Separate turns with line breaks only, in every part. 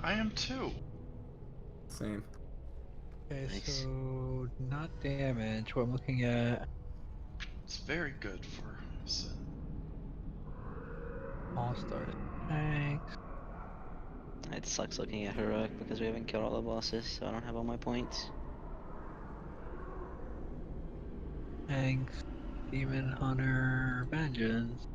I am too.
Same.
Okay,
Nice.
so not damage. What I'm looking at,
It's very good for Sin.
all-star tanks.
It sucks looking at heroic because we haven't killed all the bosses, so I don't have all my points.
Tanks, Demon Hunter, Vengeance.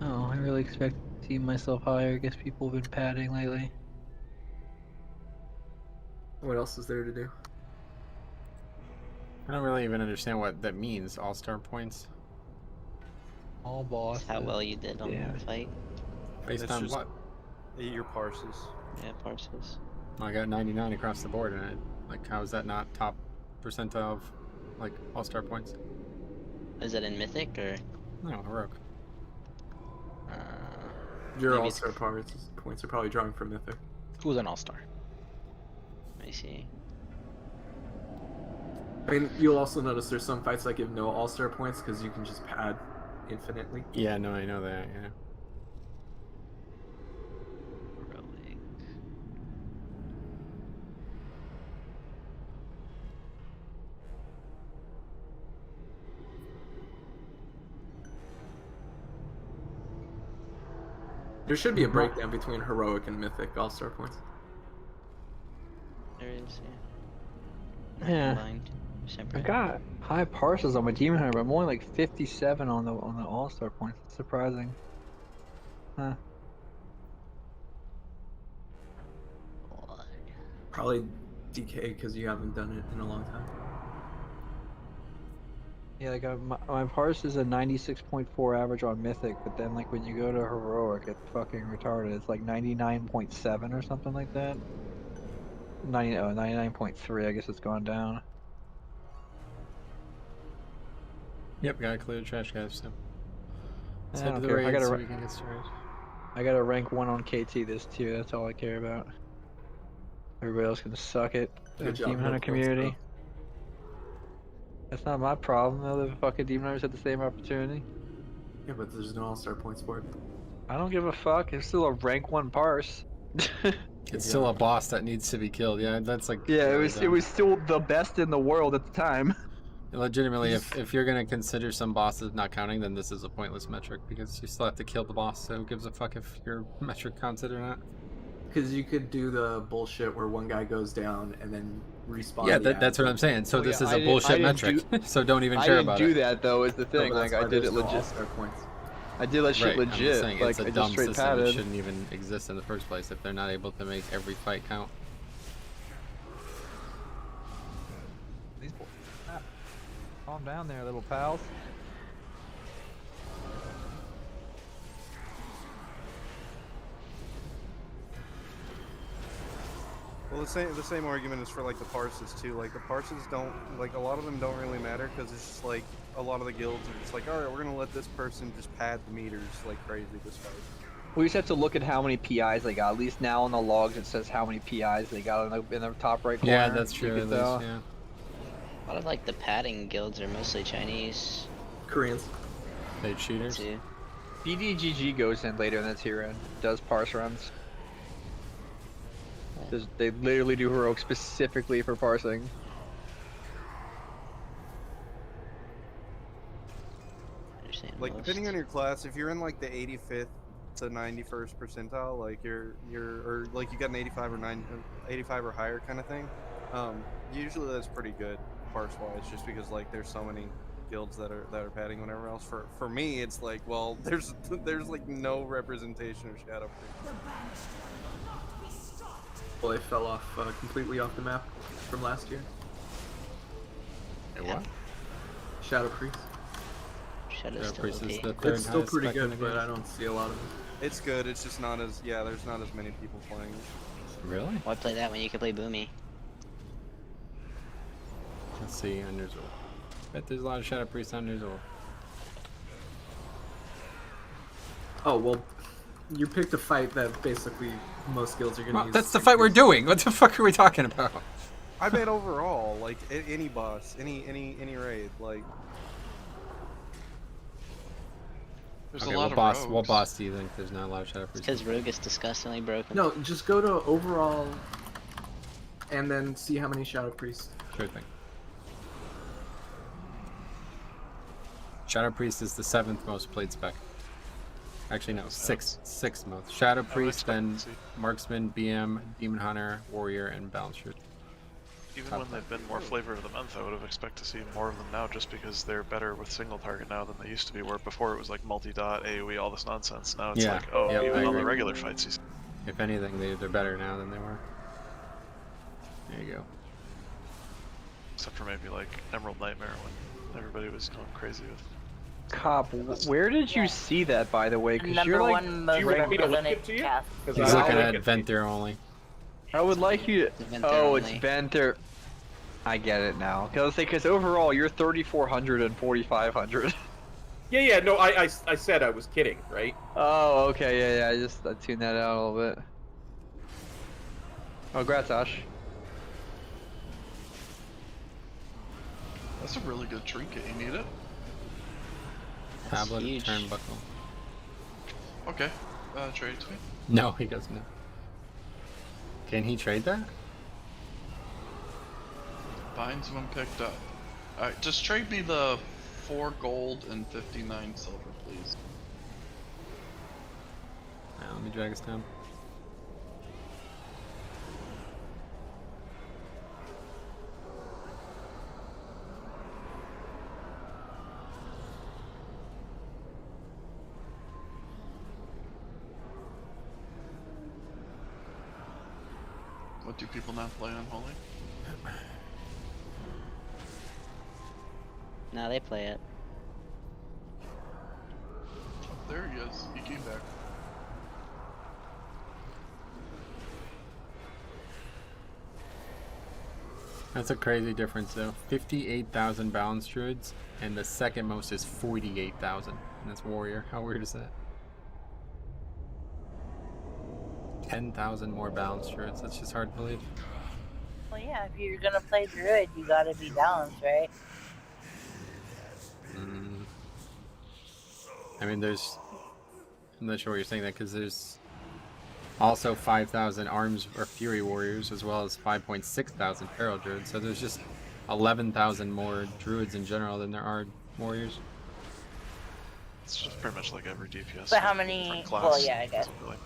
Oh, I really expect to see myself higher. I guess people have been padding lately.
What else is there to do?
I don't really even understand what that means, all-star points.
All bosses.
How well you did on that fight.
Based
It's
on
just-
what?
Your parses.
Yeah, parses.
Well, I got 99 across the board, and how is that not top percentile of, all-star points?
Is that in Mythic or?
No, heroic.
Your
Maybe it's-
all-star points are probably drawing from Mythic.
Who's an all-star?
Let me see.
I mean, you'll also notice there's some fights that give no all-star points because you can just pad infinitely.
Yeah, no, I know that, yeah.
Heroic.
There should be a breakdown between heroic and mythic all-star points.
There is, yeah.
Yeah.
Combined.
I
Separate.
got high parses on my Demon Hunter, but I'm only like 57 on the all-star points. It's surprising. Huh.
Probably DK because you haven't done it in a long time.
Yeah, like my parse is a 96.4 average on Mythic, but then like when you go to Heroic, it's fucking retarded. It's like 99.7 or something like that. 99.3, I guess it's gone down.
Yep, gotta clear the trash, guys, so. Let's
I
head
don't
to the
care.
raid so we can get started.
I got to rank 1 on KT this tier. That's all I care about. Everybody else can suck it. The
Good job,
Demon Hunter
Milk
community.
Milk.
That's not my problem. Other fucking Demon Hunters had the same opportunity.
Yeah, but there's no all-star points for it.
I don't give a fuck. It's still a rank 1 parse.
It's still a boss that needs to be killed, yeah, that's like...
Yeah,
really
it
dumb.
was still the best in the world at the time.
Legitimately, if you're gonna consider some bosses not counting, then this is a pointless metric, because you still have to kill the boss, so who gives a fuck if your metric counts it or not?
Because you could do the bullshit where one guy goes down and then respawn.
Yeah,
the
that's what I'm saying, so
Well,
this
yeah,
is
I
a
didn't-
bullshit
I didn't
metric, so don't even
I
care
didn't
about
do
it.
that though. Is the thing.
No, but
Like
that's
I
why
did it
there's no
legit.
all-star points.
I did that shit
Right, I'm just
legit.
saying,
Like
it's a
I just
dumb
straight
system, it
padded.
shouldn't even exist in the first place if they're not able to make every fight count.
These boys. Calm down there, little pals.
Well, the same argument is for like the parses too. Like the parses don't, like a lot of them don't really matter because it's just like a lot of the guilds are just like, all right, we're gonna let this person just pad the meters like crazy this fight.
We just have to look at how many PIs they got. At least now on the logs it says how many PIs they got in the top right corner.
Yeah, that's
You
true,
can
at
tell.
least, yeah.
A lot of like the padding guilds are mostly Chinese
Koreans.
Paid cheaters.
too.
BDGG goes in later in the tier and does parse runs. They literally do heroic specifically for parsing.
Understand
Like
most.
depending on your class, if you're in like the 85th to 91st percentile, like or like you got an 85 or higher kind of thing, usually that's pretty good parse wise, just because like there's so many guilds that are padding whatever else. For me, it's like, well, there's like no representation of Shadow Priest.
Well, they fell off completely off the map from last year.
Hey, what?
Shadow Priest.
Shadow's
Yeah,
still
Priest is
OP.
the third
It's still
highest
pretty
spec in
good,
the
but
game.
I don't see a lot of it.
It's good. It's just not as there's not as many people playing.
Really?
Why play that when you can play Boomy?
Let's see, on Ner'zhul. Bet there's a lot of Shadow Priests on Ner'zhul.
Oh well, you picked a fight that basically most guilds are gonna
Well,
use.
that's the fight we're doing! What the fuck are we talking about?
I meant overall, like any boss, any raid, like.
There's
Okay,
a lot
what
of
boss?
rogues.
What boss do you think there's not a lot of Shadow Priest?
Because Rogue is disgustingly broken.
No, just go to overall, and then see how many Shadow Priests.
Sure thing. Shadow Priest is the 7th most played spec. Actually, no, sixth most. Shadow Priest, then Marksman, BM, Demon Hunter, Warrior, and Balance Root.
Even when they've been more flavor of the month, I would have expected to see more of them now, just because they're better with single target now than they used to be. Where before it was like multi-dot, AOE, all this nonsense. Now it's
Yeah,
like, oh,
yeah,
even
I
on the
agree.
regular fights, you see.
If anything, they're better now than they were. There you go.
Except for maybe like Emerald Nightmare when everybody was going crazy with.
Cop, where did you see that, by the way? Because
Number
you're like,
one most
you want me to link
represented
it to you?
cast.
Because
He's
I'll
looking
link
at
it.
Venter only.
I would like you to.
It's Banter
Oh, it's
only.
banter. I get it now. Because overall, you're 3,400 and 4,500.
Yeah, no, I said I was kidding, right?
Oh, okay, yeah. I tuned that out a little bit. Oh, congrats, Ash.
That's a really good trinket. You need it?
That's
Tablet,
huge.
turnbuckle.
Okay. Trade it to me.
No, he doesn't. Can he trade that?
Binds when picked up. Alright, just trade me the 4 gold and 59 silver, please.
Let me drag us down.
What do people not play on Holy?
Now they play it.
Oh, there he is. He came back.
That's a crazy difference though. 58,000 balance druids, and the second most is 48,000. And that's warrior. How weird is that? 10,000 more balance druids. That's just hard to believe.
Well, yeah, if you're gonna play druid, you gotta be balanced, right?
I mean, there's. I'm not sure what you're saying that because there's also 5,000 arms or fury warriors as well as 5.6 thousand feral druids. So there's just 11,000 more druids in general than there are warriors.
It's just pretty much like every DPS.
But how
different
many?
class,
Well, yeah, I guess.
something like-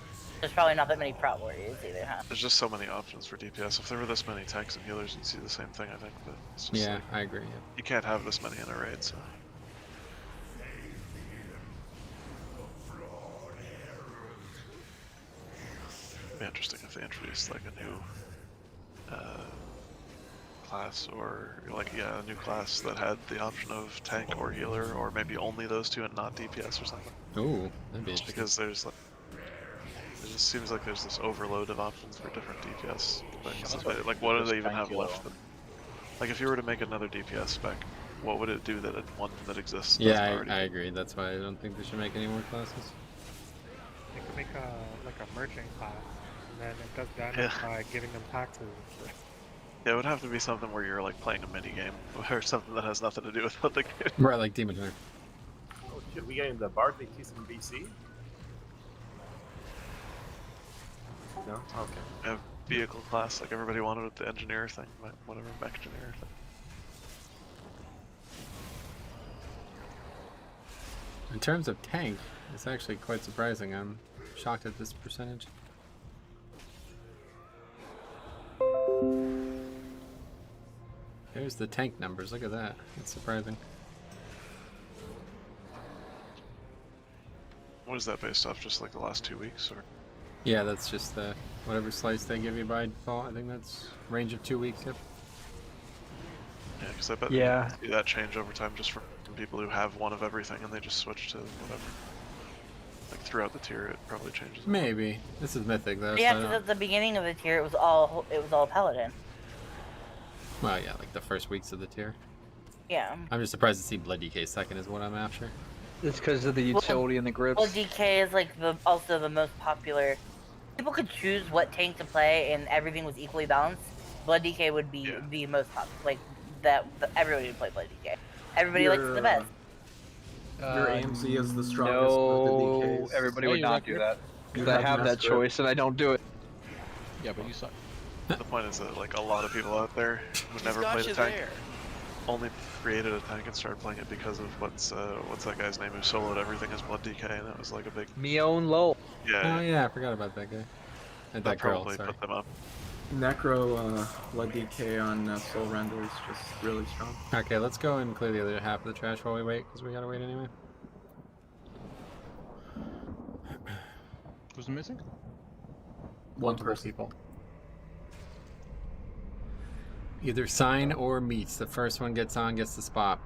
There's probably not that many prot warriors either, huh?
There's just so many options for DPS. If there were this many tanks and healers, you'd see the same thing, I think. But it's just
Yeah,
like,
I agree. Yeah.
you can't have this many in a raid, so. It'd be interesting if they introduced like a new class, or like a new class that had the option of tank or healer, or maybe only those two and not DPS or something.
Ooh, that'd be
Just
interesting.
because there's like, it just seems like there's this overload of options for different DPS things. Like, what do they even have left? Like, if you were to make another DPS spec, what would it do that one that exists doesn't
Yeah,
already
I
do?
agree. That's why I don't think they should make any more classes.
They could make a merchant class, and then it does damage by giving them taxes.
Yeah, it would have to be something where you're like playing a mini game, or something that has nothing to do with what the game.
Right, like Demon Hunter.
Oh shit, we getting the Bard they teach in BC? No? Okay.
A vehicle class, like everybody wanted with the engineer thing, whatever, mech engineer thing.
In terms of tank, it's actually quite surprising. I'm shocked at this percentage. There's the tank numbers. Look at that. It's surprising.
What is that based off? Just like the last 2 weeks, or?
Yeah, that's just the whatever slice they give you by default. I think that's range of 2 weeks. Yep.
Yeah, because I bet
Yeah.
you can see that change over time just from people who have one of everything and they just switch to whatever. Like throughout the tier, it probably changes.
Maybe. This is Mythic though.
Yeah,
so I
because
don't-
at the beginning of the tier, it was all paladin.
Well, yeah, like the first weeks of the tier.
Yeah.
I'm just surprised to see Blood DK second is what I'm after.
It's because of the utility and the grips.
Well, DK is like also the most popular. People could choose what tank to play, and everything was equally balanced. Blood DK would be
Yeah.
the most popular. Like everybody would play Blood DK. Everybody likes it the best.
Your AMC is the strongest.
No,
but the DKs.
everybody
No,
would
you're
not
not
do
good.
that.
You
Because I have that
master it.
choice and I don't do it.
Yeah, but you suck.
The point is that like a lot of people out there who never
got
played
you
a tank
there.
only created a tank and started playing it because of what's that guy's name who soloed everything as Blood DK, and that was like a big
Mion Lowell.
yeah.
Oh yeah, I forgot about that guy. And that girl,
probably
sorry.
put them up.
Necro Blood DK on Soul Render is just really strong.
Okay, let's go and clear the other half of the trash while we wait, because we gotta wait anyway.
Who's missing?
One person.
People. Either sign or meets. The first one gets on, gets the spot.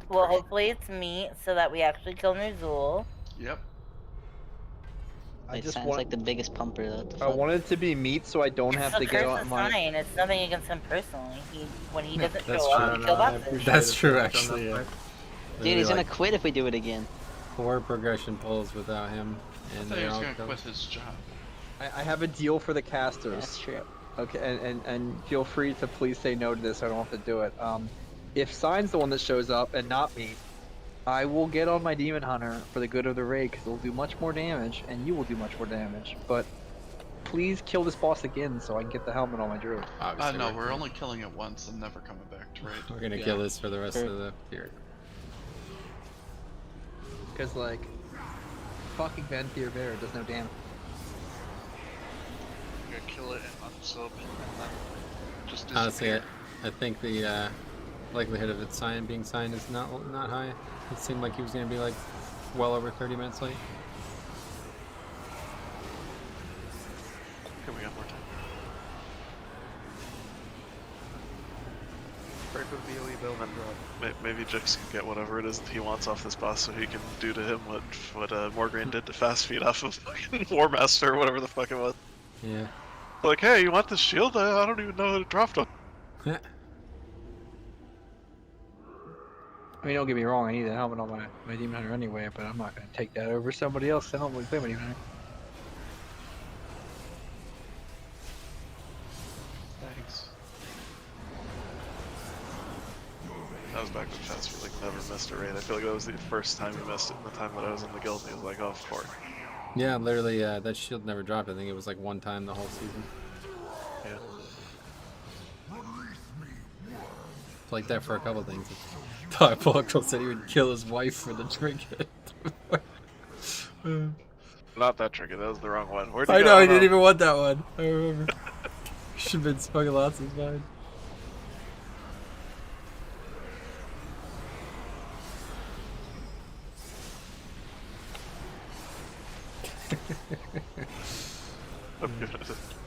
Well, hopefully it's me, so that we actually kill Ner'zhul.
Yep.
I
It
just
sounds
want.
like the biggest pumper though. What the
I
fuck?
want it to be meat, so I don't have
It's
to
the
get
curse
on
is
my.
fine. It's nothing against him personally. When he doesn't
That's
show
true.
up, we kill boxes.
That's true, actually, yeah.
Dude, he's gonna quit if we do it again.
4 progression pulls without him,
I
and
thought he
they're
was
all
gonna
killed.
quit his job.
I have a deal for the casters.
That's true.
Okay, and feel free to please say no to this. I don't have to do it. If Sign's the one that shows up and not me, I will get on my Demon Hunter for the good of the raid because it'll do much more damage, and you will do much more damage. But please kill this boss again so I can get the helmet on my druid.
Obviously,
No, we're only killing it once and never coming back to raid.
we're gonna
Yeah.
kill this for the rest of the year.
Because, like, fucking Banter Bear does no damage.
You're gonna kill it and unsub and then just
Honestly,
disappear.
I think the likelihood of it being signed is not high. It seemed like he was gonna be like well over 30 minutes late.
Okay, we got more time.
Break with BOE build and drop.
Maybe Jix can get whatever it is that he wants off this boss, so he can do to him what Morgraine did to Fast Feed off of fucking War Master or whatever the fuck it was.
Yeah.
Like, hey, you want this shield? I don't even know how to drop it.
I mean, don't get me wrong, I need the helmet on my Demon Hunter anyway, but I'm not going to take that over somebody else. I don't really play my Demon Hunter.
Thanks.
That was back when Fast Feed like never missed a raid. I feel like that was the first time he missed it in the time that I was in the guild. And he was like, oh, of course.
Yeah, literally, that shield never dropped. I think it was like one time the whole season.
Yeah.
It's like that for a couple things. Diablo said he would kill his wife for the trinket.
Not that trinket. That was the wrong one. Where'd
I
you
know,
go?
he didn't even want that one. I remember. Should have been smoking lots of mine.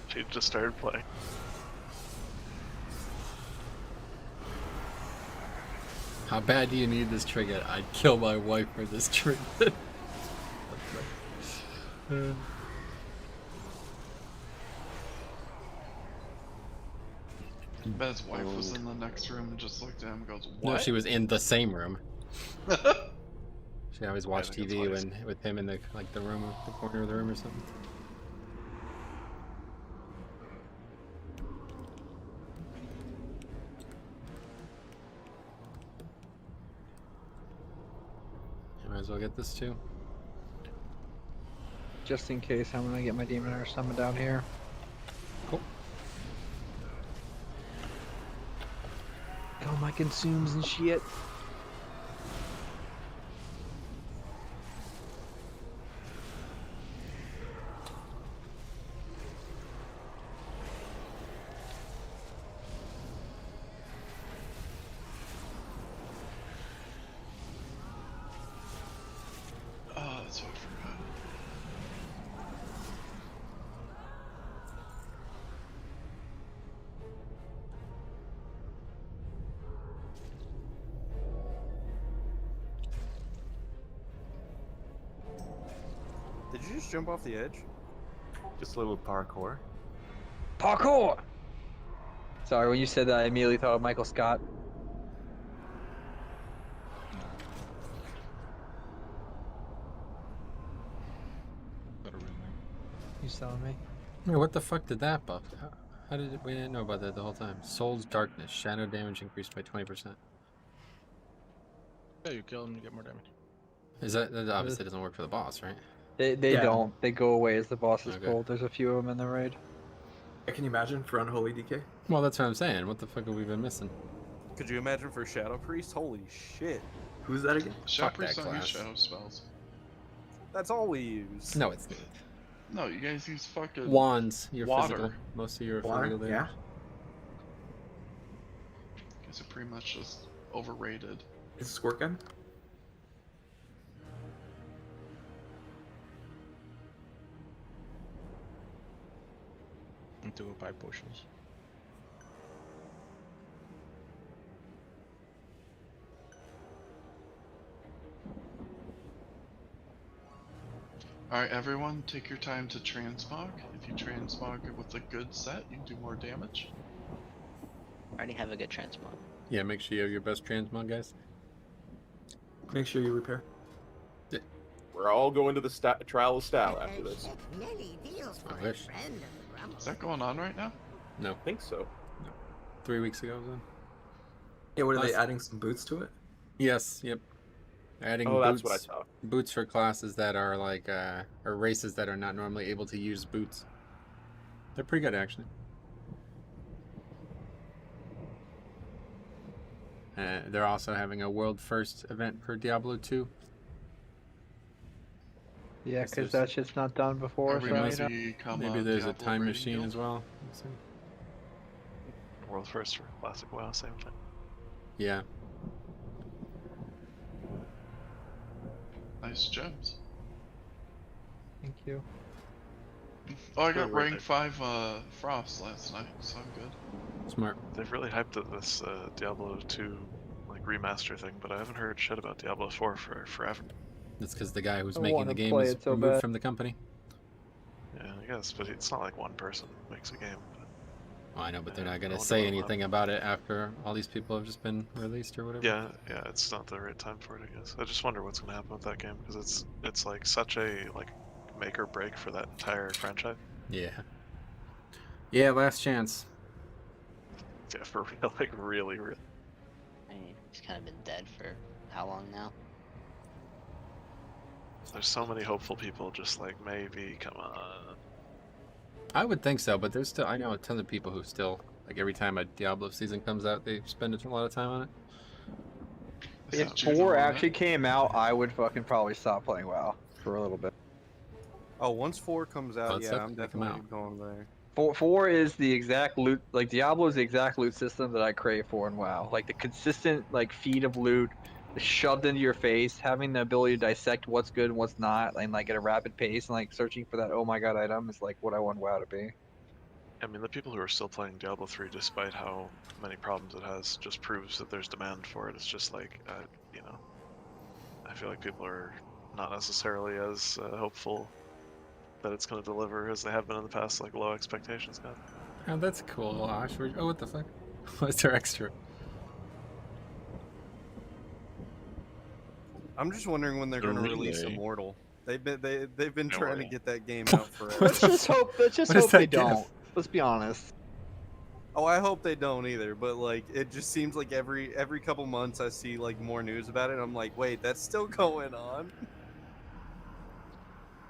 She just started playing.
How bad do you need this trinket? I'd kill my wife for this trinket.
I bet his wife was in the next room and just looked at him and goes, what?
No, she was in the same room. She always watched
think it's
TV
wise.
when with him in the the room, the corner of the room or something. Might as well get this too.
Just in case, I'm going to get my Demon Hunter summoned down here.
Cool.
Oh, my consumes and shit.
Oh, that's what I forgot.
Did you just jump off the edge?
Just a little parkour.
Parkour! Sorry, when you said that, I immediately thought of Michael Scott.
Better win there.
You saw me?
Wait, what the fuck did that buff? How did it? We didn't know about that the whole time. Soul's Darkness. Shadow damage increased by 20%.
Yeah, you kill him, you get more damage.
Is that obviously doesn't work for the boss, right?
They
Yeah.
don't. They go away as the boss is
Okay.
pulled. There's a few of them in the raid.
Can you imagine for Unholy DK?
Well, that's what I'm saying. What the fuck have we been missing?
Could you imagine for Shadow Priest? Holy shit.
Who's that again?
Shadow
Fuck
Priest
that
don't use
class.
shadow spells.
That's all we use.
No, it's not.
No, you guys use fucking
Wands. You're
water.
physical. Most of your
Water?
physical
Yeah.
damage.
You guys are pretty much just overrated.
Is it Squirt Gun?
And 2 or 5 potions.
Alright, everyone, take your time to transmog. If you transmog with a good set, you do more damage.
I already have a good transmog.
Yeah, make sure you have your best transmog, guys.
Make sure you repair.
We're all going to the trial of style after this.
I wish.
Is that going on right now?
No,
I think so.
3 weeks ago then.
Yeah, what are they
Nice.
adding some boots to it?
Yes, yep. Adding
Oh, that's
boots,
what I saw.
boots for classes that are like, or races that are not normally able to use boots. They're pretty good, actually. They're also having a world first event for Diablo 2.
Yeah,
Yes,
because
there's-
that shit's not done before. So, you know.
Maybe there's a time machine as well. Let's see.
World first for classic WoW, same thing.
Yeah.
Nice gems.
Thank you.
Oh, I got
Good
rank
work.
5 Frost last night, so I'm good.
Smart.
They've really hyped up this Diablo 2 like remaster thing, but I haven't heard shit about Diablo 4 for forever.
That's because the guy who's
I
making
wanna
the game
play
is
it so
removed
bad.
from the company.
Yeah, I guess, but it's not like one person makes a game.
Oh, I know, but they're
Yeah,
not going
I
to
wonder
say
what will
anything about it after all these people have just been released or whatever.
Yeah, it's not the right time for it, I guess. I just wonder what's gonna happen with that game because it's like such a like make or break for that entire franchise.
Yeah. Yeah, last chance.
Yeah, for real, like really.
I mean, he's kind of been dead for how long now?
There's so many hopeful people, just like maybe, come on.
I would think so, but there's still, I know a ton of people who still, like every time a Diablo season comes out, they spend a lot of time on it.
If
Is that
4
you
actually came out, I would fucking probably stop playing WoW for a little bit.
Oh, once 4 comes
Oh,
out,
it's
yeah, I'm
definitely come
definitely
out.
going there.
4 is the exact loot, like Diablo is the exact loot system that I crave for in WoW. Like the consistent like feed of loot, shoved into your face, having the ability to dissect what's good and what's not, and like at a rapid pace, and like searching for that oh my god item is like what I want WoW to be.
I mean, the people who are still playing Diablo 3, despite how many problems it has, just proves that there's demand for it. It's just like, you know, I feel like people are not necessarily as hopeful that it's going to deliver as they have been in the past, like low expectations got.
Oh, that's cool, Ash. Oh, what the fuck? What's there extra?
I'm just wondering when they're
The
going to release
relay.
Immortal. They've been
No
trying to
way.
get that game out forever.
Let's just hope. Let's just
What is
hope they
that gif?
don't. Let's be honest.
Oh, I hope they don't either. But like, it just seems like every couple months I see like more news about it. And I'm like, wait, that's still going on.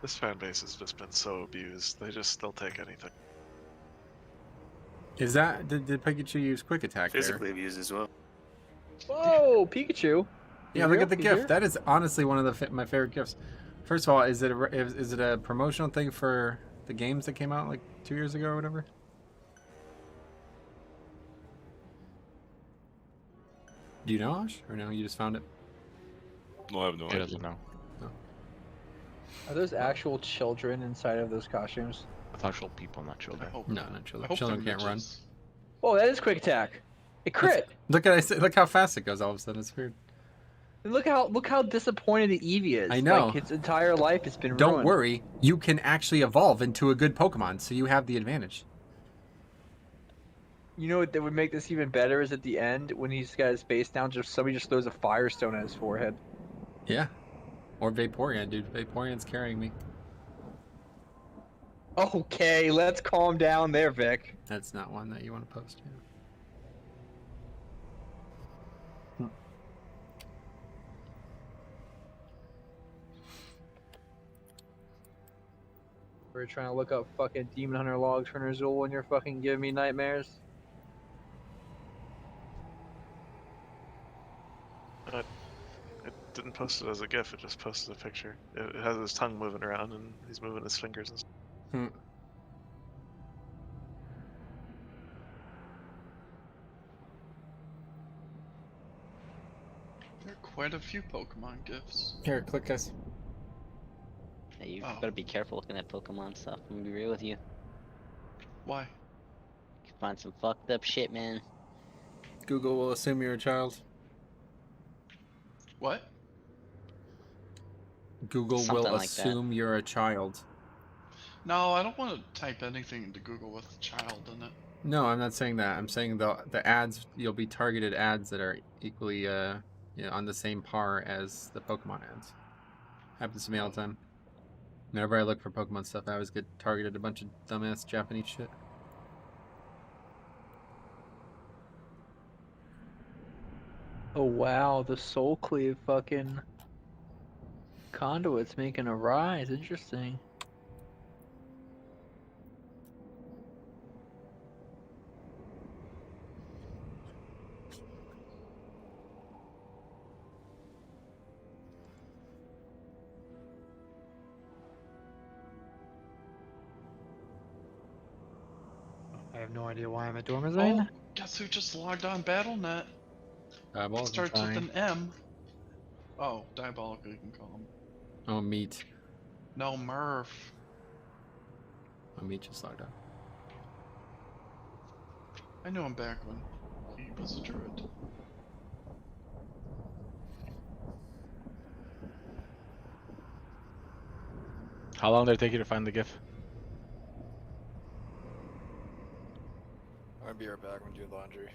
This fan base has just been so abused. They'll take anything.
Is that, did Pikachu use quick attack there?
Physically abused as well.
Whoa, Pikachu!
Yeah, look at the gift. That is honestly one of my favorite gifts. First of all, is it a promotional thing for the games that came out like 2 years ago or whatever? Do you know, Ash? Or no, you just found it?
No, I have no
He
idea.
doesn't know.
Are those actual children inside of those costumes?
With actual people, not
I
children.
hope,
No, not
I
children.
hope
Children
they're
can't run.
midgets.
Oh, that is quick attack. It crit.
Look how fast it goes all of a sudden. It's weird.
And look how disappointed the Eevee is.
I know.
Like, its entire life has been
Don't
ruined.
worry, you can actually evolve into a good Pokemon, so you have the advantage.
You know what that would make this even better is at the end when he's got his face down, just somebody just throws a firestone at his forehead.
Yeah. Or Vaporeon, dude. Vaporeon's carrying me.
Okay, let's calm down there, Vic.
That's not one that you want to post. Yeah.
We're trying to look up fucking Demon Hunter logs for Ner'zhul when you're fucking giving me nightmares.
It didn't post it as a GIF. It just posted a picture. It has his tongue moving around and he's moving his fingers and stuff.
There are quite a few Pokemon gifs.
Here, click guys.
Hey, you
Oh.
better be careful looking at Pokemon stuff. I'm gonna be real with you.
Why?
You can find some fucked up shit, man.
Google will assume you're a child.
What?
Google
Something
will
like that.
assume you're a child.
No, I don't want to type anything into Google with a child in it.
No, I'm not saying that. I'm saying the ads, you'll be targeted ads that are equally on the same par as the Pokemon ads. Happens to me all the time. Whenever I look for Pokemon stuff, I always get targeted a bunch of dumbass Japanese shit.
Oh wow, the Soul Cleave fucking conduit's making a rise. Interesting.
I have no idea why I'm at Dormazine.
Oh, guess who just logged on BattleNet?
Diabolical.
Starts with an M. Oh, Diabolical, you can call him.
Oh, Meat.
No, Murph.
Oh, Meat just logged on.
I knew him back when he was a druid.
How long did it take you to find the GIF?
I'll be right back when you do laundry.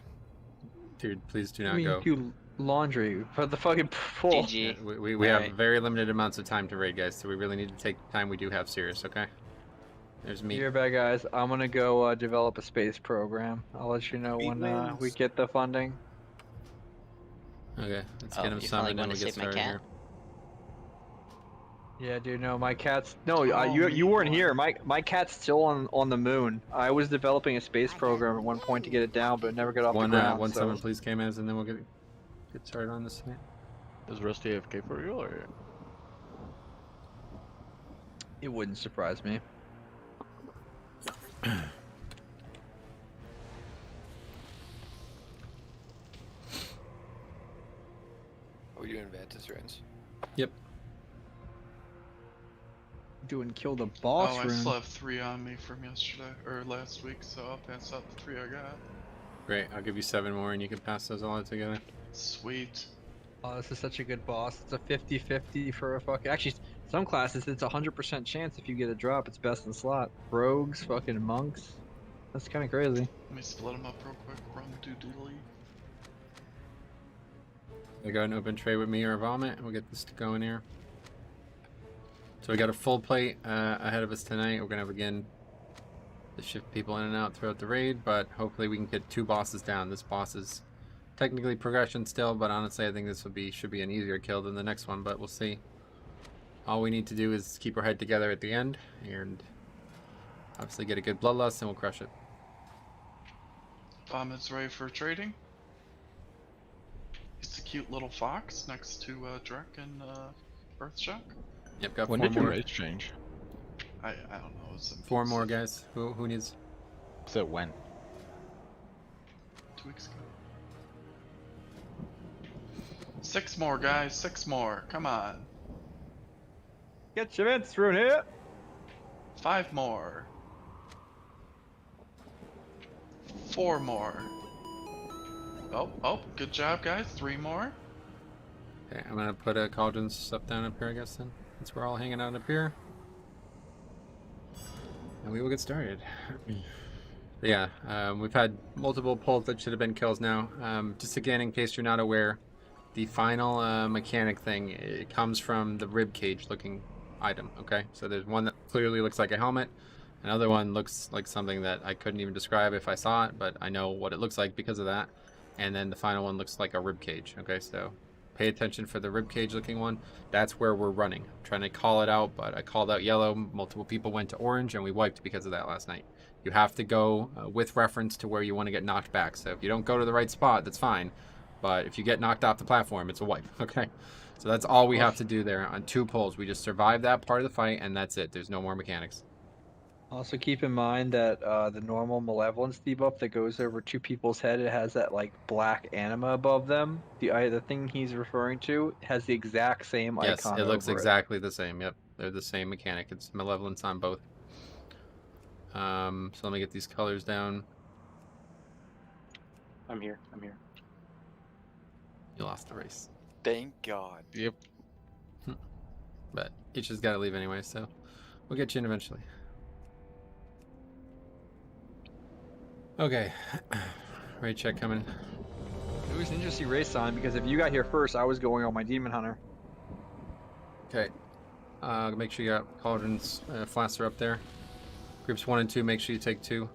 Dude, please do
I
not
mean,
go.
do laundry for the fucking pool.
Yeah,
GG.
we have
Alright.
very limited amounts of time to raid, guys, so we really need to take the time we do have serious, okay? There's Meat.
You're bad, guys. I'm gonna go develop a space program. I'll let you know
Meat
when we
wins.
get the funding.
Okay, let's
Oh,
get him
you finally
summoned and
going
we
to
get
save my
started
cat?
here.
Yeah, dude. No, my cat's no.
Oh,
You weren't
me
here.
one.
My cat's still on the moon. I was developing a space program at one point to get it down, but it never got off
One
the ground.
one
so
summon, please, K-Maz, and then we'll get started on this thing.
Is Rusty AFK for real or?
it wouldn't surprise me.
Are we doing Vantis runs?
Yep.
Doing kill the boss
Oh, I
room.
still have 3 on me from yesterday, or last week, so I'll pass out the 3 I got.
Great, I'll give you 7 more and you can pass those all out together.
Sweet.
Oh, this is such a good boss. It's a 50-50 for a fucking. Actually, some classes it's a 100% chance if you get a drop. It's best in slot. Rogues, fucking monks. That's kind of crazy.
Let me split them up real quick. Run doodly.
They got an open tray with me or a vomit, and we'll get this going here. So we got a full plate ahead of us tonight. We're gonna have again to shift people in and out throughout the raid, but hopefully we can get 2 bosses down. This boss is technically progression still, but honestly I think this should be an easier kill than the next one, but we'll see. All we need to do is keep our head together at the end and obviously get a good bloodlust and we'll crush it.
Vomit's ready for trading. He's a cute little fox next to Drek and Earthshock.
Yep, got
When
4
did your
more.
raids change?
I don't know. It's
4 more guys. Who needs?
So when?
2 weeks ago. 6 more guys. 6 more. Come on.
Get your mints through here.
5 more. 4 more. Oh, good job guys. 3 more.
Okay, I'm gonna put a cauldron stuff down up here, I guess, then. Since we're all hanging out up here. And we will get started. But yeah, we've had multiple pulls that should have been kills now. Just again, in case you're not aware, the final mechanic thing, it comes from the rib cage looking item, okay? So there's one that clearly looks like a helmet, Another one looks like something that I couldn't even describe if I saw it, but I know what it looks like because of that. And then the final one looks like a rib cage. Okay, so pay attention for the rib cage looking one. That's where we're running. I'm trying to call it out, but I called out yellow. Multiple people went to orange, and we wiped because of that last night. You have to go with reference to where you want to get knocked back. So if you don't go to the right spot, that's fine. But if you get knocked off the platform, it's a wipe. Okay, so that's all we have to do there on 2 pulls. We just survive that part of the fight, and that's it. There's no more mechanics.
Also keep in mind that the normal malevolence debuff that goes over 2 people's head, it has that like black anima above them. The thing he's referring to has the exact same
Yes,
icon.
it looks
over
exactly the same. Yep, they're the same mechanic. It's malevolence on both. So let me get these colors down.
I'm here. I'm here.
You lost the race.
Thank God.
Yep.
But each has got to leave anyway, so we'll get you in eventually. Okay. Raid check coming.
It was an interesting race sign because if you got here first, I was going on my demon hunter.
Okay. Make sure you got cauldrons, flasks are up there. Groups 1 and 2, make sure you take 2.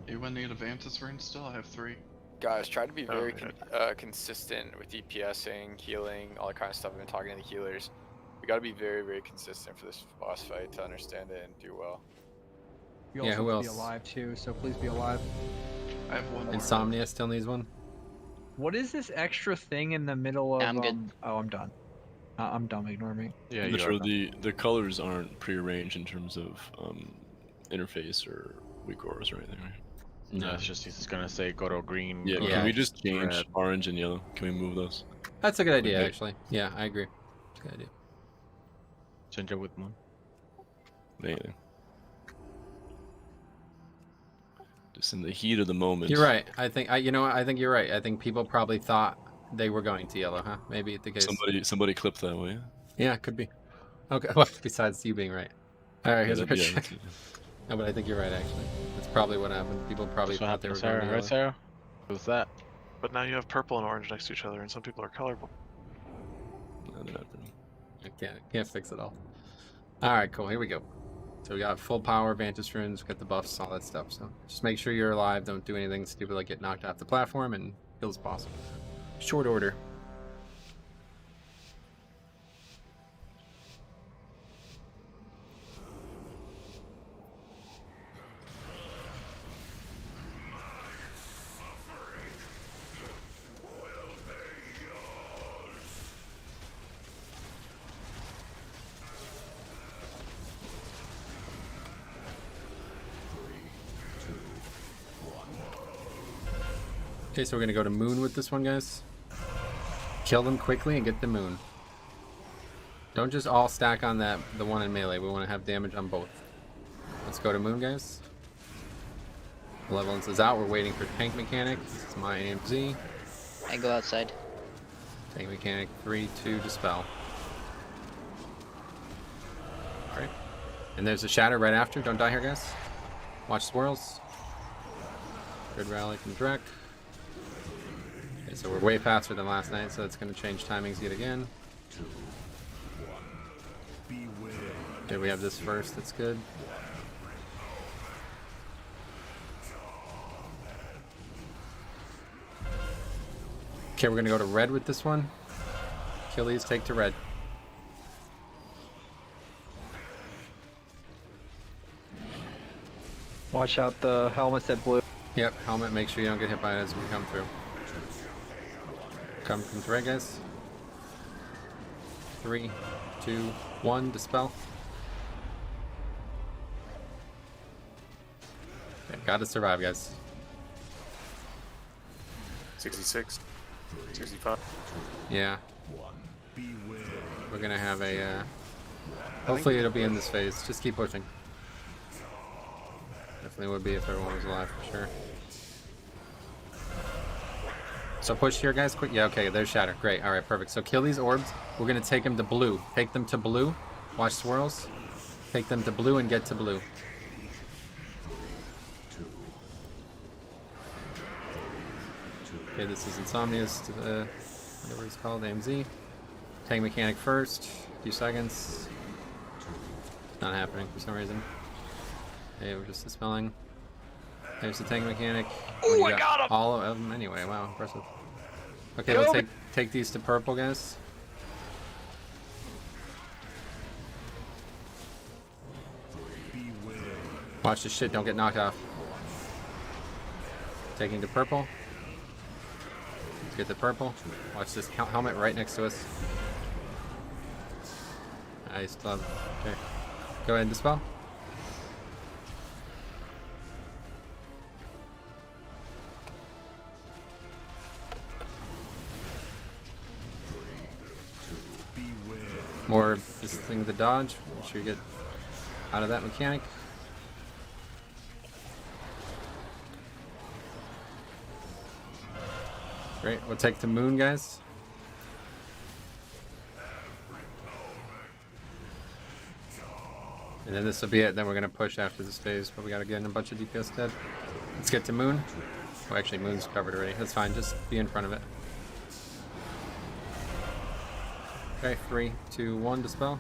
Anyone need a Vantis rune still? I have 3.
Guys, try to be
Oh,
very
yeah.
consistent with DPSing, healing, all that kind of stuff. I've been talking to the healers. We got to be very, very consistent for this boss fight to understand it and do well.
You
Yeah,
also
who
have to
else?
be alive too, so please be alive.
I have 1 more.
Insomnia still needs one.
What is this extra thing in the middle of?
I'm good.
Oh, I'm done. I'm dumb. Ignore me.
Yeah,
The,
you are.
the colors aren't prearranged in terms of interface or weak auras or anything, right?
No, it's just he's gonna say go to green.
Yeah,
go
can
to
we just change
red.
orange and yellow? Can we move those?
That's a good idea,
Okay.
actually. Yeah, I agree. It's a good idea.
Change it with one.
Anything. Just in the heat of the moment.
You're right. I think you know what? I think you're right. I think people probably thought they were going to yellow, huh? Maybe the case.
Somebody clipped that way.
Yeah, could be. Okay. Well, besides you being right. All right, here's a
Yeah,
picture.
that's it.
No, but I think you're right. Actually, that's probably what happened. People probably
That's what
thought they were
happened,
going to
Sarah. Right,
yellow.
Sarah? What's that?
But now you have purple and orange next to each other, and some people are colorblind.
No, they're not doing it.
I can't fix it all. All right, cool. Here we go. So we got full power, Vantis runes, got the buffs, all that stuff. So just make sure you're alive. Don't do anything stupid like get knocked off the platform and kill this boss. Short order. Okay, so we're gonna go to moon with this one, guys. Kill them quickly and get the moon. Don't just all stack on the one in melee. We want to have damage on both. Let's go to moon, guys. Malevolence is out. We're waiting for tank mechanic. This is my AMZ.
I go outside.
Tank mechanic 3, 2, dispel. Alright. And there's a shatter right after. Don't die here, guys. Watch swirls. Good rally from Drek. Okay, so we're way faster than last night, so it's going to change timings yet again. Okay, we have this first. That's good. Okay, we're going to go to red with this one. Kill these, take to red.
Watch out the helmets that blue.
Yep, helmet, make sure you don't get hit by it as we come through. Come to red, guys. 3, 2, 1, dispel. Okay, gotta survive, guys.
66, 65.
Yeah. We're gonna have a, hopefully it'll be in this phase. Just keep pushing. Definitely would be if everyone was alive, for sure. So push here, guys, quick. Yeah, okay, there's shatter. Great, alright, perfect. So kill these orbs. We're gonna take them to blue. Take them to blue. Watch swirls. Take them to blue and get to blue. Okay, this is Insomnia's, whatever it's called, AMZ. Tank mechanic first. Few seconds. It's not happening for some reason. Okay, we're just dispelling. There's the tank mechanic.
Oh, I got him!
All of them anyway. Wow, impressive. Okay, let's take these to purple, guys. Watch this shit, don't get knocked off. Taking to purple. Let's get to purple. Watch this helmet right next to us. I still have. Okay. Go ahead and dispel. More of this thing with the dodge. Make sure you get out of that mechanic. Great, we'll take the moon, guys. And then this will be it. Then we're gonna push after this phase, but we gotta get in a bunch of DPS dead. Let's get to moon. Oh, actually, moon's covered already. That's fine. Just be in front of it. Okay, 3, 2, 1, dispel.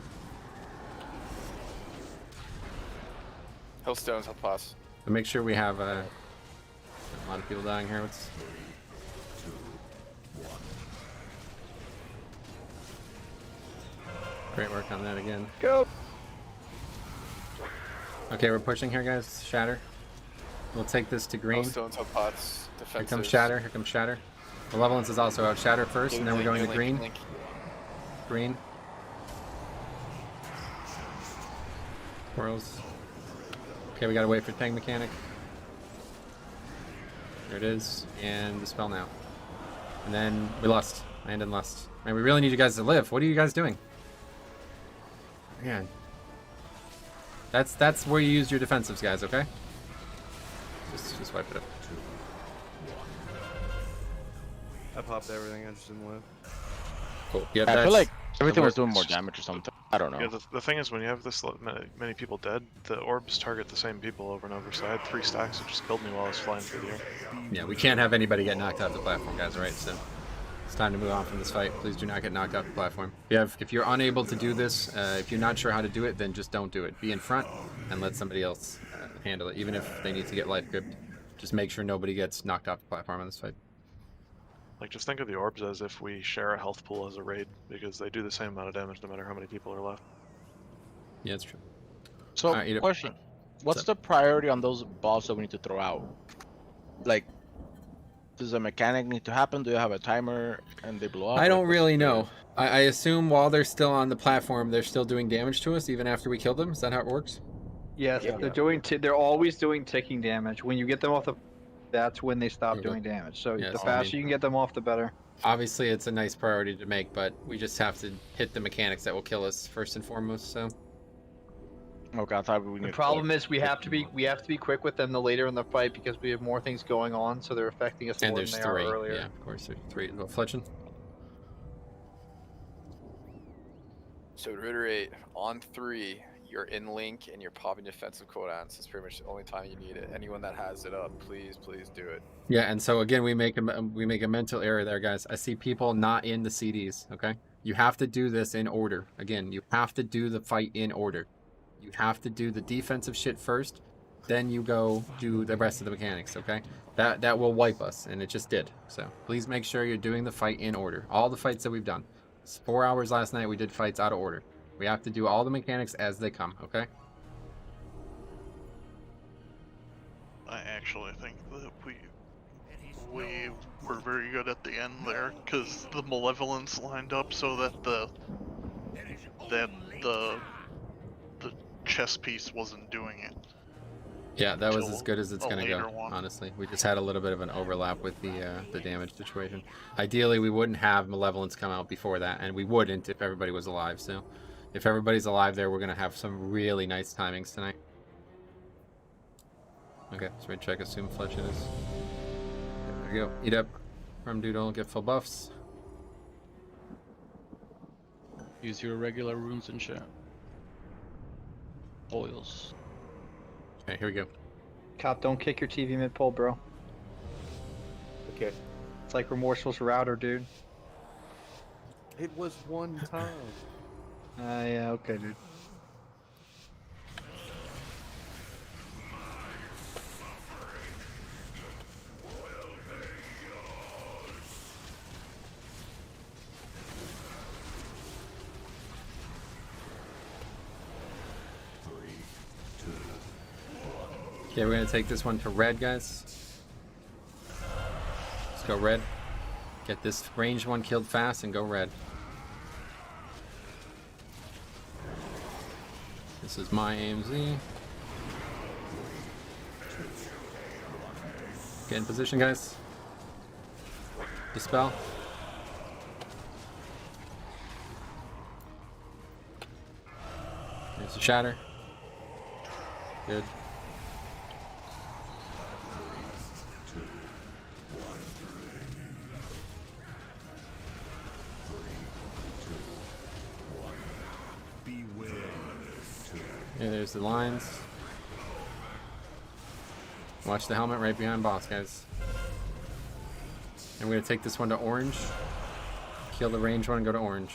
Hillstones, I'll pass.
But make sure we have a lot of people dying here. What's great work on that again.
Go!
Okay, we're pushing here, guys. Shatter. We'll take this to green.
Hillstones, I'll pass.
Here comes Shatter. Here comes Shatter. Malevolence is also out. Shatter first, and then we're going to green. Green. Whirls. Okay, we gotta wait for tank mechanic. There it is. And dispel now. And then we lost. Land and lust. Man, we really need you guys to live. What are you guys doing? Man. That's where you use your defensives, guys, okay? Just wipe it up.
I popped everything, I just didn't live.
Cool. Yeah,
I feel like everything was doing more damage or something. I don't know.
Yeah, the thing is, when you have this many people dead, the orbs target the same people over and over. So I had 3 stacks that just killed me while I was flying through the air.
Yeah, we can't have anybody get knocked off the platform, guys, right? So it's time to move on from this fight. Please do not get knocked off the platform. If you're unable to do this, if you're not sure how to do it, then just don't do it. Be in front and let somebody else handle it. Even if they need to get life gripped, just make sure nobody gets knocked off the platform on this fight.
Like, just think of the orbs as if we share a health pool as a raid, because they do the same amount of damage no matter how many people are left.
Yeah, it's true.
So, question. What's the priority on those balls that we need to throw out? Like, does a mechanic need to happen? Do you have a timer and they blow up?
I don't really know. I assume while they're still on the platform, they're still doing damage to us, even after we kill them? Is that how it works?
Yes, they're always doing ticking damage. When you get them off the... That's when they stop doing damage. So the faster you can get them off, the better.
Obviously, it's a nice priority to make, but we just have to hit the mechanics that will kill us first and foremost. So.
Okay, I thought we.
The problem is we have to be quick with them the later in the fight because we have more things going on, so they're affecting us more than they are earlier.
Yeah, of course, there's 3. Go Fletching.
So to reiterate, on 3, you're in link and you're popping defensive cooldowns. It's pretty much the only time you need it. Anyone that has it up, please do it.
Yeah, and so again, we make a mental error there, guys. I see people not in the CDs. Okay, you have to do this in order. Again, you have to do the fight in order. You have to do the defensive shit first, then you go do the rest of the mechanics. Okay, that will wipe us, and it just did. So please make sure you're doing the fight in order. All the fights that we've done. It's 4 hours last night. We did fights out of order. We have to do all the mechanics as they come, okay?
I actually think that we were very good at the end there, because the malevolence lined up so that the chess piece wasn't doing it.
Yeah, that was as good as it's gonna go, honestly. We just had a little bit of an overlap with the damage situation. Ideally, we wouldn't have malevolence come out before that, and we wouldn't if everybody was alive, so... If everybody's alive there, we're going to have some really nice timings tonight. Okay, so we check, assume Fletch is. There we go. Eat up. From Doodle, get full buffs.
Use your regular runes and shit. Oils.
Okay, here we go.
Cop, don't kick your TV mid-pole, bro.
Okay.
It's like Remorsel's router, dude.
It was one time.
Yeah, okay, dude.
Okay, we're gonna take this one to red, guys. Let's go red. Get this ranged one killed fast and go red. This is my AMZ. Get in position, guys. Dispel. There's the shatter. Good. Yeah, there's the lines. Watch the helmet right behind boss, guys. And we're gonna take this one to orange. Kill the range one and go to orange.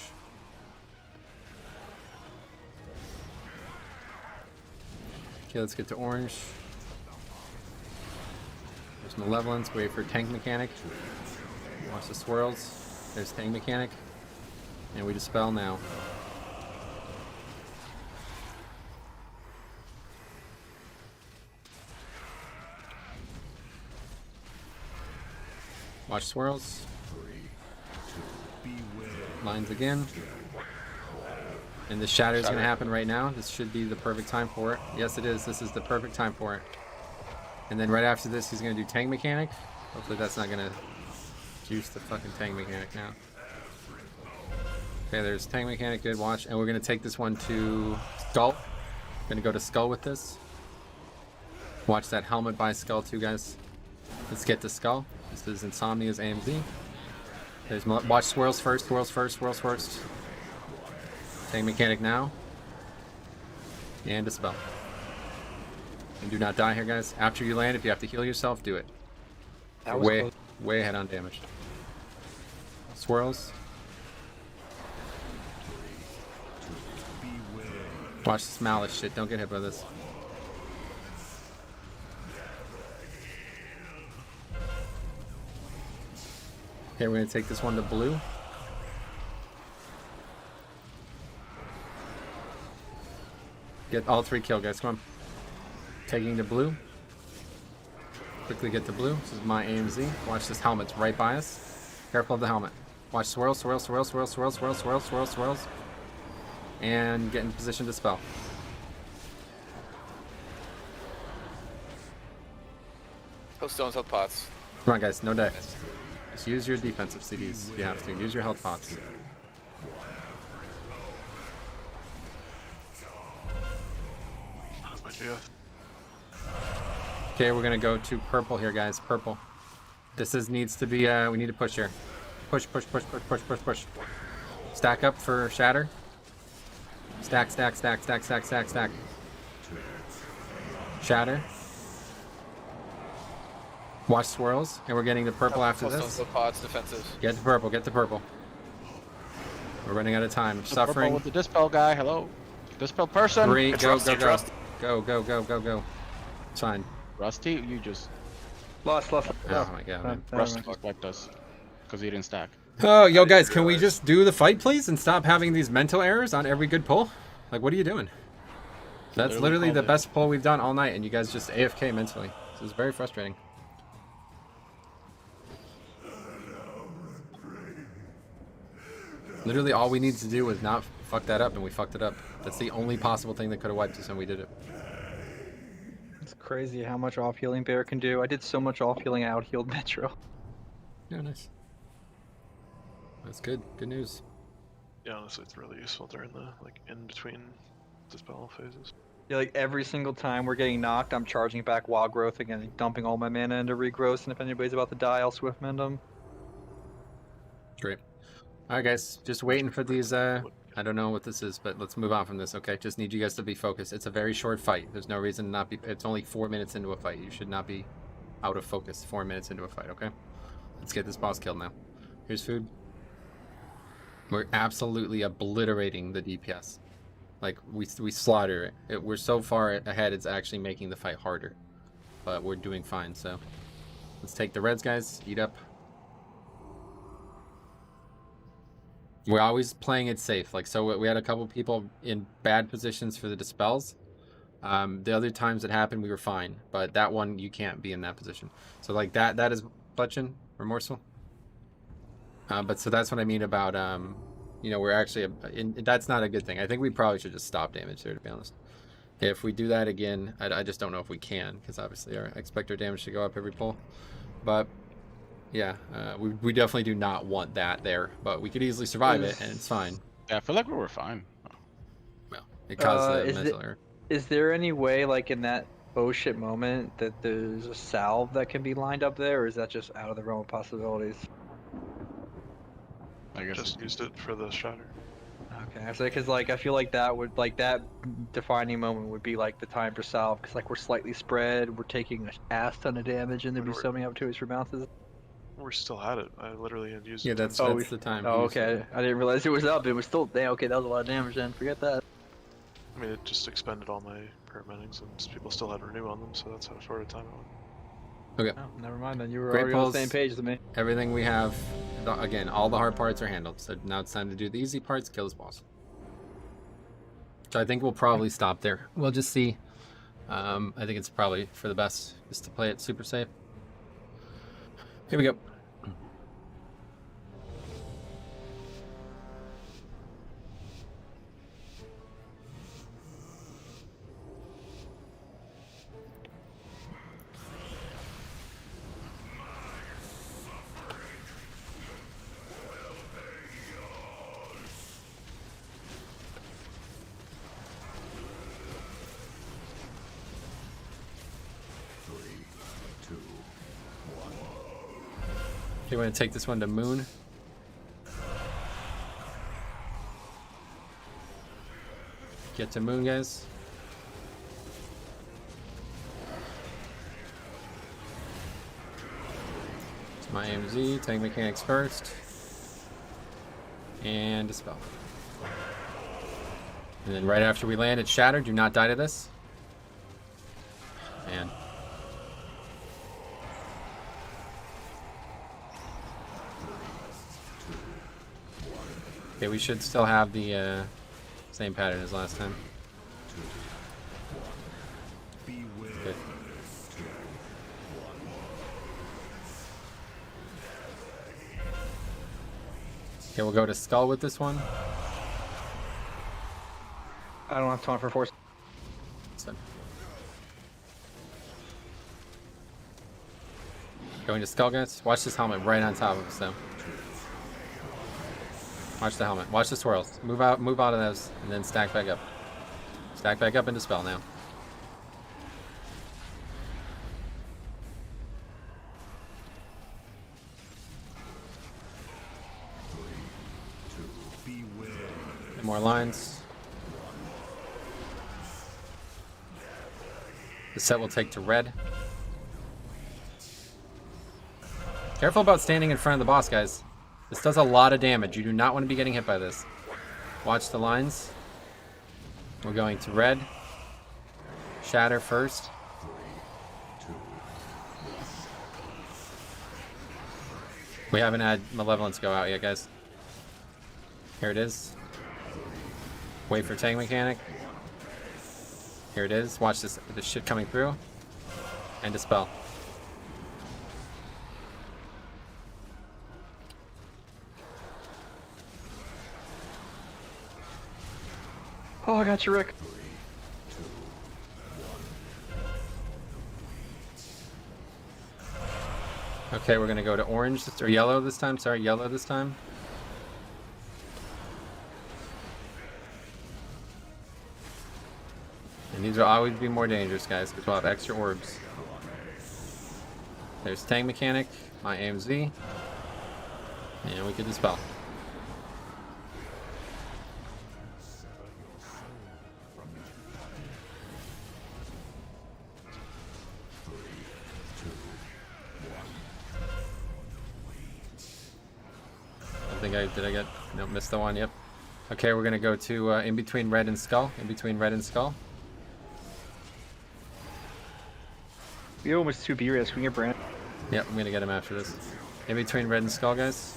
Okay, let's get to orange. There's Malevolence. Wait for tank mechanic. Watch the swirls. There's tank mechanic. And we dispel now. Watch swirls. Lines again. And the shatter is going to happen right now. This should be the perfect time for it. Yes, it is. This is the perfect time for it. And then right after this, he's going to do tank mechanic. Hopefully that's not going to juice the fucking tank mechanic now. Okay, there's tank mechanic. Good, watch. And we're going to take this one to skull. Going to go to skull with this. Watch that helmet by skull too, guys. Let's get to skull. This is Insomnia's AMZ. There's watch swirls first, swirls first, swirls first. Tank mechanic now. And dispel. And do not die here, guys. After you land, if you have to heal yourself, do it. Way ahead on damage. Swirls. Watch this malice shit. Don't get hit by this. Okay, we're gonna take this one to blue. Get all 3 kill, guys. Come on. Taking to blue. Quickly get to blue. This is my AMZ. Watch this helmet's right by us. Careful of the helmet. Watch swirls, swirls, swirls, swirls, swirls, swirls, swirls, swirls, swirls. And get in position to spell.
Health stones, health pots.
Come on, guys. No death. Just use your defensive CDs if you have to. Use your health pots. Okay, we're gonna go to purple here, guys. Purple. This needs to be. We need to push here. Push, push, push, push, push, push, push. Stack up for shatter. Stack, stack, stack, stack, stack, stack, stack. Shatter. Watch swirls, and we're getting the purple after this.
Pots, defensive.
Get the purple, get the purple. We're running out of time. Suffering.
With the dispel guy, hello. Dispel person.
3, go, go, go. Go, go, go, go, go. It's fine.
Rusty, you just...
Lost.
Oh my god, man.
Rusty respect us. Because he didn't stack.
Oh, yo guys, can we just do the fight, please? And stop having these mental errors on every good pull? Like, what are you doing? That's literally the best pull we've done all night, and you guys just AFK mentally. This is very frustrating. Literally all we needed to do was not fuck that up, and we fucked it up. That's the only possible thing that could have wiped us, and we did it.
It's crazy how much off-healing Bear can do. I did so much off-healing, I out-healed Metro.
Yeah, nice. That's good. Good news.
Yeah, honestly, it's really useful during the in-between dispel phases.
Yeah, like every single time we're getting knocked, I'm charging back Wild Growth again, dumping all my mana into Regrowth, and if anybody's about to die, I'll Swift Mend them.
Great. Alright guys, just waiting for these, I don't know what this is, but let's move on from this, okay? Just need you guys to be focused. It's a very short fight. There's no reason to not be, it's only 4 minutes into a fight. You should not be out of focus 4 minutes into a fight, okay? Let's get this boss killed now. Here's food. We're absolutely obliterating the DPS. Like, we slaughter it. We're so far ahead, it's actually making the fight harder. But we're doing fine, so. Let's take the reds, guys. Eat up. We're always playing it safe. Like, so we had a couple people in bad positions for the dispels. The other times it happened, we were fine, but that one you can't be in that position. So like that is Bletchin, remorseful. But so that's what I mean about you know, we're actually that's not a good thing. I think we probably should just stop damage there, to be honest. If we do that again, I just don't know if we can, because obviously I expect our damage to go up every pull. But yeah, we definitely do not want that there, but we could easily survive it, and it's fine.
Yeah, I feel like we were fine.
Well, it caused the mental error.
Is there any way, like in that oh shit moment, that there's a salve that can be lined up there, or is that just out of the realm of possibilities?
I guess
just used it for the shatter.
Okay, so because like I feel like that would that defining moment would be like the time for salve, because like we're slightly spread, we're taking an ass ton of damage, and there'd be so many opportunities for bounces.
We still had it. I literally had used
it. Yeah, that's the time.
Oh, okay. I didn't realize it was up. It was still damn. Okay, that was a lot of damage. Then forget that.
I mean, it just expended all my paramedics, and people still had renew on them, so that's how short a time it went.
Okay.
Oh, never mind then. You were
Great
already
pulls.
on the same page as me.
Everything we have, again, all the hard parts are handled. So now it's time to do the easy parts, kill this boss. So I think we'll probably stop there. We'll just see. I think it's probably for the best just to play it super safe. Here we go. Okay, we're going to take this one to Moon. Get to Moon, guys. It's my AMZ, tank mechanics first. And Dispel. And then right after we land, it's Shattered. Do not die to this. Man. Okay, we should still have the same pattern as last time. Good. Okay, we'll go to Skull with this one.
I don't have time for force.
Going to Skull, guys. Watch this helmet right on top of us, though. Watch the helmet. Watch the swirls. Move out of those, and then stack back up. Stack back up into Spell now. More lines. The set will take to red. Careful about standing in front of the boss, guys. This does a lot of damage. You do not want to be getting hit by this. Watch the lines. We're going to red. Shatter first. We haven't had Malevolence go out yet, guys. Here it is. Wait for tank mechanic. Here it is. Watch this shit coming through. And Dispel.
Oh, I got you, Rick.
Okay, we're gonna go to orange or yellow this time. Sorry, yellow this time. And these will always be more dangerous, guys, because we'll have extra orbs. There's tank mechanic, my AMZ, and we can Dispel. Did I get, no, missed the one, yep. Okay, we're gonna go to in between red and skull, in between red and skull.
We almost 2B risk, we can get Brand.
Yep, I'm gonna get him after this. In between red and skull, guys.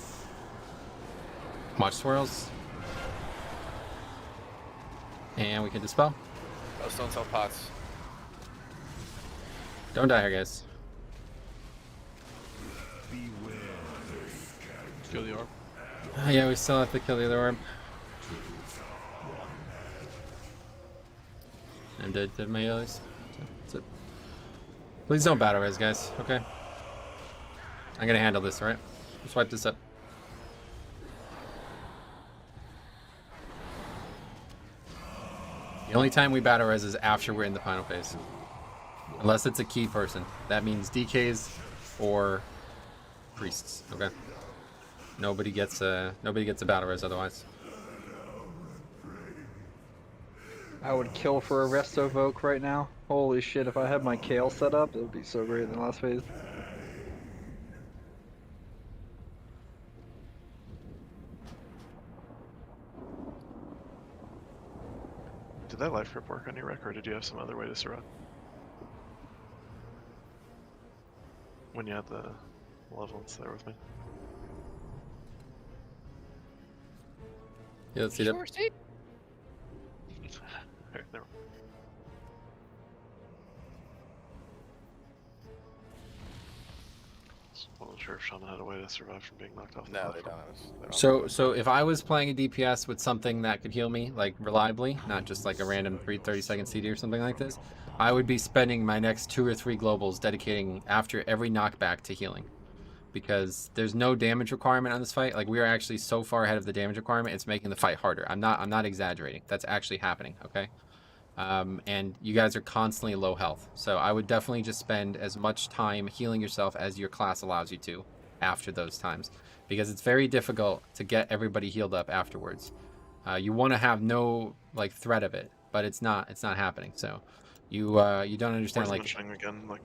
Watch swirls. And we can Dispel.
That Don't sell pots.
Don't die here, guys.
Kill the orb.
Yeah, we still have to kill the other orb. And did my healers. That's it. Please don't battle res, guys. Okay. I'm gonna handle this, alright? Let's wipe this up. The only time we battle res is after we're in the final phase. Unless it's a key person. That means DKs or priests, okay? Nobody gets a battle res otherwise.
I would kill for a Resto Voke right now. Holy shit, if I had my Kale set up, it would be so great in the last phase.
Did that life grip work on your wreck, or did you have some other way to surround? When you had the malevolence there with me.
Yeah, let's see that.
Alright, never mind. I wasn't sure if Shaman had a way to survive from being knocked off the
No, they
platform.
don't.
So if I was playing a DPS with something that could heal me, like, reliably, not just like a random 30-second CD or something like this, I would be spending my next 2 or 3 globals dedicating after every knockback to healing. Because there's no damage requirement on this fight. Like, we are actually so far ahead of the damage requirement, it's making the fight harder. I'm not exaggerating. That's actually happening, okay? And you guys are constantly low health. So I would definitely just spend as much time healing yourself as your class allows you to after those times. Because it's very difficult to get everybody healed up afterwards. You want to have no, like, threat of it, but it's not happening. So you don't understand,
Worth
like...
mentioning again, like,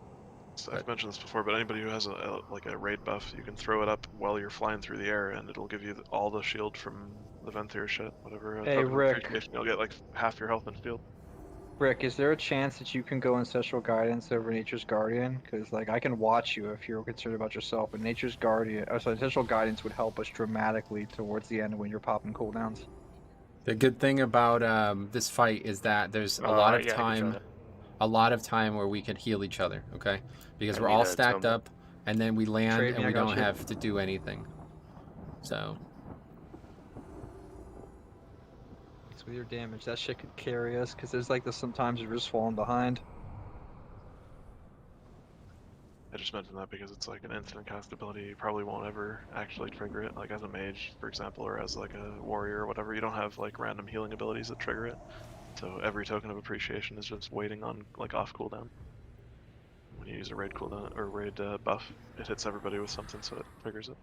I've mentioned this before, but anybody who has like a raid buff, you can throw it up while you're flying through the air, and it'll give you all the shield from the Venthyr shit, whatever.
Hey,
token of
Rick.
appreciation. You'll get like half your health in field.
Rick, is there a chance that you can go Ancestral Guidance over Nature's Guardian? Because, like, I can watch you if you're concerned about yourself, but Nature's Guardian, so Ancestral Guidance would help us dramatically towards the end when you're popping cooldowns.
The good thing about this fight is that there's a lot of time where we can heal each other, okay? Because we're all stacked up, and then we land
Trade me,
and
I
we
got
don't
you.
have to do anything. So
With your damage, that shit could carry us, because there's like this sometimes you're just falling behind.
I just mentioned that because it's like an instant cast ability. You probably won't ever actually trigger it, like as a mage, for example, or as like a warrior or whatever. You don't have like random healing abilities that trigger it. So every token of appreciation is just waiting on like off cooldown. When you use a raid cooldown or raid buff, it hits everybody with something, so it triggers it.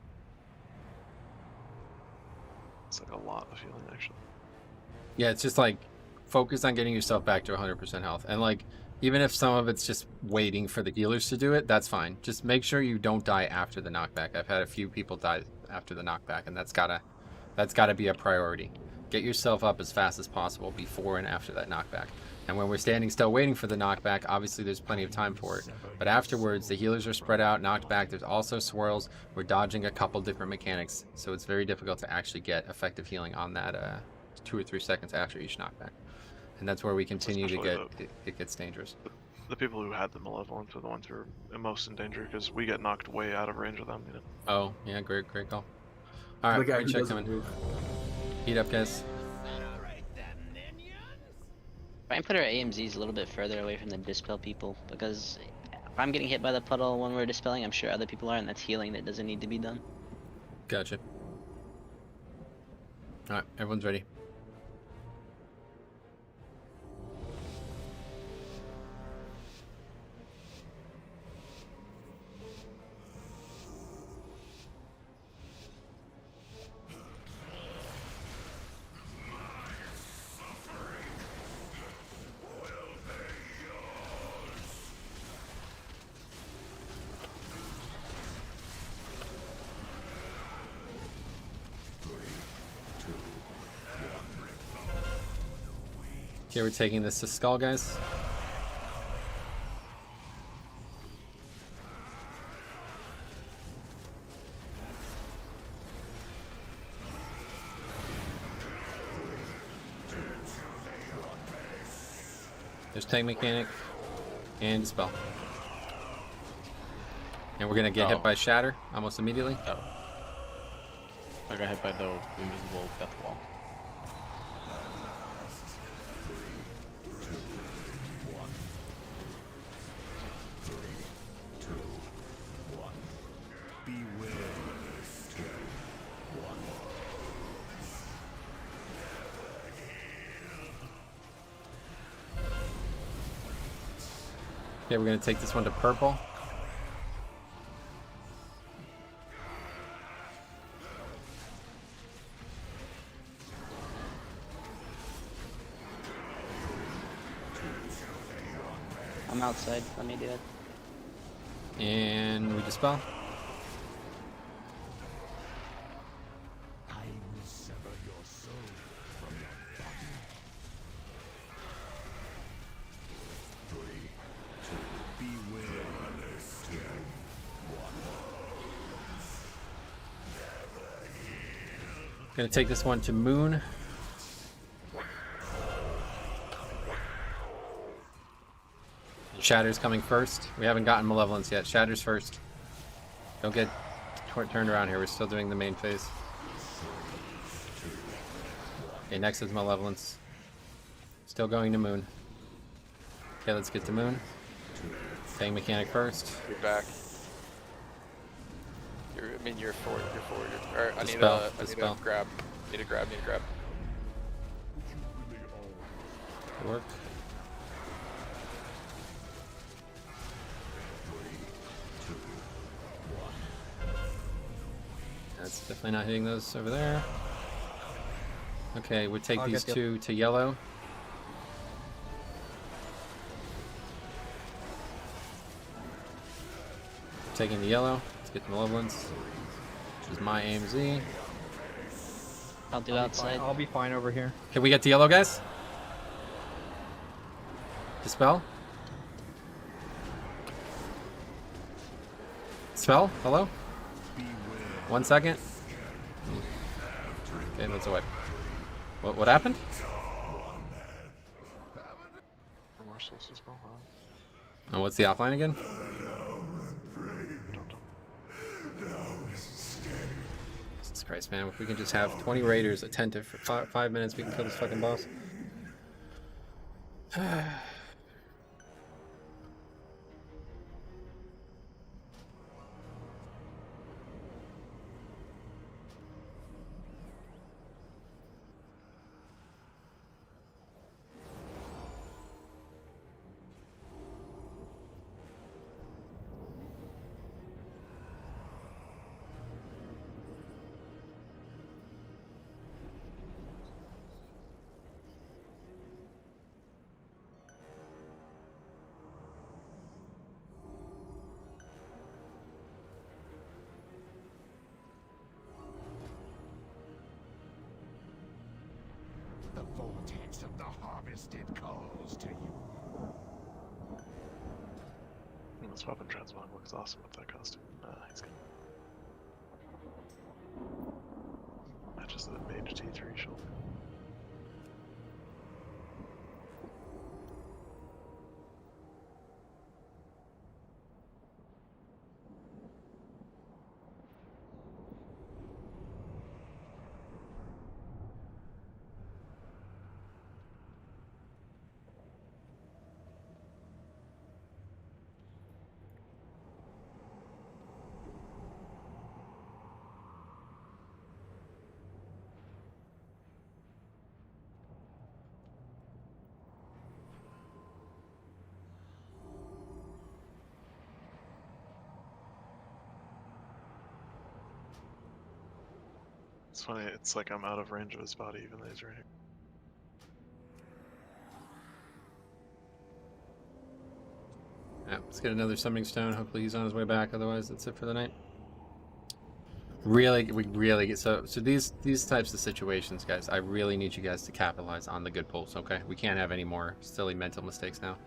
It's like a lot of healing actually.
yeah, it's just like focus on getting yourself back to 100% health, and like even if some of it's just waiting for the healers to do it, that's fine. Just make sure you don't die after the knockback. I've had a few people die after the knockback, and that's gotta be a priority. Get yourself up as fast as possible before and after that knockback. And when we're standing still waiting for the knockback, obviously there's plenty of time for it. But afterwards, the healers are spread out, knocked back. There's also swirls. We're dodging a couple different mechanics, so it's very difficult to actually get effective healing on that 2 or 3 seconds after each knockback. And that's where we continue to get it gets dangerous.
The people who had the malevolence are the ones who are most in danger because we get knocked way out of range of them. You know.
Oh yeah, great call. All right,
The guy
we
who
check
doesn't
them in.
move.
Heat up, guys.
Try and put our AMZs a little bit further away from the dispel people, because if I'm getting hit by the puddle when we're dispelling, I'm sure other people are, and that's healing that doesn't need to be done.
Gotcha. All right, everyone's ready. Okay, we're taking this to Skull, guys. They're there's Tank Mechanic and Dispel. And we're gonna get hit by Shatter almost immediately.
Oh. I got hit by the invisible death wall.
Okay, we're gonna take this one to purple.
I'm outside. Let me do it.
And we dispel. Gonna take this one to Moon. Shatter's coming first. We haven't gotten Malevolence yet. Shatter's first. Don't get turned around here. We're still doing the main phase. Okay, next is Malevolence. Still going to Moon. Okay, let's get to Moon. Tank Mechanic first.
You're back. You're forward. You're forward. I need to grab. Need to grab.
Good work. That's definitely not hitting those over there. Okay, we'll take these two to yellow. Taking the yellow. Let's get the Malevolence, which is my AMZ.
I'll do outside.
I'll be fine over here.
Can we get the yellow, guys? Dispel? Spell? Hello? 1 second. Okay, that's a wipe. What happened? Oh, what's the offline again? Jesus Christ, man. If we can just have 20 raiders attentive for 5 minutes, we can kill this fucking boss.
vortex of the harvested calls to you.
This weapon transmog looks awesome with that costume. He's good. Matches the mage T3 shoulder. It's funny, it's like I'm out of range of his body even though he's right here.
Yeah, let's get another summoning stone. Hopefully he's on his way back, otherwise that's it for the night. Really, we really get so these types of situations, guys, I really need you guys to capitalize on the good pulls, okay? We can't have any more silly mental mistakes now.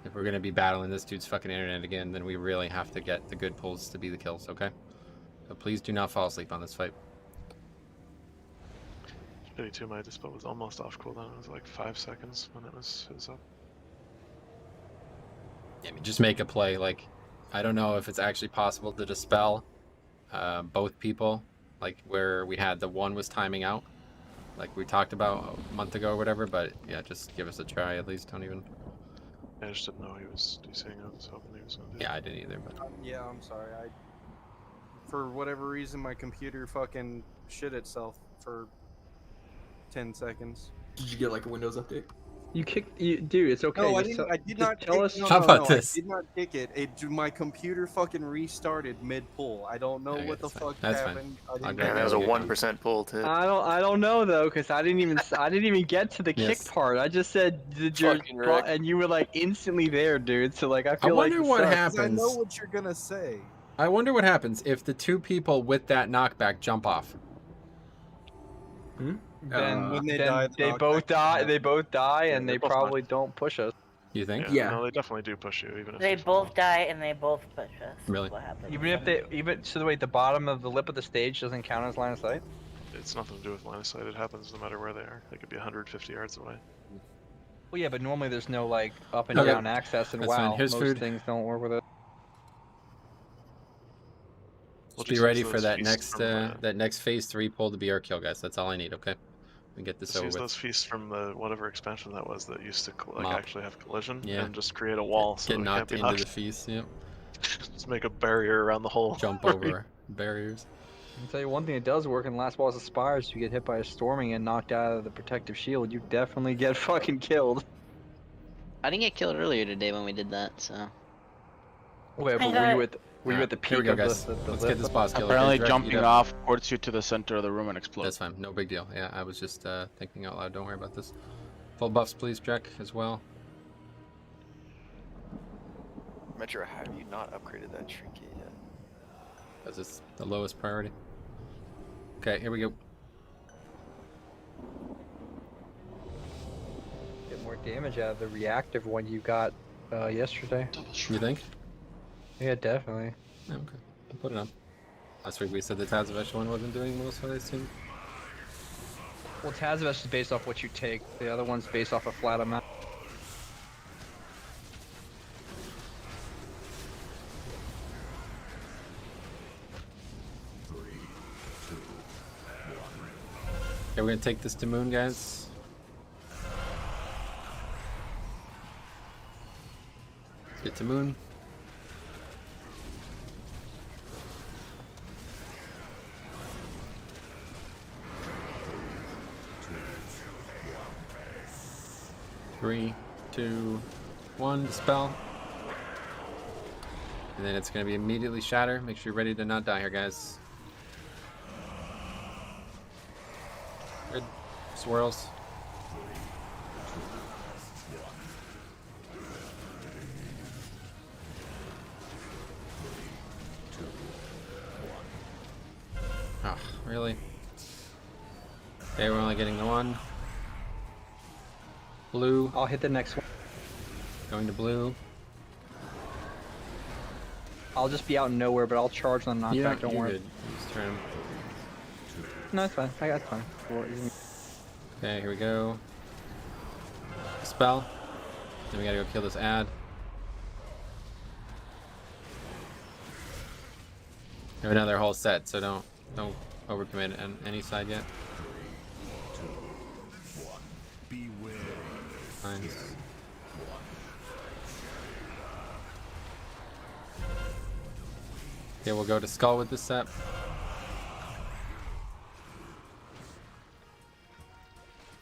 If we're gonna be battling this dude's fucking internet again, then we really have to get the good pulls to be the kills, okay? So please do not fall asleep on this fight.
52, my dispel was almost off cooldown. It was like 5 seconds when it was up.
I mean, just make a play. Like, I don't know if it's actually possible to dispel both people, like where we had the one was timing out, like we talked about a month ago or whatever. But yeah, just give us a try at least. Don't even.
I just didn't know he was DCing it. I was hoping he was gonna do it.
Yeah, I didn't either. But
Yeah, I'm sorry. For whatever reason, my computer fucking shit itself for 10 seconds.
Did you get like a Windows update?
You kicked, dude. It's okay.
No, I
just
didn't. I did
just
not.
tell
Kick,
us.
no,
How
no,
about
no,
this?
I did not kick it. My computer fucking restarted mid pull. I don't know
Okay,
what the
that's fine.
fuck
That's fine.
happened. I
I'll
didn't
grab
get
it.
that was a
Okay.
1% pull too.
I don't know though, cause I didn't even get to the
Yes.
kick part. I just said did your
Fucking Rick.
and you were like instantly there, dude. So like I
I
feel like
wonder
you
what
suck.
'Cause I know
happens.
what you're gonna say.
I wonder what happens if the two people with that knockback jump off.
Then
when they
then
die, the
they
knockback
both die.
happens.
They both die,
Yeah,
and
they're
they
both
probably don't push us.
You think?
Yeah.
No, they definitely do push you, even if
They
you fall.
both die and they both push us.
Really?
What happens?
So wait, the bottom of the lip of the stage doesn't count as line of sight.
It's nothing to do with line of sight. It happens no matter where they are. They could be 150 yards away.
Well, yeah, but normally there's no like up and
Okay.
down access, and
That's fine.
WoW,
Here's
most
food.
things don't work with it.
We'll
Be
just
ready
use
for
those
that
feasts
next phase 3 pull to be our kill, guys. That's all I need. Okay, we can get this
Just
over
use
with.
those feasts from the whatever expansion that was that used to like
Mop.
actually have collision,
Yeah.
and just create a wall so
Get
it can't
knocked
be
into
knocked.
the feast. Yep.
Just make a barrier around the hole.
Jump over barriers.
I'll tell you one thing that does work in Last Walls of Spires: if you get hit by a storming and knocked out of the protective shield, you definitely get fucking killed.
I didn't get killed earlier today when we did that, so.
Wait, but were you at the peak
Here we go,
of
guys.
the
Let's
lip?
get this boss kill.
Apparently,
Okay,
jumping
eat up.
off ports you to the center of the room and explode.
That's fine. No big deal. Yeah, I was just thinking out loud. Don't worry about this. Full buffs, please, Jack, as well.
Metro, have you not upgraded that trinket yet?
Because it's the lowest priority. Okay, here we go.
Get more damage out of the reactive one you got yesterday.
You think?
Yeah, definitely.
Yeah, okay. I'll put it on. Last week we said the Tazavesh one wasn't doing well, so I assume.
Well, Tazavesh is based off what you take. The other one's based off a flat amount.
Okay, we're gonna take this to Moon, guys. Let's get to Moon. Three, two, one, dispel. And then it's gonna be immediately shatter. Make sure you're ready to not die here, guys. Good. Swirls. Oh, really? Okay, we're only getting the one. Blue.
I'll hit the next one.
Going to blue.
I'll just be out in nowhere, but I'll charge on knockback.
Yeah,
don't
you're
worry.
good. Just turn him.
No, it's fine. I got time.
Okay, here we go. Spell. Then we gotta go kill this ad. We have another whole set, so don't overcommit on any side yet. Nice. Okay, we'll go to Skull with this set.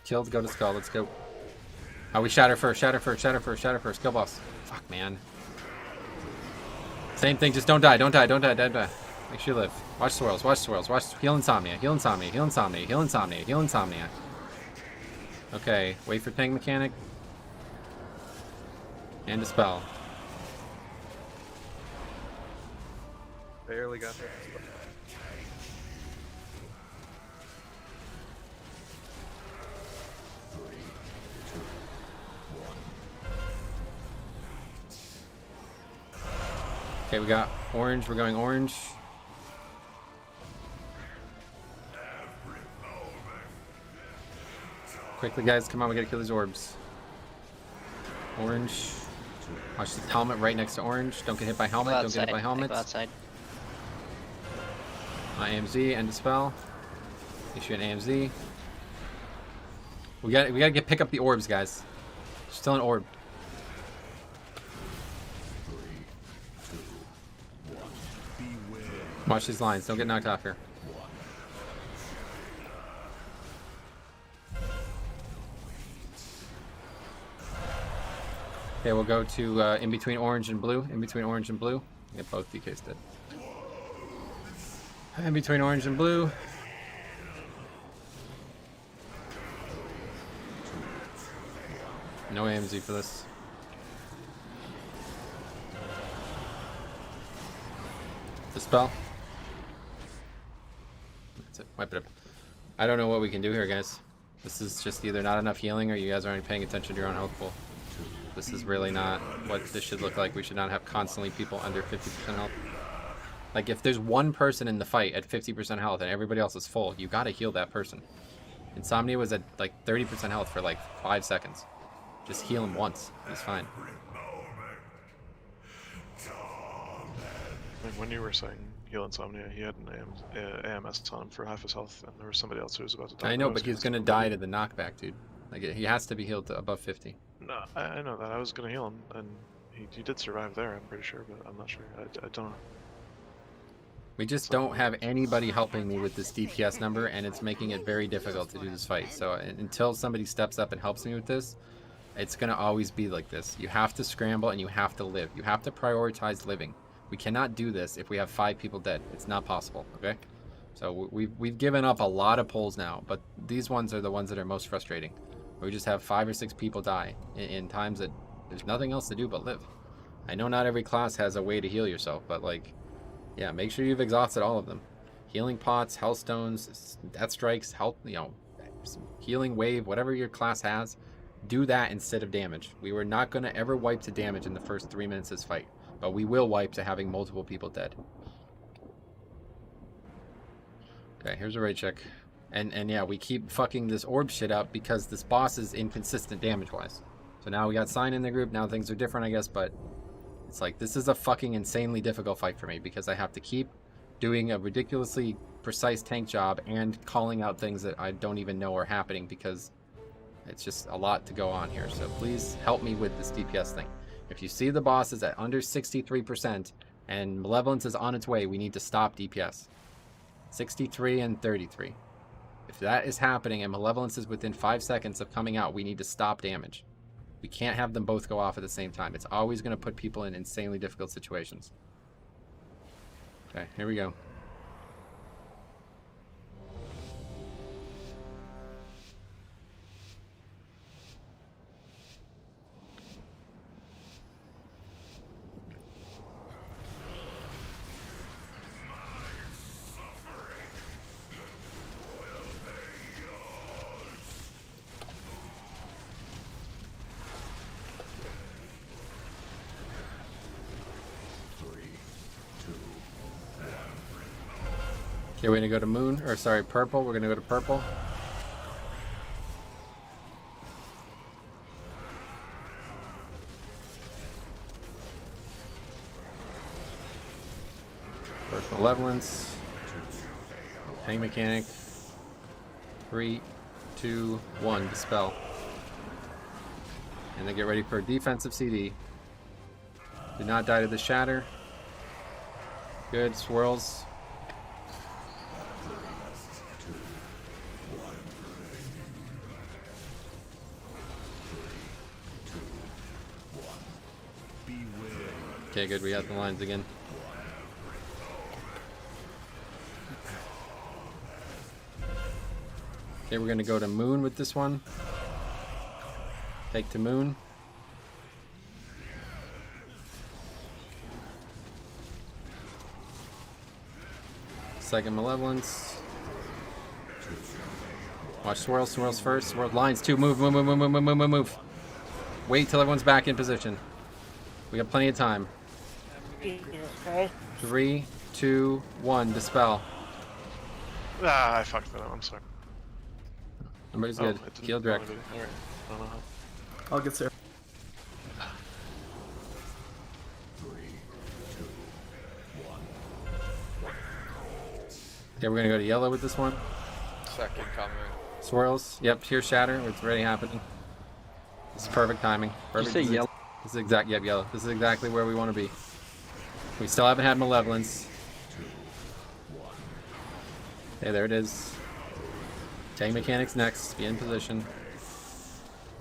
Killed, go to Skull, let's go. Oh, we shatter first, shatter first, shatter first, shatter first. Kill boss. Fuck, man. Same thing, just don't die, don't die, don't die, don't die. Make sure you live. Watch swirls, watch swirls, watch. Heal insomnia, heal insomnia, heal insomnia, heal insomnia, heal insomnia. Okay, wait for tank mechanic. And dispel.
Barely got there.
Okay, we got orange, we're going orange. Quickly, guys, come on, we gotta kill these orbs. Orange. Watch the helmet right next to orange. Don't get hit by helmet. Don't get hit by helmets.
Go outside.
AMZ, end of spell. Issue an AMZ. We gotta pick up the orbs, guys. Still an orb. Watch these lines. Don't get knocked off here. Okay, we'll go to in between orange and blue. In between orange and blue. Get both DKs dead. In between orange and blue. No AMZ for this. Dispel. That's it. Wipe it up. I don't know what we can do here, guys. This is just either not enough healing or you guys aren't paying attention to your own health pool. This is really not what this should look like. We should not have constantly people under 50% health. Like, if there's one person in the fight at 50% health and everybody else is full, you gotta heal that person. Insomnia was at like 30% health for like 5 seconds. Just heal him once. He's fine.
Like when you were saying heal Insomnia, he had an AMS on him for half his health, and there was somebody else who was about to die.
I know, but he's gonna die to the knockback, dude. Like, he has to be healed to above 50.
No, I know that. I was gonna heal him, and he did survive there, I'm pretty sure, but I'm not sure. I don't know.
We just don't have anybody helping me with this DPS number, and it's making it very difficult to do this fight. So until somebody steps up and helps me with this, it's going to always be like this. You have to scramble and you have to live. You have to prioritize living. We cannot do this if we have 5 people dead. It's not possible, okay? So we've given up a lot of pulls now, but these ones are the ones that are most frustrating. We just have 5 or 6 people die in times that there's nothing else to do but live. I know not every class has a way to heal yourself, but like, yeah, make sure you've exhausted all of them. Healing pots, health stones, death strikes, health, you know, healing wave, whatever your class has, do that instead of damage. We were not going to ever wipe to damage in the first 3 minutes of this fight, but we will wipe to having multiple people dead. Okay, here's a raid check. And yeah, we keep fucking this orb shit up because this boss is inconsistent damage-wise. So now we got Sign in the group, now things are different, I guess, but it's like, this is a fucking insanely difficult fight for me because I have to keep doing a ridiculously precise tank job and calling out things that I don't even know are happening because it's just a lot to go on here. So please help me with this DPS thing. If you see the boss is at under 63% and Malevolence is on its way, we need to stop DPS. 63 and 33. If that is happening and Malevolence is within 5 seconds of coming out, we need to stop damage. We can't have them both go off at the same time. It's always going to put people in insanely difficult situations. Okay, here we go. Okay, we're gonna go to moon, or sorry, purple. We're gonna go to purple. First Malevolence. Hang mechanic. 3, 2, 1, dispel. And then get ready for a defensive CD. Do not die to the shatter. Good, swirls. Okay, good, we got the lines again. Okay, we're gonna go to moon with this one. Take to moon. Second Malevolence. Watch swirls, swirls first. Swirl lines 2. Move, move, move, move, move, move, move, move. Wait till everyone's back in position. We got plenty of time. 3, 2, 1, dispel.
Ah, I fucked that up. I'm sorry.
Everybody's good. Heal direct.
Alright, I don't know how.
I'll get there.
Okay, we're gonna go to yellow with this one.
Second coming.
Swirls. Yep, here's shatter. It's already happening. This is perfect timing. Perfect.
Did you say yellow?
This is exact. Yep, yellow. This is exactly where we want to be. We still haven't had malevolence. Okay, there it is. Tank mechanics next. Be in position.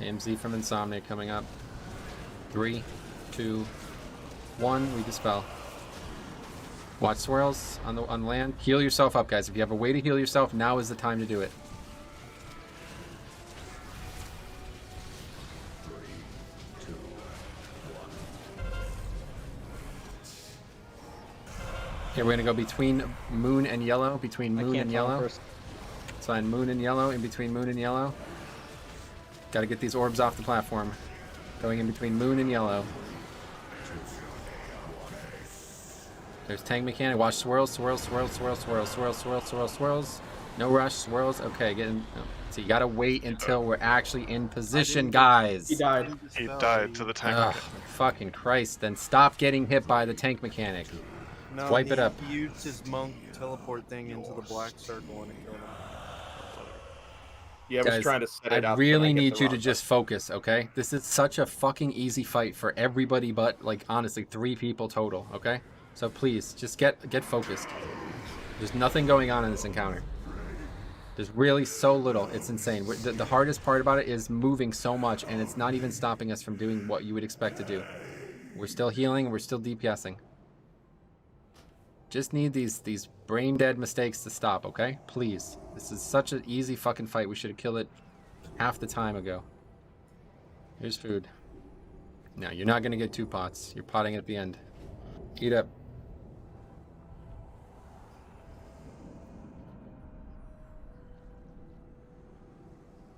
AMZ from Insomnia coming up. 3, 2, 1. We dispel. Watch swirls on land. Heal yourself up, guys. If you have a way to heal yourself, now is the time to do it. Here we're gonna go between moon and yellow. Between moon and yellow. It's fine. Moon and yellow. In between moon and yellow. Got to get these orbs off the platform. Going in between moon and yellow. There's tank mechanic. Watch swirls, swirls, swirls, swirls, swirls, swirls, swirls, swirls, swirls. No rush, swirls. Okay, getting. So you gotta wait until we're actually in position, guys.
He died.
He died to the tank.
Ugh, fucking Christ! Then stop getting hit by the tank mechanic.
No,
Wipe it up.
He used his monk teleport thing into the black circle and it killed him.
Yeah, I was trying to set it
I
up.
really need you to just focus, okay? This is such a fucking easy fight for everybody but, like, honestly, 3 people total, okay? So please, just get focused. There's nothing going on in this encounter. There's really so little. It's insane. The hardest part about it is moving so much, and it's not even stopping us from doing what you would expect to do. We're still healing. We're still DPSing. Just need these brain dead mistakes to stop, okay? Please. This is such an easy fucking fight. We should have killed it half the time ago. Here's food. No, you're not gonna get 2 pots. You're potting at the end. Eat up.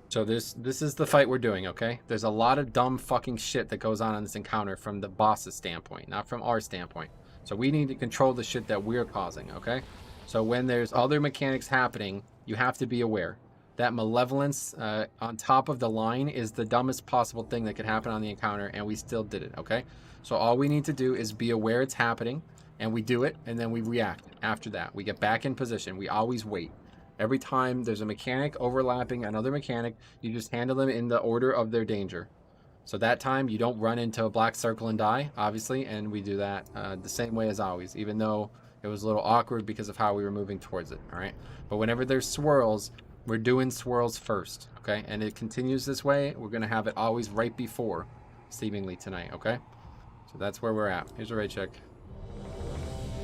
So this is the fight we're doing, okay? There's a lot of dumb fucking shit that goes on in this encounter from the boss's standpoint, not from our standpoint. So we need to control the shit that we're causing, okay? So when there's other mechanics happening, you have to be aware. That malevolence on top of the line is the dumbest possible thing that could happen on the encounter, and we still did it, okay? So all we need to do is be aware it's happening, and we do it, and then we react after that. We get back in position. We always wait. Every time there's a mechanic overlapping another mechanic, you just handle them in the order of their danger. So that time, you don't run into a black circle and die, obviously, and we do that the same way as always, even though it was a little awkward because of how we were moving towards it, all right? But whenever there's swirls, we're doing swirls first, okay? And it continues this way. We're going to have it always right before, seemingly tonight, okay? So that's where we're at. Here's a raid check.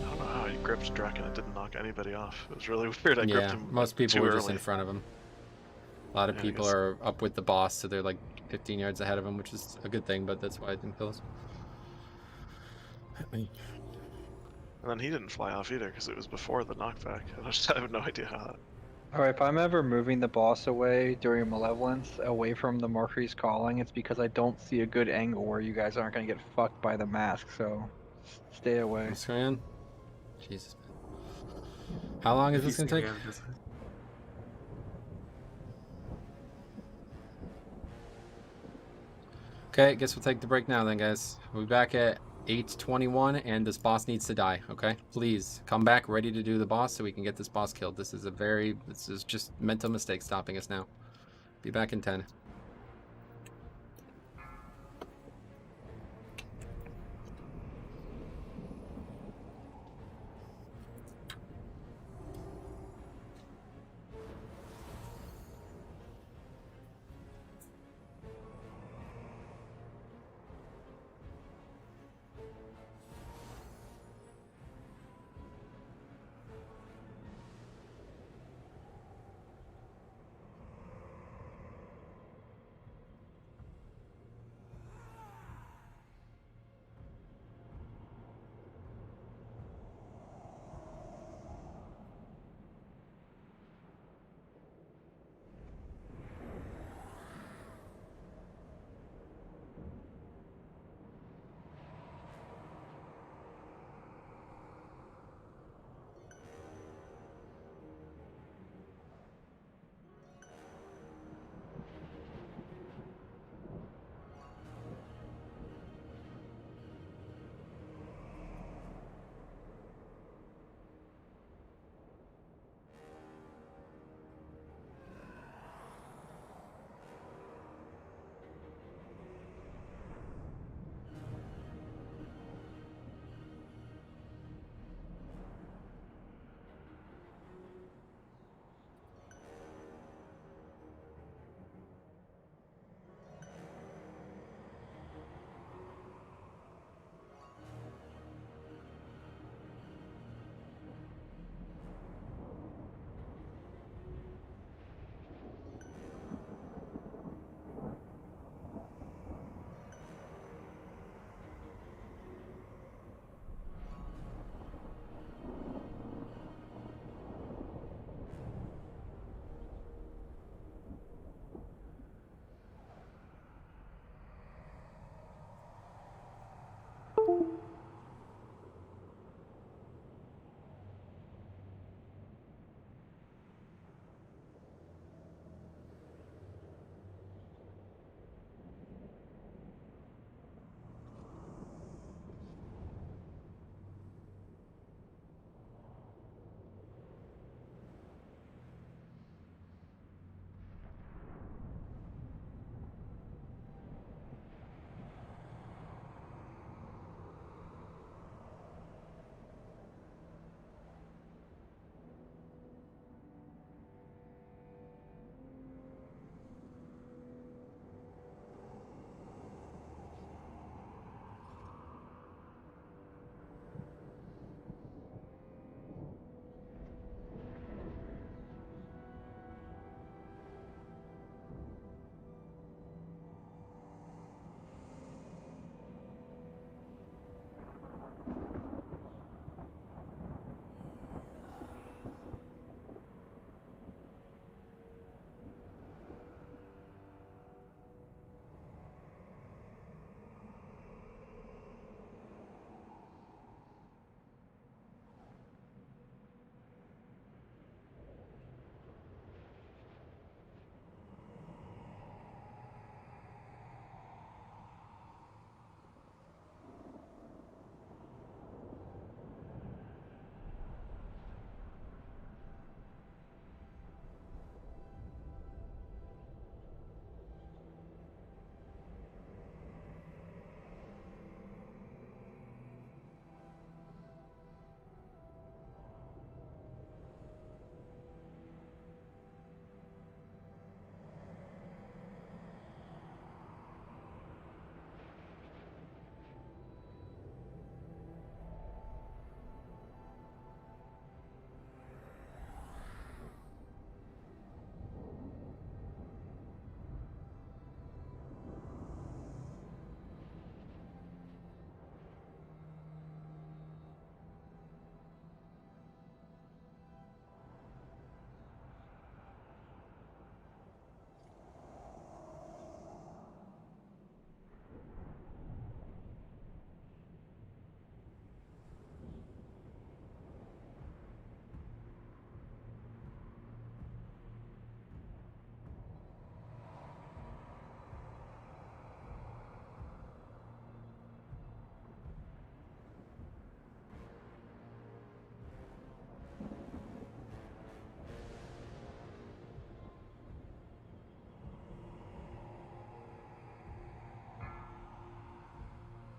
I don't know how he gripped Drek and it didn't knock anybody off. It was really weird. I gripped him
most people
too
were
early.
just in front of him. A lot of people are up with the boss, so they're like 15 yards ahead of him, which is a good thing, but that's why I didn't kill us.
And then he didn't fly off either because it was before the knockback. I have no idea how that.
Alright, if I'm ever moving the boss away during Malevolence, away from the Mercury's Calling, it's because I don't see a good angle where you guys aren't going to get fucked by the mask, so stay away.
What's going on? Jesus. How long is this going to take? Okay, guess we'll take the break now then, guys. We'll be back at 8:21, and this boss needs to die, okay? Please, come back ready to do the boss so we can get this boss killed. This is just mental mistake stopping us now. Be back in 10.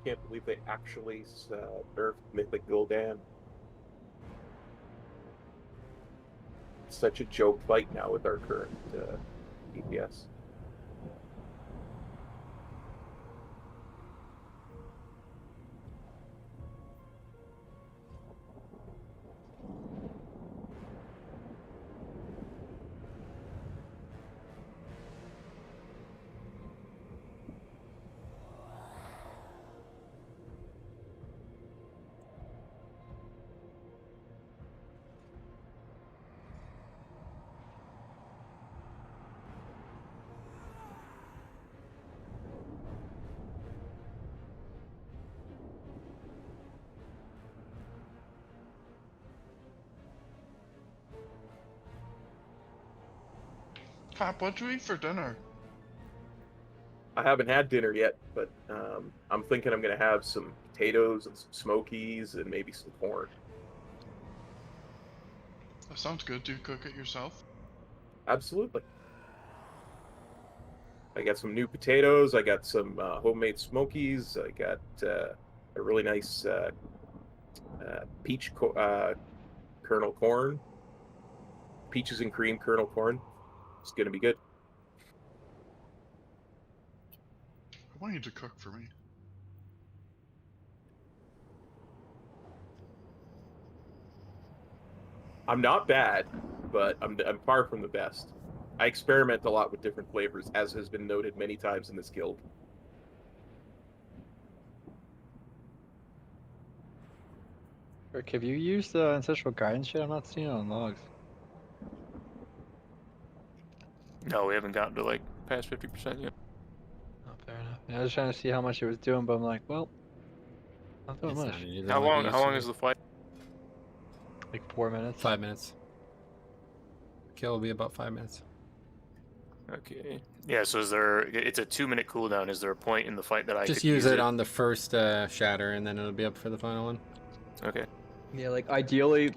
can't believe they actually nerfed Mythic Gul'dan. Such a joke fight now with our current DPS.
Pop, what'd you eat for dinner?
I haven't had dinner yet, but I'm thinking I'm gonna have some potatoes and some smokies and maybe some corn.
That sounds good. Do you cook it yourself?
Absolutely. I got some new potatoes. I got some homemade smokies. I got a really nice peach kernel corn, peaches and cream kernel corn. It's gonna be good.
I want you to cook for me.
I'm not bad, but I'm far from the best. I experiment a lot with different flavors, as has been noted many times in this guild.
Rick, have you used ancestral guidance yet? I'm not seeing it on logs.
No, we haven't gotten to like past 50% yet.
Oh, fair enough. Yeah, I was trying to see how much it was doing, but I'm like, well, not doing much.
How long is the fight?
Like 4 minutes.
5 minutes. Kill will be about 5 minutes.
Okay. Yeah, so it's a 2-minute cooldown. Is there a point in the fight that I
Just
could
use it on the first shatter, and then it'll be up for the final one.
Okay.
Yeah, like ideally,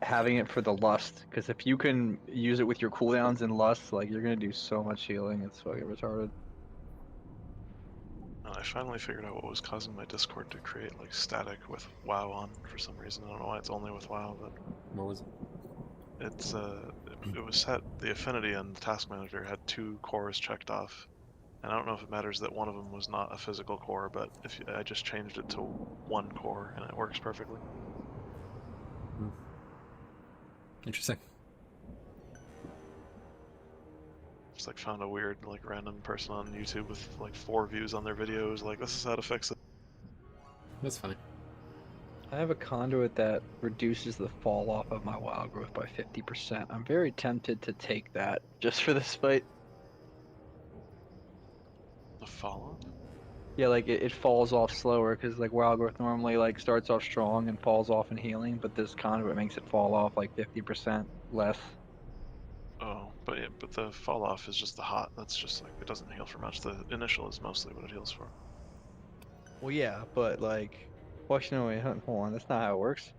having it for the lust, because if you can use it with your cooldowns in lust, like you're gonna do so much healing. It's fucking retarded.
I finally figured out what was causing my Discord to create like static with WoW on for some reason. I don't know why it's only with WoW, but
what was it?
It's it was set. The affinity and the task manager had 2 cores checked off, and I don't know if it matters that one of them was not a physical core, but I just changed it to 1 core and it works perfectly.
Interesting.
Just like found a weird like random person on YouTube with like 4 views on their videos. Like, this is how to fix it.
That's funny.
I have a conduit that reduces the fall off of my wild growth by 50%. I'm very tempted to take that just for this fight.
The fall off?
Yeah, like it falls off slower because like wild growth normally like starts off strong and falls off in healing, but this conduit makes it fall off like 50% less.
Oh, but yeah, but the fall off is just the hot. That's just like, it doesn't heal for much. The initial is mostly what it heals for.
Well, yeah, but like, well, actually, no, wait, hold on, that's not how it works.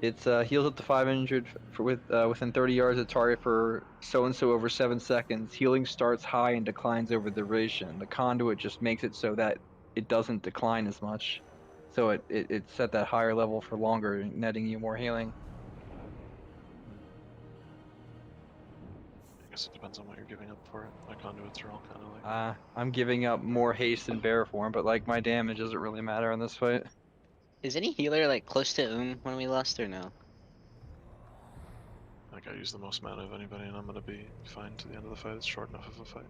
It's heals up to 500 within 30 yards of target for so and so over 7 seconds. Healing starts high and declines over the duration. The conduit just makes it so that it doesn't decline as much, so it's set that higher level for longer, netting you more healing.
I guess it depends on what you're giving up for it. My conduits are all kind of like.
I'm giving up more haste and bear form, but like my damage doesn't really matter in this fight.
Is any healer like close to when we lost or no?
Like, I use the most mana of anybody, and I'm gonna be fine to the end of the fight. It's short enough of a fight.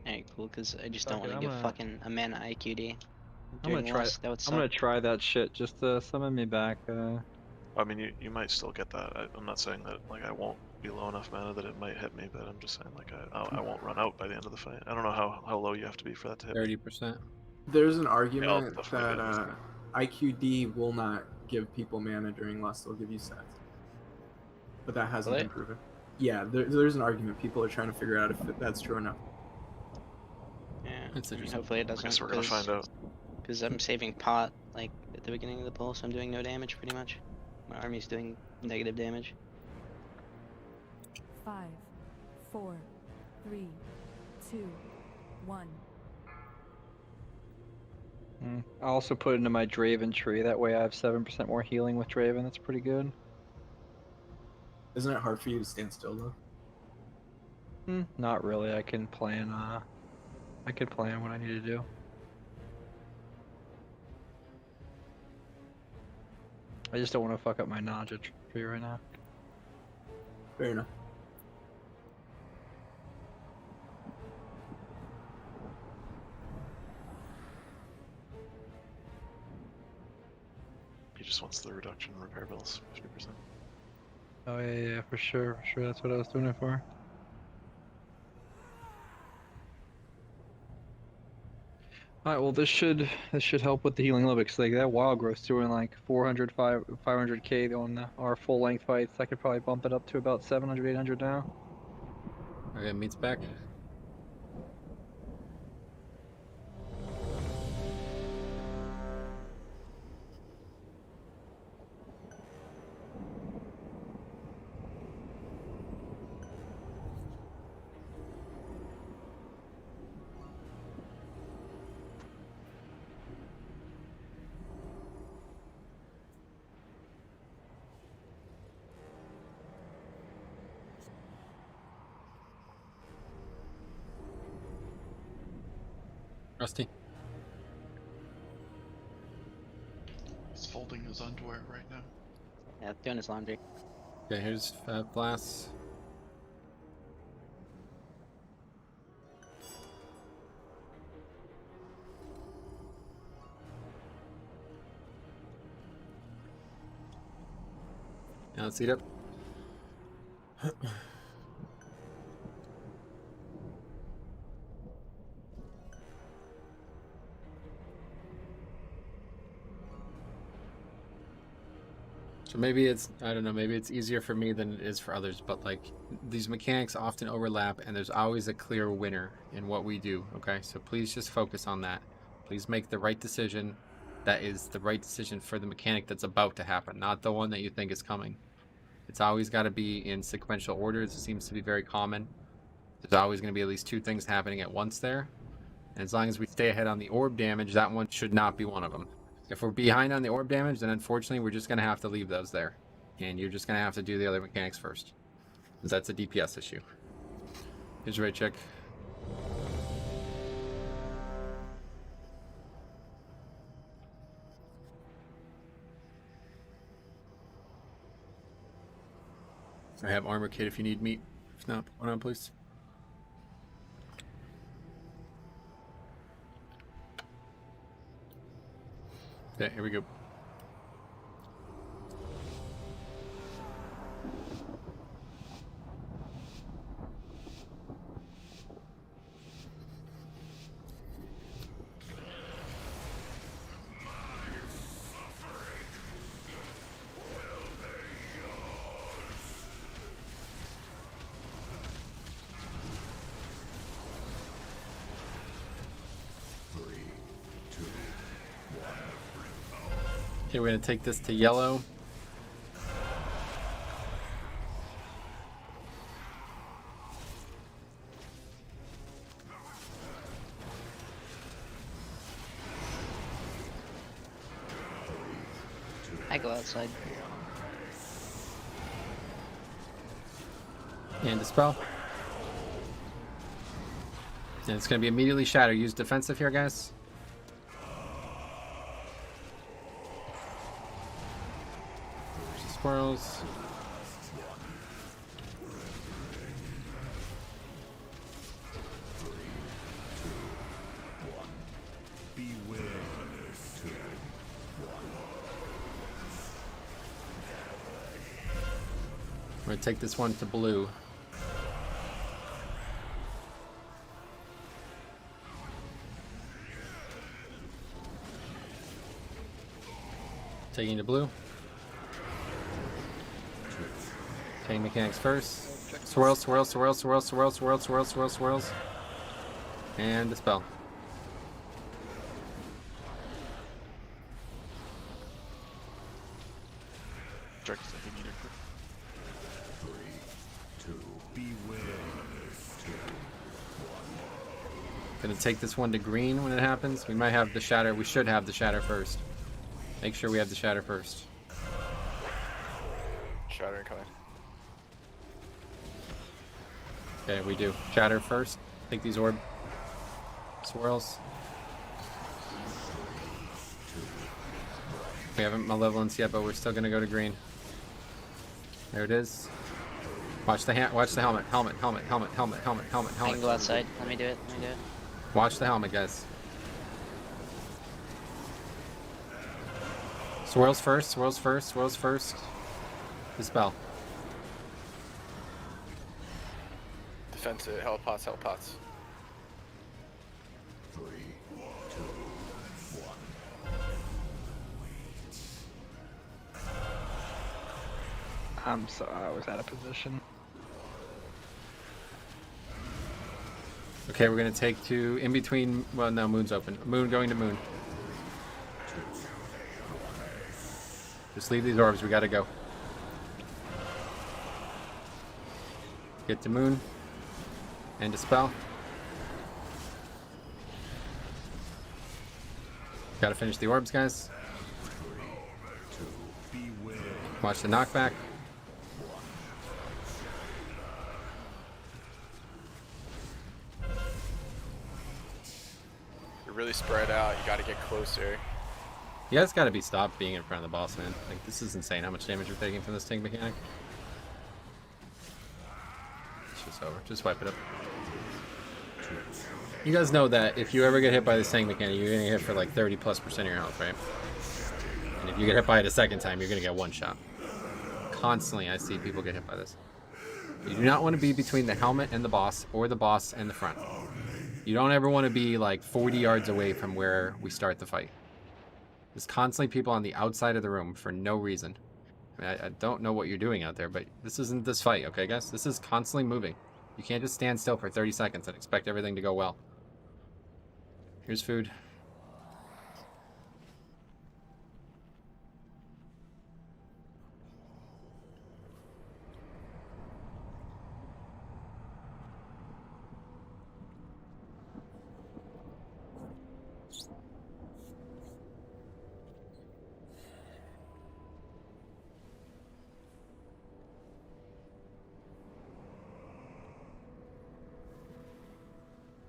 Alright, cool, because I just don't
Okay,
want to
I'm
give
gonna-
fucking a mana IQD.
I'm gonna
During
try.
loss, that would
I'm gonna
suck.
try that shit. Just to summon me back.
I mean, you might still get that. I'm not saying that like I won't be low enough mana that it might hit me, but I'm just saying like I won't run out by the end of the fight. I don't know how low you have to be for that to hit me.
30%.
There's an argument
definitely
that IQD will not give people mana during lust, they'll give you sets. But that hasn't
Really?
been proven. Yeah, there's an argument. People are trying to figure out if that's true or not.
Yeah,
That's
I mean,
interesting.
hopefully it doesn't.
I guess we're gonna find out.
Because I'm saving pot, like, at the beginning of the pull, so I'm doing no damage, pretty much. My army's doing negative damage.
5, 4, 3, 2, 1.
I also put into my Draven tree. That way I have 7% more healing with Draven. That's pretty good.
Isn't it hard for you to stand still though?
Not really. I can plan. I can plan what I need to do. I just don't want to fuck up my Naja tree right now.
Fair enough.
He just wants the reduction in repair bills, 50%.
Oh yeah, for sure, That's what I was doing it for. All right, well this should help with the healing level because like that wild growth's doing like 500k on our full length fights. I could probably bump it up to about 700, 800 now.
Okay, meat's back. Rusty.
He's folding his underwear right now.
Yeah, doing his laundry.
Okay, here's Blast. Now let's eat up. So maybe it's, I don't know, maybe it's easier for me than it is for others, but like these mechanics often overlap and there's always a clear winner in what we do, okay? So please just focus on that. Please make the right decision that is the right decision for the mechanic that's about to happen, not the one that you think is coming. It's always got to be in sequential orders. It seems to be very common. There's always going to be at least two things happening at once there. And as long as we stay ahead on the orb damage, that one should not be one of them. If we're behind on the orb damage, then unfortunately we're just going to have to leave those there. And you're just going to have to do the other mechanics first. Because that's a DPS issue. Here's your rate check. I have armor kit if you need meat. If not, put on please. Okay, here we go. Okay, we're going to take this to yellow.
I go outside.
And dispel. And it's going to be immediately shatter. Use defensive here, guys. Squirrels. We're going to take this one to blue. Taking to blue. Taking mechanics first. Swirls, swirls, swirls, swirls, swirls, swirls, swirls, swirls, swirls. And dispel. Gonna take this one to green when it happens. We might have the shatter. We should have the shatter first. Make sure we have the shatter first.
Shatter incoming.
Okay, we do. Shatter first. Take these orb swirls. We haven't malevolence yet, but we're still gonna go to green. There it is. Watch the watch the helmet. Helmet.
I can go outside. Let me do it.
Watch the helmet, guys. Swirls first. Dispel.
Defense it. Hell pots.
3, 2, 1.
I'm sorry, I was out of position.
Okay, we're gonna take two in between. Well, no, moon's open. Moon going to moon. Just leave these orbs. We gotta go. Get to moon and dispel. Gotta finish the orbs, guys. Watch the knockback.
You're really spread out. You got to get closer.
You guys gotta be stopped being in front of the boss, man. Like, this is insane how much damage you're taking from this tank mechanic. It's just over. Just wipe it up. You guys know that if you ever get hit by this tank mechanic, you're gonna get hit for like 30+% of your health, right? And if you get hit by it a second time, you're gonna get one shot. Constantly, I see people get hit by this. You do not want to be between the helmet and the boss, or the boss and the front. You don't ever want to be like 40 yards away from where we start the fight. There's constantly people on the outside of the room for no reason. I mean, I don't know what you're doing out there, but this isn't this fight, okay, guys? This is constantly moving. You can't just stand still for 30 seconds and expect everything to go well. Here's food.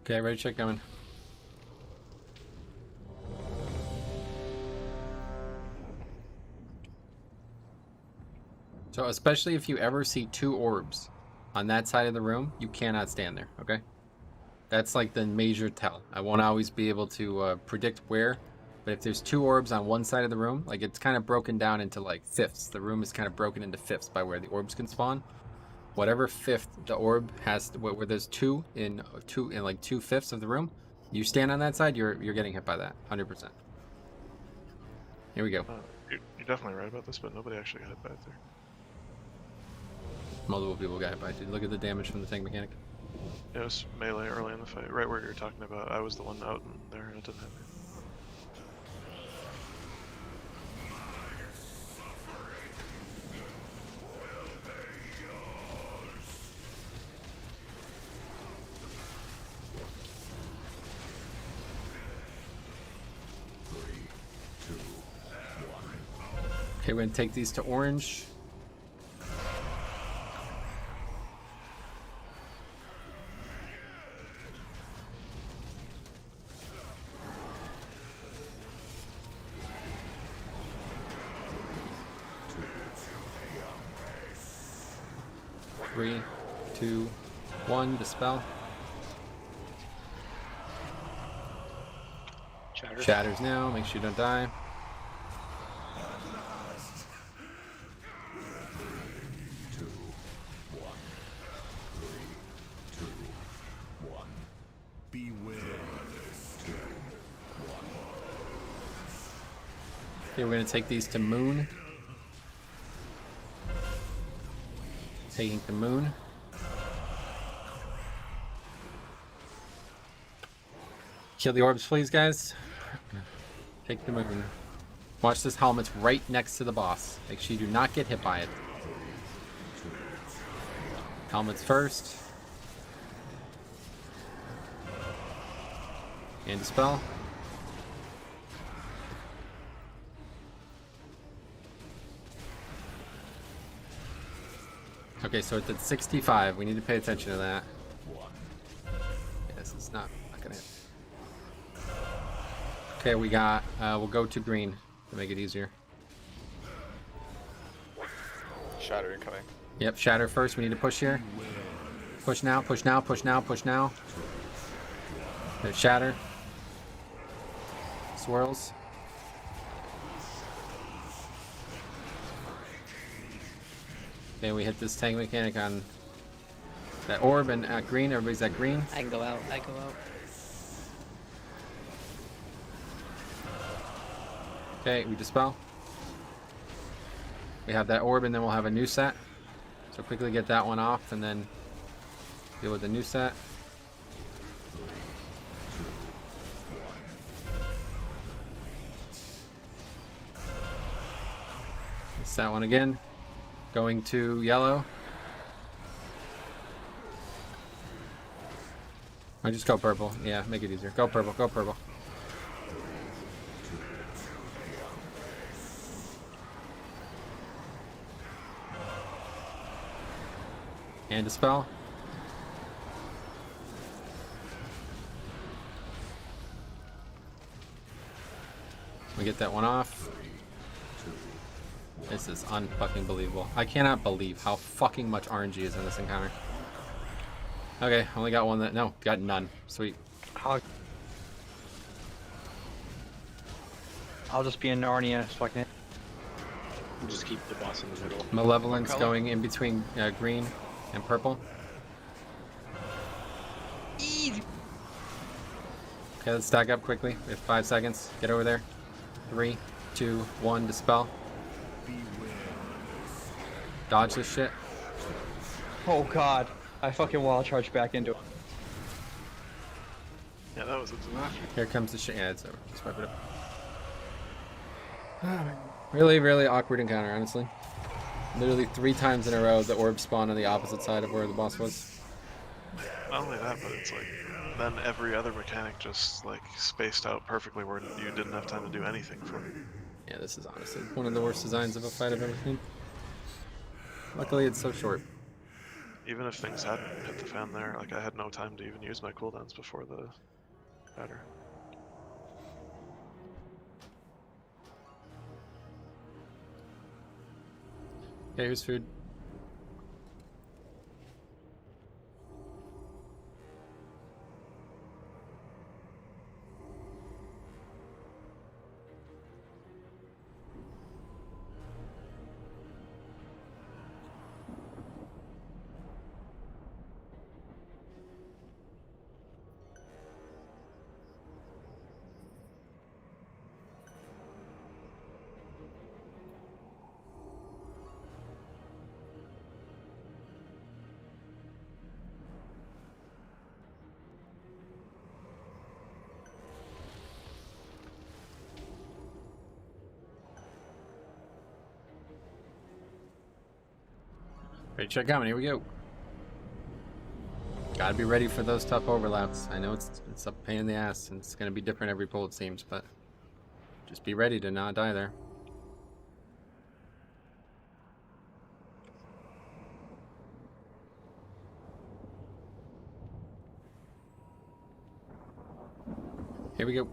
Okay, ready check coming. So especially if you ever see two orbs on that side of the room, you cannot stand there, okay? That's like the major tell. I won't always be able to predict where, but if there's two orbs on one side of the room, like it's kind of broken down into like fifths. The room is kind of broken into fifths by where the orbs can spawn. Whatever fifth the orb has, where there's two in like 2/5 of the room, you stand on that side, you're getting hit by that, 100%. Here we go.
You're definitely right about this, but nobody actually got hit by it there.
Multiple people got hit by it, dude. Look at the damage from the tank mechanic.
Yeah, it was melee early in the fight, right where you're talking about. I was the one out in there, and it didn't hit me.
Okay, we're gonna take these to orange. Three, two, one, dispel. Shatters now, make sure you don't die. Okay, we're gonna take these to moon. Taking to moon. Kill the orbs, please, guys. Take the moon. Watch this helmet's right next to the boss. Make sure you do not get hit by it. Helmets first. And dispel. Okay, so it's at 65. We need to pay attention to that. Yes, it's not gonna hit. Okay, we got. We'll go to green to make it easier.
Shatter incoming.
Yep, shatter first. We need to push here. Push now, push now, push now, push now. There's shatter. Swirls. Okay, we hit this tank mechanic on that orb and at green. Everybody's at green.
I can go out. I go out.
Okay, we dispel. We have that orb and then we'll have a new set. So quickly get that one off and then deal with the new set. Miss that one again. Going to yellow. Or just go purple. Yeah, make it easier. Go purple, go purple. And dispel. We get that one off. This is unfucking believable. I cannot believe how fucking much RNG is in this encounter. Okay, only got one that. No, got none. Sweet.
I'll just be in Narnia so I can.
Just keep the boss in the middle.
Malevolence going in between green and purple.
Easy.
Okay, let's stack up quickly. We have 5 seconds. Get over there. 3, 2, 1, dispel. Dodge this shit.
Oh god. I fucking wild charge back into it.
Yeah, that was a disaster.
Here comes the shit. Yeah, it's over. Just wipe it up. Really, really awkward encounter, honestly. Literally 3 times in a row, the orb spawned on the opposite side of where the boss was.
Not only that, but it's like then every other mechanic just like spaced out perfectly where you didn't have time to do anything for it.
Yeah, this is honestly one of the worst designs of a fight I've ever seen. Luckily, it's so short.
Even if things hadn't hit the fan there, like I had no time to even use my cooldowns before the batter.
Okay, here's food. Ready to check out, here we go. Gotta be ready for those tough overlaps. I know it's a pain in the ass and it's gonna be different every pull it seems, but just be ready to not die there. Here we go.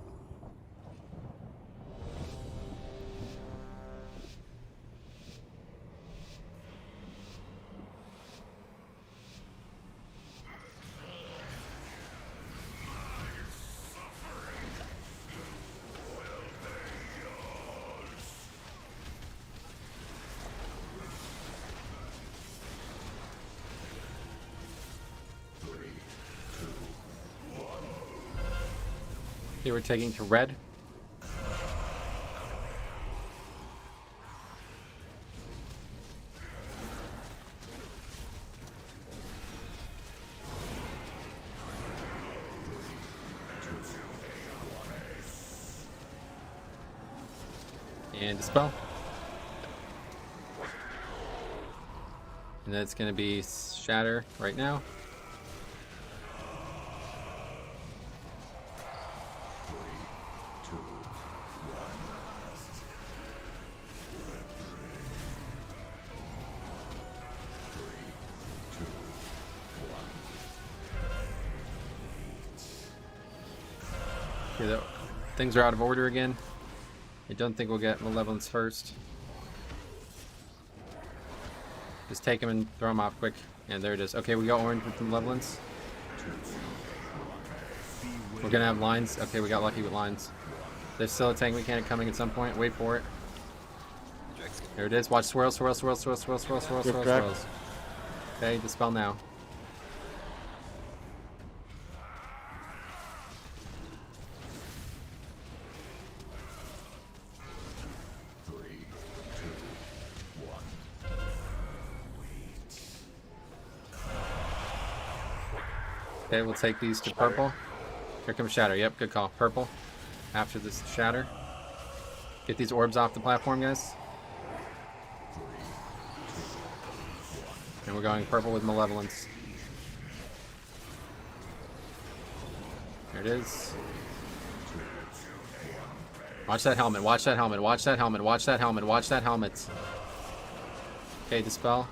Okay, we're taking to red. And dispel. And that's going to be shatter right now. Okay, things are out of order again. I don't think we'll get Malevolence first. Just take him and throw him off quick. And there it is. Okay, we got orange with Malevolence. We're gonna have lines. Okay, we got lucky with lines. There's still a tank mechanic coming at some point. Wait for it. There it is. Watch swirls, swirls, swirls, swirls, swirls, swirls, swirls, swirls, swirls. Okay, dispel now. Okay, we'll take these to purple. Here comes Shatter. Yep, good call. Purple. After this Shatter. Get these orbs off the platform, guys. And we're going purple with Malevolence. There it is. Watch that helmet, watch that helmet, watch that helmet, watch that helmet, watch that helmet. Okay, dispel.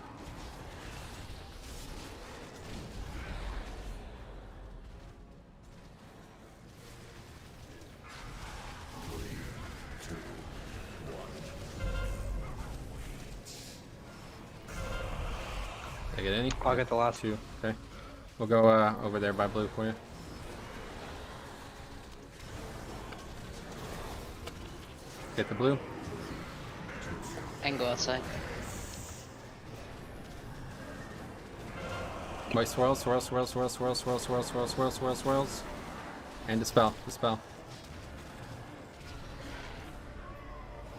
Did I get any?
I'll get the last
two. Okay. We'll go over there by blue for you. Get the blue.
And go outside.
White swirls, swirls, swirls, swirls, swirls, swirls, swirls, swirls, swirls, swirls, swirls. And dispel, dispel.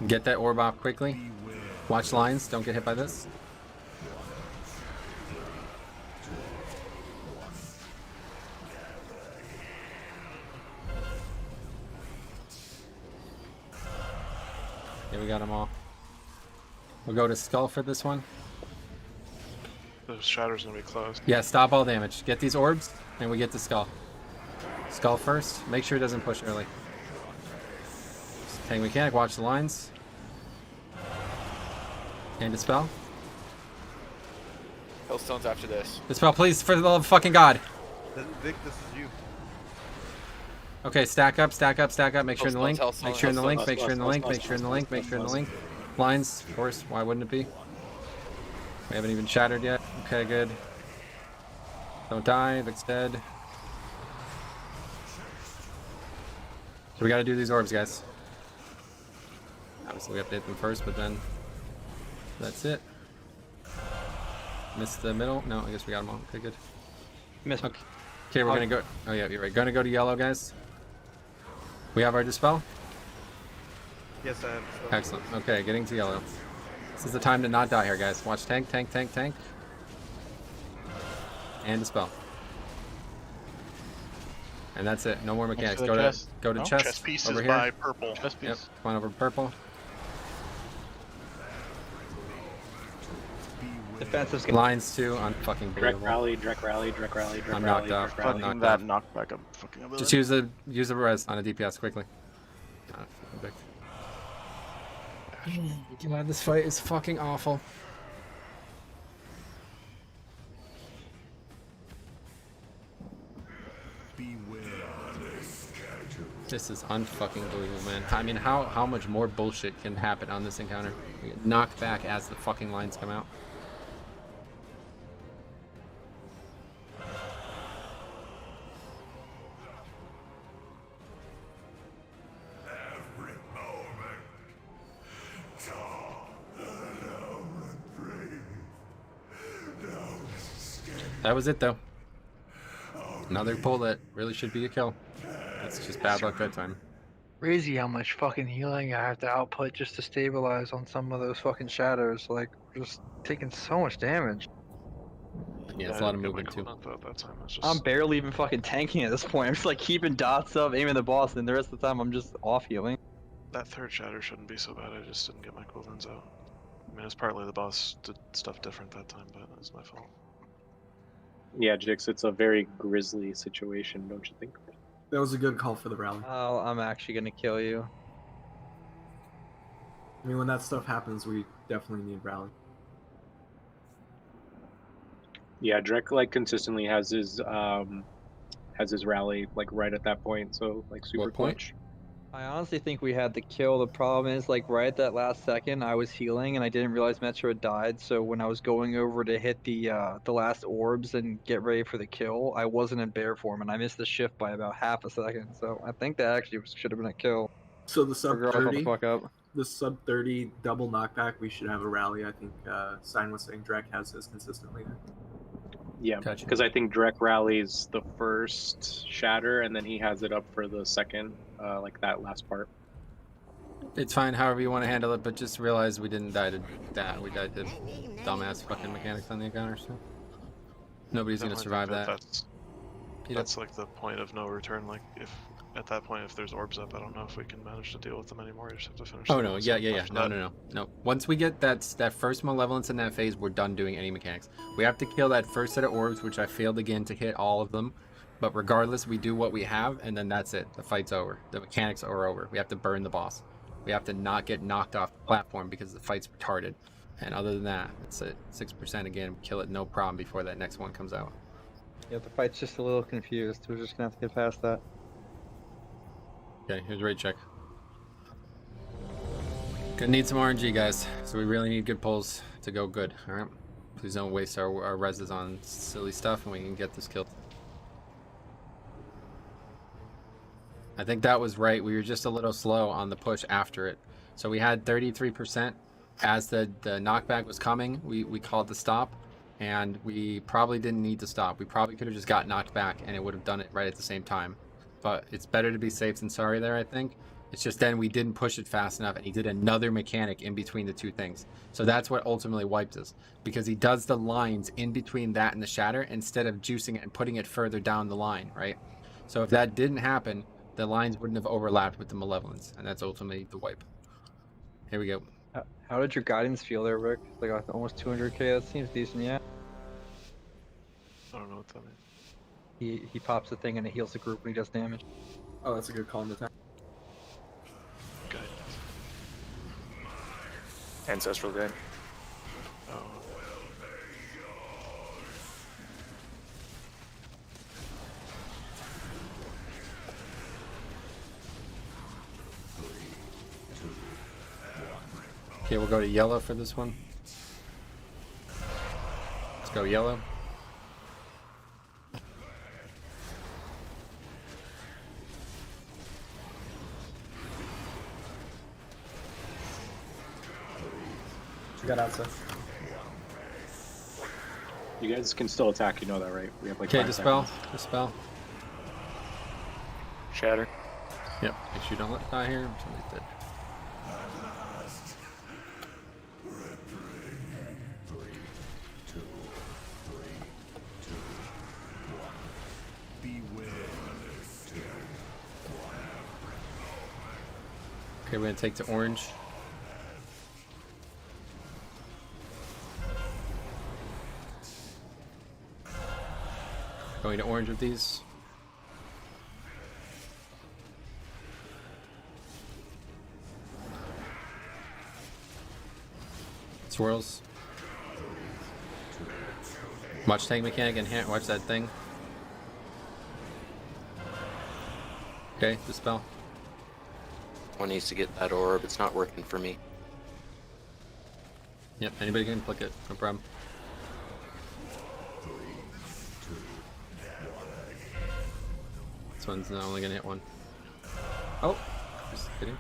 Get that orb off quickly. Watch lines, don't get hit by this. Yeah, we got them all. We'll go to Skull for this one.
The Shatter's gonna be closed.
Yeah, stop all damage. Get these orbs, and we get the Skull. Skull first. Make sure it doesn't push early. Tank mechanic, watch the lines. And dispel.
Hillstones after this.
Dispel, please, for the love of fucking God.
Vic, this is you.
Okay, stack up, stack up, stack up. Make sure in the link.
Hellstones,
Make sure in the link.
Hellstones,
Make sure in the link. Make sure in the link. Make sure in the link. Lines, of course. Why wouldn't it be? We haven't even shattered yet. Okay, good. Don't die. Vic's dead. So we gotta do these orbs, guys. Obviously we have to hit them first, but then that's it. Missed the middle. No, I guess we got them all. Okay, good.
Missed.
Okay. Okay, we're gonna go. Oh yeah, you're right. Gonna go to yellow, guys. We have our dispel.
Yes, I have.
Excellent. Okay, getting to yellow. This is the time to not die here, guys. Watch tank, tank, tank, tank. And dispel. And that's it. No more mechanics. Go to chest.
Chest piece
over
is
here.
by purple. Chest piece.
Yep. Come on over to purple.
Defensive
lines too. Unfucking believable.
Drek rally, Drek rally, Drek rally, Drek
I'm
rally.
knocked off.
Drek rally.
I'm knocked
That
off.
knockback, I'm fucking ability.
Just use the res on a DPS quickly. God, this fight is fucking awful. This is unfucking believable, man. I mean, how much more bullshit can happen on this encounter? We get knocked back as the fucking lines come out. That was it, though. Another pull that really should be a kill. It's just bad luck that time.
Crazy how much fucking healing I have to output just to stabilize on some of those fucking shatters. Like, just taking so much damage.
Yeah, it's a lot of movement too.
I'm barely even fucking tanking at this point. I'm just like keeping dots up, aiming the boss, and the rest of the time I'm just off healing.
That third Shatter shouldn't be so bad. I just didn't get my cooldowns out. I mean, it's partly the boss did stuff different that time, but it was my fault.
Yeah, Jix, it's a very grisly situation, don't you think?
That was a good call for the rally.
Oh, I'm actually gonna kill you.
I mean, when that stuff happens, we definitely need rally.
Yeah, Drek like consistently has has his rally like right at that point, so like super
What point?
clutch.
I honestly think we had the kill. The problem is, like, right at that last second, I was healing and I didn't realize Metro had died. So when I was going over to hit the last orbs and get ready for the kill, I wasn't in bear form and I missed the shift by about half a second. So I think that actually should have been a kill.
So the sub
Or girl, shut the
30,
fuck up.
the sub 30 double knockback, we should have a rally. I think Sign was saying Drek has this consistently.
Yeah,
Gotcha.
because I think Drek rallies the first shatter, and then he has it up for the second, like that last part.
It's fine, however you want to handle it, but just realize we didn't die to that. We died to dumbass fucking mechanics on the encounter, so nobody's gonna
Definitely
survive
think
that.
That's like the point of no return. Like if at that point, if there's orbs up, I don't know if we can manage to deal with them anymore. You just have to finish.
Oh
them
no,
ones
yeah.
after that.
No. Once we get that first malevolence in that phase, we're done doing any mechanics. We have to kill that first set of orbs, which I failed again to hit all of them. But regardless, we do what we have, and then that's it. The fight's over. The mechanics are over. We have to burn the boss. We have to not get knocked off the platform because the fight's retarded. And other than that, that's it. 6% again, kill it no problem before that next one comes out.
Yeah, the fight's just a little confused. We're just gonna have to get past that.
Okay, here's raid check. Gonna need some RNG, guys. So we really need good pulls to go good. All right. Please don't waste our reses on silly stuff, and we can get this killed. I think that was right. We were just a little slow on the push after it. So we had 33% as the knockback was coming. We called the stop, and we probably didn't need to stop. We probably could have just got knocked back, and it would have done it right at the same time. But it's better to be safe than sorry there, I think. It's just then we didn't push it fast enough, and he did another mechanic in between the two things. So that's what ultimately wiped us, because he does the lines in between that and the shatter instead of juicing it and putting it further down the line, right? So if that didn't happen, the lines wouldn't have overlapped with the malevolence, and that's ultimately the wipe. Here we go.
How did your guidance feel there, Rick? Like almost 200k. That seems decent, yeah.
I don't know what that means.
He pops the thing and it heals the group when he does damage.
Oh, that's a good call in the time.
Okay.
Ancestral game.
Oh.
Okay, we'll go to yellow for this one. Let's go yellow.
Got out, sir.
You guys can still attack, you know that, right? We have like
Okay,
5
dispel.
seconds.
Dispel.
Shatter.
Yep, make sure you don't let die here. Somebody's dead. Okay, we're gonna take to orange. Going to orange with these. Swirls. Watch tank mechanic and hand. Watch that thing. Okay, dispel.
One needs to get that orb. It's not working for me.
Yep, anybody can click it. No problem. This one's not only gonna hit one. Oh, just kidding.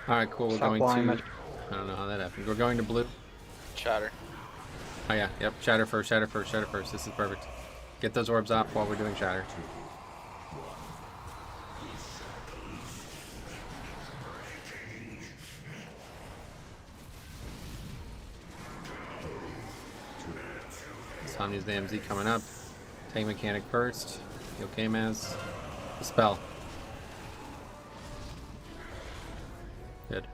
All right, cool. We're
Stop
going
lying,
to.
Mitch.
I don't know how that happened. We're going to blue.
Chatter.
Oh yeah, yep. Shatter first. Shatter first. Shatter first. This is perfect. Get those orbs off while we're doing shatter. Somnia's the MZ coming up. Tank mechanic first. You okay, Maz? Dispel. Good.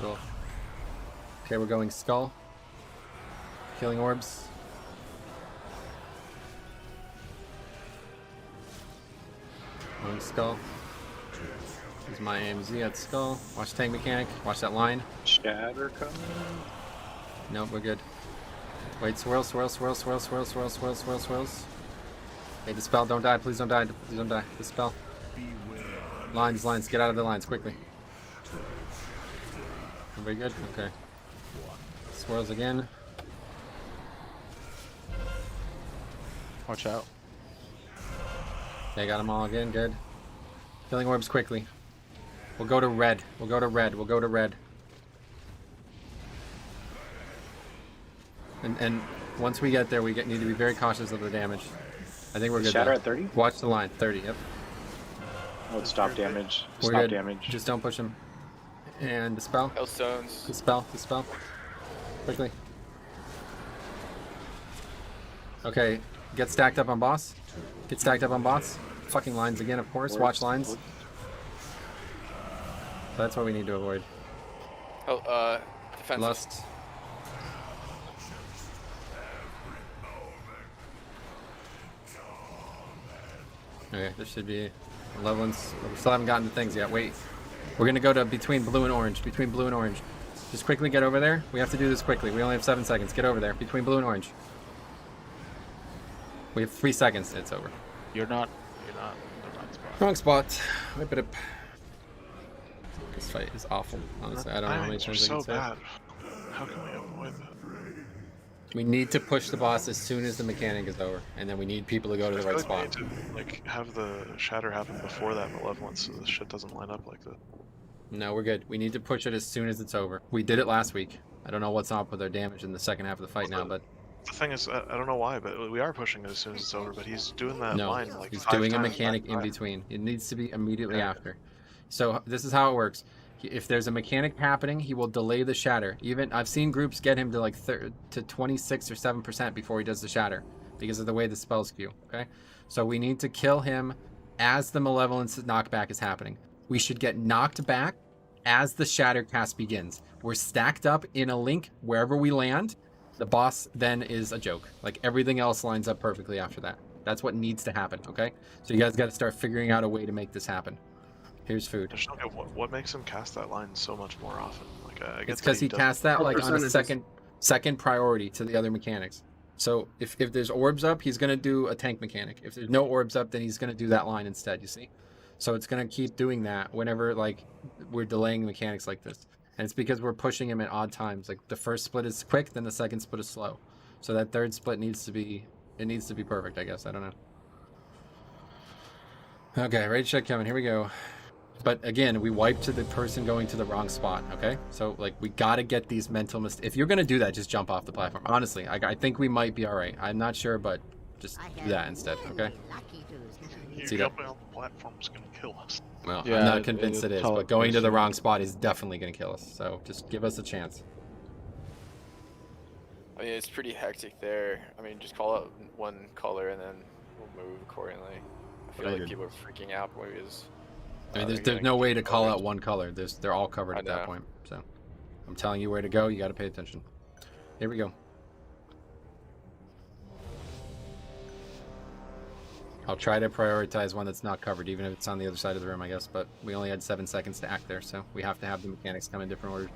Cool. Okay, we're going skull. Killing orbs. Going skull. Here's my AMZ at the skull. Watch tank mechanic. Watch that line.
Shatter coming.
Nope, we're good. Wait, swirl, swirl, swirl, swirl, swirl, swirl, swirl, swirl, swirls. Hey, dispel, don't die, please don't die, please don't die. Dispel. Lines, lines, get out of the lines, quickly. Everybody good? Okay. Swirls again.
Watch out.
They got them all again, good. Filling orbs quickly. We'll go to red, we'll go to red, we'll go to red. And once we get there, we need to be very cautious of the damage. I think we're good.
Shatter
though.
at 30?
Watch the line, 30, yep.
Oh, stop damage.
We're
Stop
good.
damage.
Just don't push him. And dispel.
Hailstones.
Dispel, dispel. Quickly. Okay, get stacked up on boss. Get stacked up on boss. Fucking lines again, of course. Watch lines. That's what we need to avoid.
Oh, defensive.
Lust. Okay, this should be levelings. We still haven't gotten to things yet. Wait. We're gonna go to between blue and orange. Between blue and orange. Just quickly get over there. We have to do this quickly. We only have 7 seconds. Get over there. Between blue and orange. We have 3 seconds. It's over.
You're not in the right spot.
Wrong spot. Whip it up. This fight is awful. Honestly, I don't know how many times I can say it.
How can we avoid that?
We need to push the boss as soon as the mechanic is over, and then we need people to go to the right spot.
We need to, like, have the shatter happen before that malevolence, so the shit doesn't line up like that.
No, we're good. We need to push it as soon as it's over. We did it last week. I don't know what's up with our damage in the second half of the fight now, but
The thing is, I don't know why, but we are pushing it as soon as it's over. But he's doing that
no,
line like
he's
5
doing a
times
mechanic
back
in
to back.
between. It needs to be immediately after. So this is how it works. If there's a mechanic happening, he will delay the shatter. Even I've seen groups get him to like to 26 or 7% before he does the shatter because of the way the spells skew. Okay, so we need to kill him as the malevolence knockback is happening. We should get knocked back as the shatter cast begins. We're stacked up in a link wherever we land. The boss then is a joke. Like everything else lines up perfectly after that. That's what needs to happen. Okay, so you guys got to start figuring out a way to make this happen. Here's food.
What makes him cast that line so much more often? Like I get
It's because he casts that like on a second priority to the other mechanics. So if there's orbs up, he's gonna do a tank mechanic. If there's no orbs up, then he's gonna do that line instead. You see? So it's gonna keep doing that whenever like we're delaying mechanics like this, and it's because we're pushing him at odd times. Like the first split is quick, then the second split is slow. So that third split needs to be perfect. I guess I don't know. Okay, raid check coming. Here we go. But again, we wipe to the person going to the wrong spot, okay? So, like, we gotta get these mental mistakes. If you're gonna do that, just jump off the platform. Honestly, I think we might be alright. I'm not sure, but just do that instead, okay?
You jumping on the platform is gonna kill us.
Well,
Yeah,
I'm not convinced it is,
it'll
but going to the
teleportation.
wrong spot is definitely gonna kill us. So, just give us a chance.
I mean, it's pretty hectic there. I mean, just call out one color and then we'll move accordingly. I feel like
Figured.
people are freaking out because.
I mean,
they're
there's
getting
no way to call
covered.
out one color. They're all covered
I
at that
know.
point. So, I'm telling you where to go. You gotta pay attention. Here we go. I'll try to prioritize one that's not covered, even if it's on the other side of the room, I guess. But we only had 7 seconds to act there, so we have to have the mechanics come in different orders.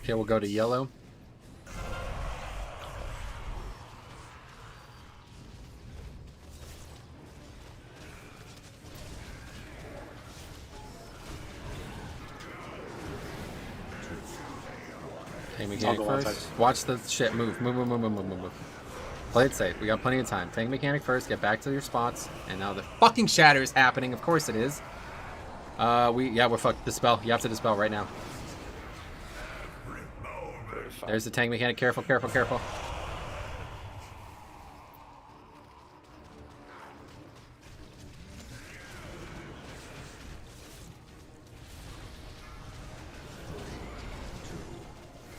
Okay, we'll go to yellow. Okay, we
I'll
get
go
first.
outside.
Watch the shit move. Move. Play it safe. We got plenty of time. Tank mechanic first. Get back to your spots. And now the fucking shatter is happening. Of course it is. We're fucked. Dispel. You have to dispel right now. There's the tank mechanic. Careful.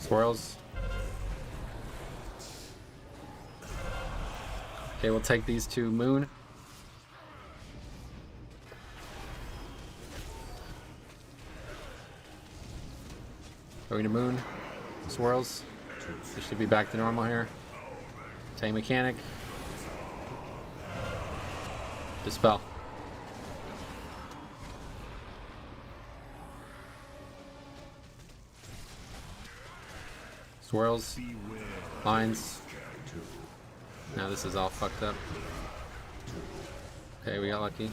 Swirls. Okay, we'll take these two. Moon. Going to moon. Swirls. It should be back to normal here. Tank mechanic. Dispel. Swirls. Lines. Now this is all fucked up. Okay, we got lucky.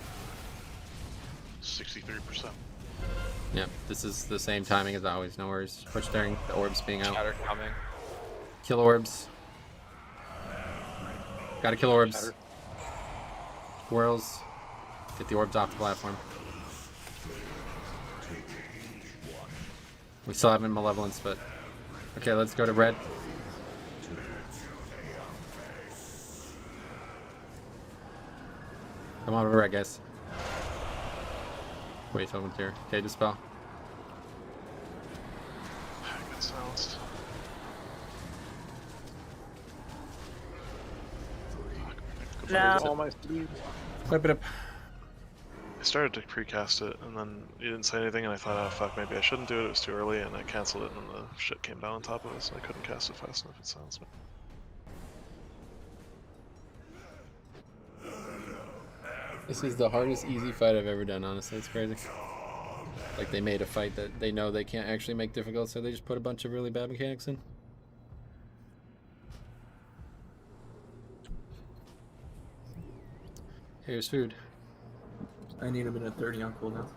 63%.
Yep, this is the same timing as always, no worries. Push during the orbs being out.
Shatter coming.
Kill orbs. Gotta kill orbs.
Shatter.
Swirls. Get the orbs off the platform. We still haven't Malevolence, but... Okay, let's go to red. Come on over red, guys. Wait, someone's here. Okay, dispel.
I got silenced.
No.
All my sleeves.
Flip it up.
I started to precast it, and then you didn't say anything, and I thought, oh fuck, maybe I shouldn't do it, it was too early, and I canceled it, and then the shit came down on top of it, so I couldn't cast it fast enough, it silenced me.
This is the hardest easy fight I've ever done, honestly. It's crazy. Like, they made a fight that they know they can't actually make difficult, so they just put a bunch of really bad mechanics in. Here's food.
I need a minute 30 on cooldown.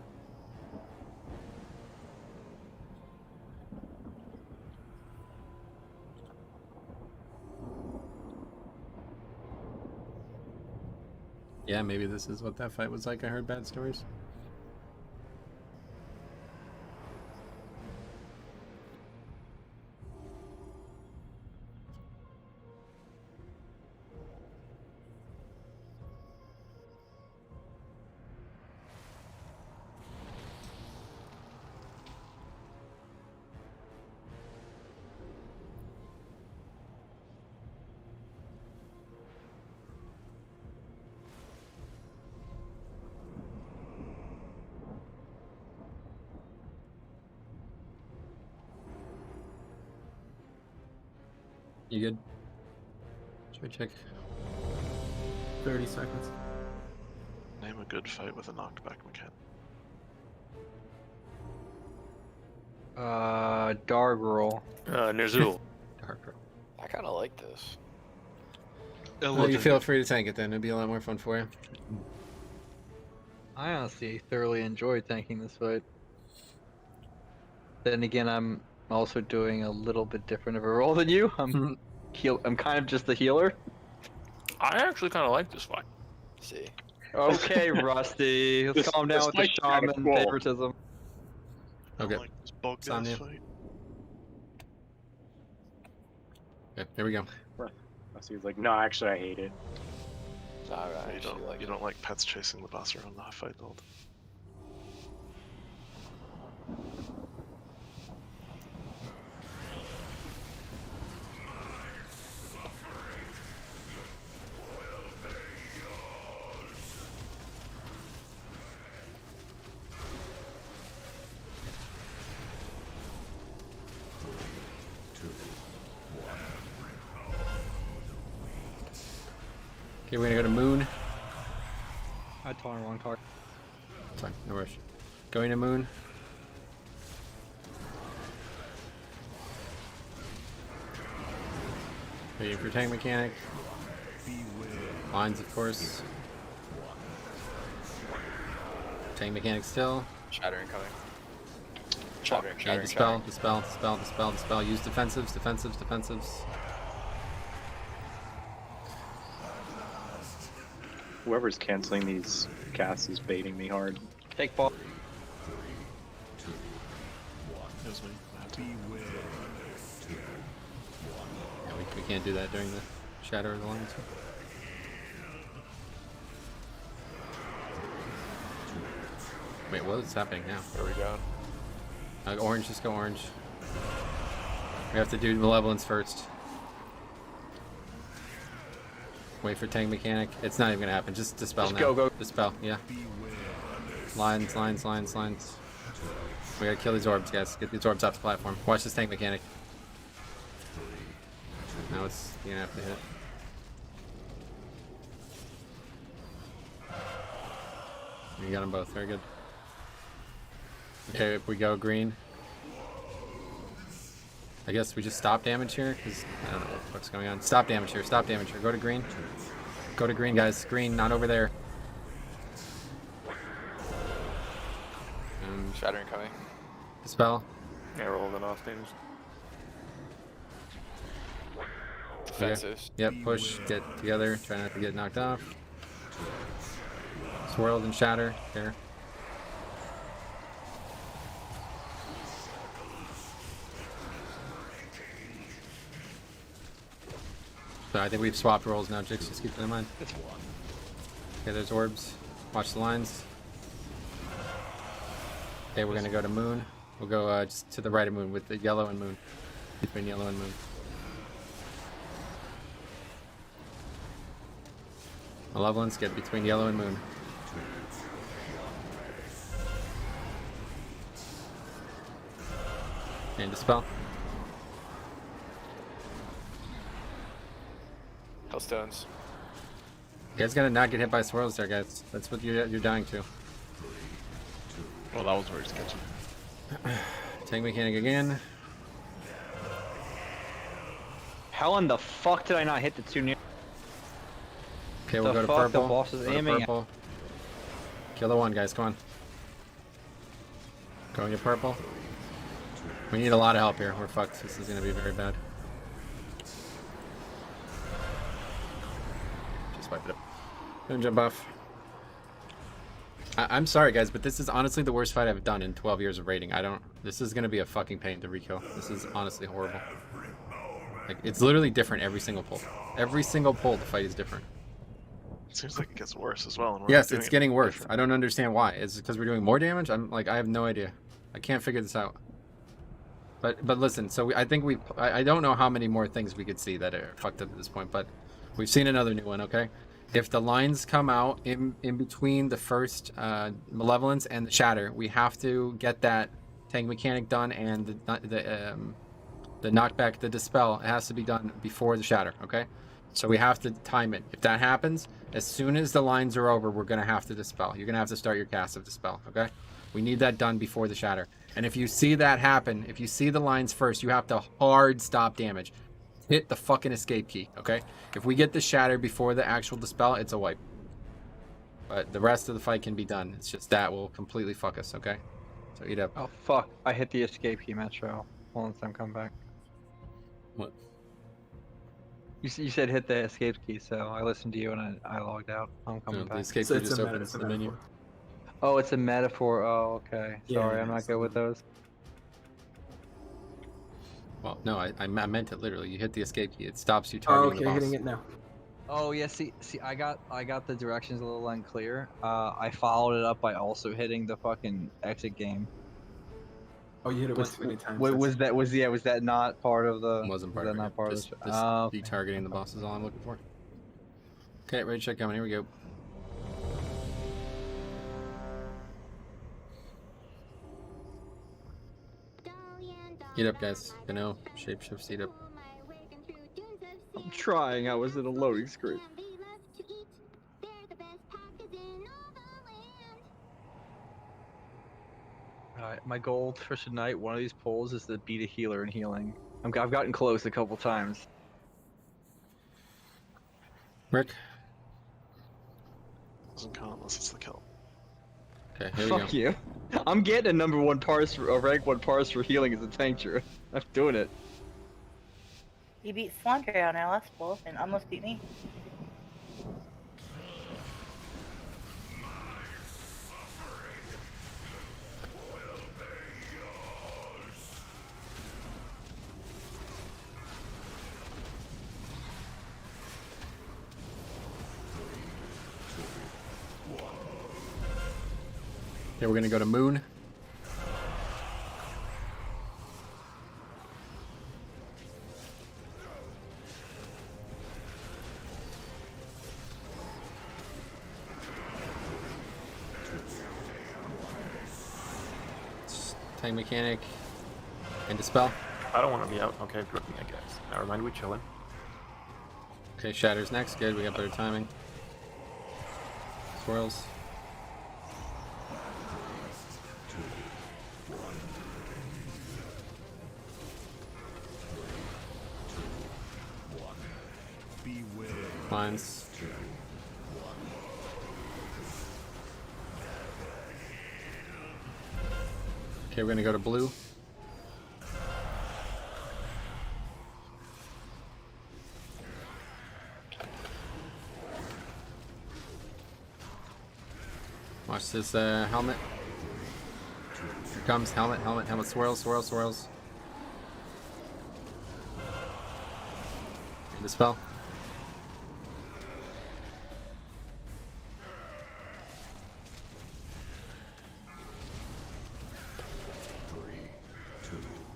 Yeah, maybe this is what that fight was like. I heard bad stories. You good? Should I check?
30 seconds.
Name a good fight with a knockback mechanic.
Dargirl.
Ner'zhul.
Dargirl.
I kind of like this.
Well, you feel free to tank it then. It'd be a lot more fun for you.
I honestly thoroughly enjoy tanking this fight. Then again, I'm also doing a little bit different of a role than you. I'm kind of just the healer.
I actually kind of like this fight.
See.
Okay, Rusty. Let's calm down with the shaman favoritism.
Okay.
Like this bug
It's on
ass
you.
fight.
Okay, here we go.
So he's like, no, actually, I hate it.
Nah, I
You
actually
don't,
like
you
it.
don't like pets chasing the boss around the fight all the time.
Okay, we're gonna go to moon.
I told her wrong target.
Fine, no rush. Going to moon. Waiting for tank mechanic. Lines, of course. Tank mechanic still.
Shattering coming. Shattering,
Okay,
shattering,
dispel, dispel, dispel, dispel, dispel. Use defensives, defensives, defensives.
Whoever's canceling these casts is baiting me hard.
Take ball.
It was me. I had to.
Yeah, we can't do that during the shatter of the lines. Wait, what is happening now?
Where are we going?
Orange, just go orange. We have to do Malevolence first. Wait for tank mechanic. It's not even gonna happen. Just dispel
Just
now.
go, go.
Dispel, yeah. Lines, lines, lines, lines. We gotta kill these orbs, guys. Get these orbs off the platform. Watch this tank mechanic. Now it's gonna have to hit. You got them both. Very good. Okay, if we go green. I guess we just stop damage here, because I don't know what the fuck's going on. Stop damage here. Stop damage here. Go to green. Go to green, guys. Green, not over there.
Shattering coming.
Dispel.
Yeah, we're holding off damage.
Defensive.
Yep, push, get together, try not to get knocked off. Swirled and shatter, there. So I think we've swapped roles now, Jix, just keep that in mind. Okay, there's orbs. Watch the lines. Okay, we're gonna go to moon. We'll go just to the right of moon with the yellow and moon. Between yellow and moon. Malevolence, get between yellow and moon. And dispel.
Hellstones.
You guys gotta not get hit by swirls there, guys. That's what you're dying to.
Well, that was very sketchy.
Tank mechanic again.
How in the fuck did I not hit the two near?
Okay, we'll
The
go to
fuck,
purple.
the boss is
Go to
aiming at-
purple. Kill the one, guys. Come on. Going to purple. We need a lot of help here. We're fucked. This is gonna be very bad. Just wipe it up. Don't jump off. I'm sorry, guys, but this is honestly the worst fight I've done in 12 years of raiding. This is gonna be a fucking pain to rekill. This is honestly horrible. Like, it's literally different every single pull. Every single pull, the fight is different.
It seems like it gets worse as well. And we're
Yes,
doing
it's
it
getting worse.
different.
I don't understand why. Is it because we're doing more damage? I'm like, I have no idea. I can't figure this out. But listen, so I think I don't know how many more things we could see that are fucked up at this point, but we've seen another new one, okay? If the lines come out in between the first Malevolence and the Shatter, we have to get that tank mechanic done and the knockback, the Dispel, it has to be done before the Shatter, okay? So we have to time it. If that happens, as soon as the lines are over, we're going to have to Dispel. You're going to have to start your cast of Dispel, okay? We need that done before the Shatter. And if you see that happen, if you see the lines first, you have to hard stop damage. Hit the fucking escape key, okay? If we get the Shatter before the actual Dispel, it's a wipe. But the rest of the fight can be done. It's just that will completely fuck us, okay? So eat up.
Oh fuck! I hit the escape key, Metro. Hold on, I'm coming back.
What?
You said hit the escape key, so I listened to you and I logged out. I'm coming back.
The escape key just opens the menu.
Oh, it's a metaphor. Oh, okay.
Yeah,
Sorry, I'm not good with those.
Well, no, I meant it literally. You hit the escape key. It stops you
Oh,
targeting
okay,
the boss.
hitting it now.
Oh yeah, see, I got the directions a little unclear. I followed it up by also hitting the fucking exit game.
Oh, you hit it way too many times.
Was that not part of the?
Wasn't part
was
of
that
it.
not part
Just
of the? Okay.
de-targeting the boss is all I'm looking for. Okay, ready check coming. Here we go. Eat up, guys. You know, shapeshift, eat up.
I'm trying. I was in a loading screen. Alright, my goal for tonight, one of these polls is to beat a healer in healing. I've gotten close a couple times.
Rick?
Doesn't count unless it's the kill.
Okay, here we go.
Fuck you. I'm getting a number one parse for a rank 1 parse for healing as a tank druid. I'm doing it.
You beat Slandre on our last poll and almost beat me.
Okay, we're gonna go to moon. Flame Mechanic, and Dispel.
I don't want to be out. Okay, good. I guess. Never mind, we chilling.
Okay, Shatter's next. Good, we got better timing. Swirls. Lines. Okay, we're gonna go to blue. Watch this helmet. Here comes helmet, swirls. And Dispel.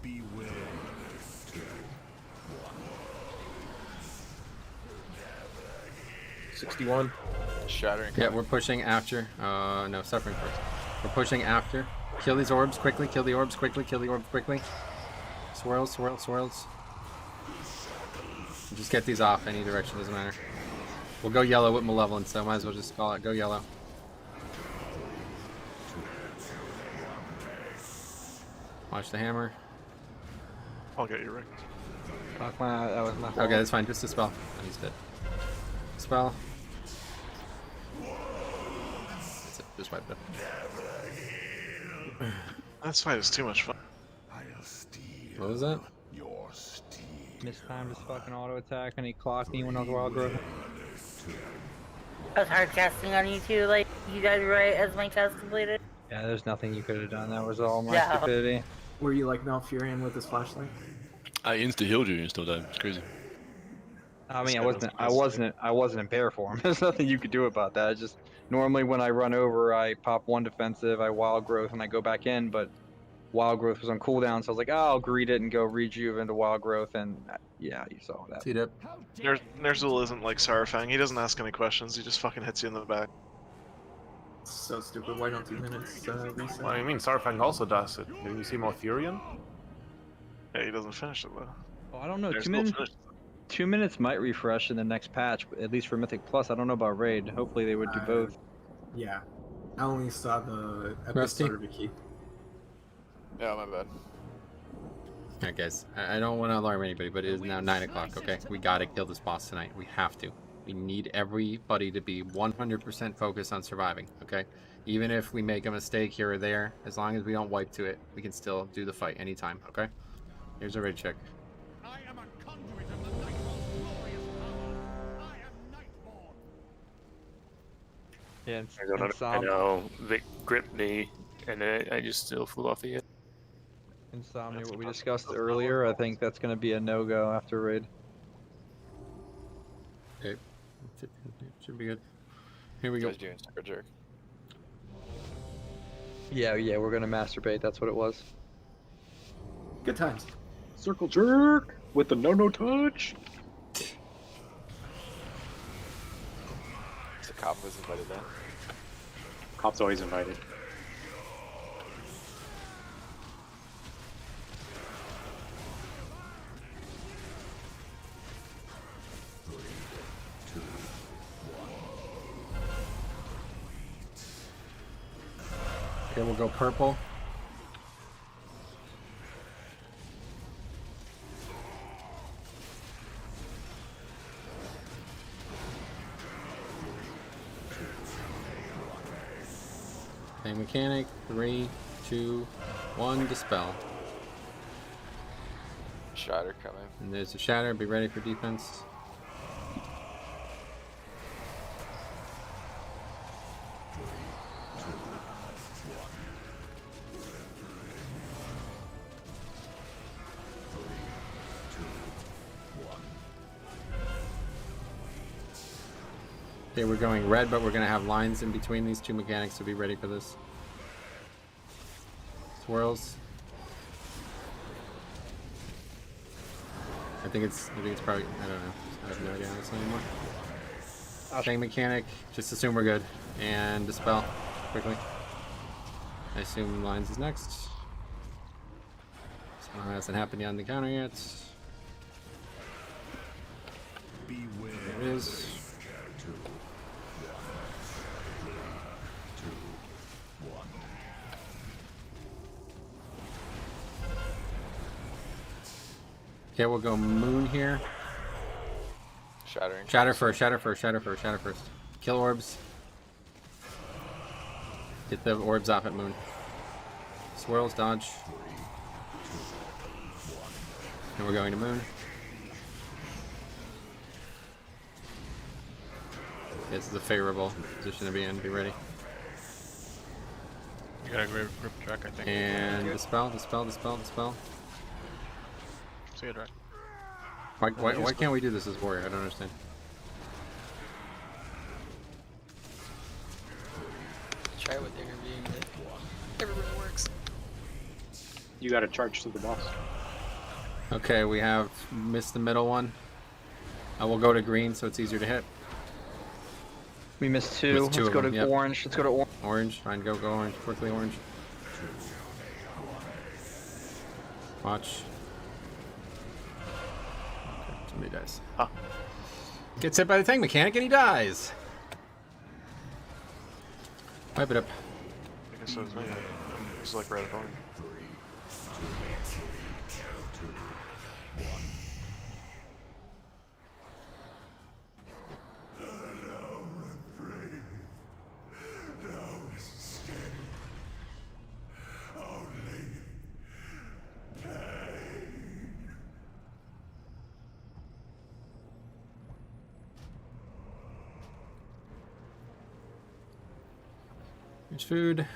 Beware.
61.
Shattering.
Yeah, we're pushing after. No, suffering first. We're pushing after. Kill these orbs quickly. Kill the orbs quickly. Swirls. Just get these off any direction, doesn't matter. We'll go yellow with Malevolence, so might as well just call it. Go yellow. Watch the hammer.
I'll get you, Rick.
Fuck my, that was my fault.
Okay, that's fine. Just Dispel. Oh, he's dead. Dispel. That's it. Just wipe it up.
This fight is too much fun.
What was that?
Mistimed his fucking auto attack and he clocked me when I was wild growth.
I was hard casting on you too, like you guys right as my cast completed.
Yeah, there's nothing you could have done. That was all my
Yeah.
stupidity.
Were you like Malfurion with his flashlight?
I insta healed you and you still died. It's crazy.
I mean, I wasn't in bear form. There's nothing you could do about that. I just normally when I run over, I pop one defensive, I wild growth, and I go back in. But wild growth was on cooldown, so I was like, oh, I'll greet it and go rejuve into wild growth, and yeah, you saw that.
Teed up.
Ner'zhul isn't like Sarafang. He doesn't ask any questions. He just fucking hits you in the back.
So stupid. Why don't 2 minutes reset?
Well, I mean, Sarfang also does it. Did you see Malfurion?
Yeah, he doesn't finish it though.
Oh, I don't know.
Ner'zhul
2 minutes.
finishes
2 minutes might refresh in the next patch, at least for Mythic Plus. I don't know about Raid. Hopefully they would do both.
Yeah. I only saw the
Rusty?
episode of Vicky.
Yeah, my bad.
Alright guys, I don't want to alarm anybody, but it is now 9 o'clock, okay? We gotta kill this boss tonight. We have to. We need everybody to be 100% focused on surviving, okay? Even if we make a mistake here or there, as long as we don't wipe to it, we can still do the fight anytime, okay? Here's a raid check.
Yeah,
I know. Vic gripped me, and I just still flew off the edge.
Insomnia, what we discussed earlier, I think that's going to be a no-go after Raid.
Okay. Should be good. Here we
You
go.
guys doing Circle Jerk?
Yeah, we're going to masturbate. That's what it was.
Good times.
Circle jerk with the no touch.
The cop was invited then.
Cop's always invited.
Okay, we'll go purple. Okay, mechanic. 3, 2, 1. Dispel.
Shatter coming.
And there's a shatter. Be ready for defense. Okay, we're going red, but we're going to have lines in between these two mechanics, so be ready for this. Swirls. I think it's probably, I don't know. I have no idea honestly anymore. Chain mechanic, just assume we're good. And dispel, quickly. I assume lines is next. Hasn't happened on the counter yet.
Beware.
There it is. Okay, we'll go moon here.
Shattering.
Shatter first, shatter first, shatter first, shatter first. Kill orbs. Get the orbs off at moon. Swirls, dodge. And we're going to moon. This is a favorable position to be in. Be ready.
You got a great grip track, I think.
And dispel, dispel, dispel, dispel.
See it, right?
Why can't we do this as warrior? I don't understand.
Try with interviewing it. Everybody works.
You got to charge to the boss.
Okay, we have missed the middle one. I will go to green so it's easier to hit.
We missed two.
Missed two
Let's
of
go
them,
to
yep.
orange. Let's go to orange.
Orange, fine, go orange, quickly orange. Watch. Somebody dies.
Huh.
Gets hit by the tank mechanic and he dies. Wipe it up.
I guess that was me. It was like right at home.
Here's food.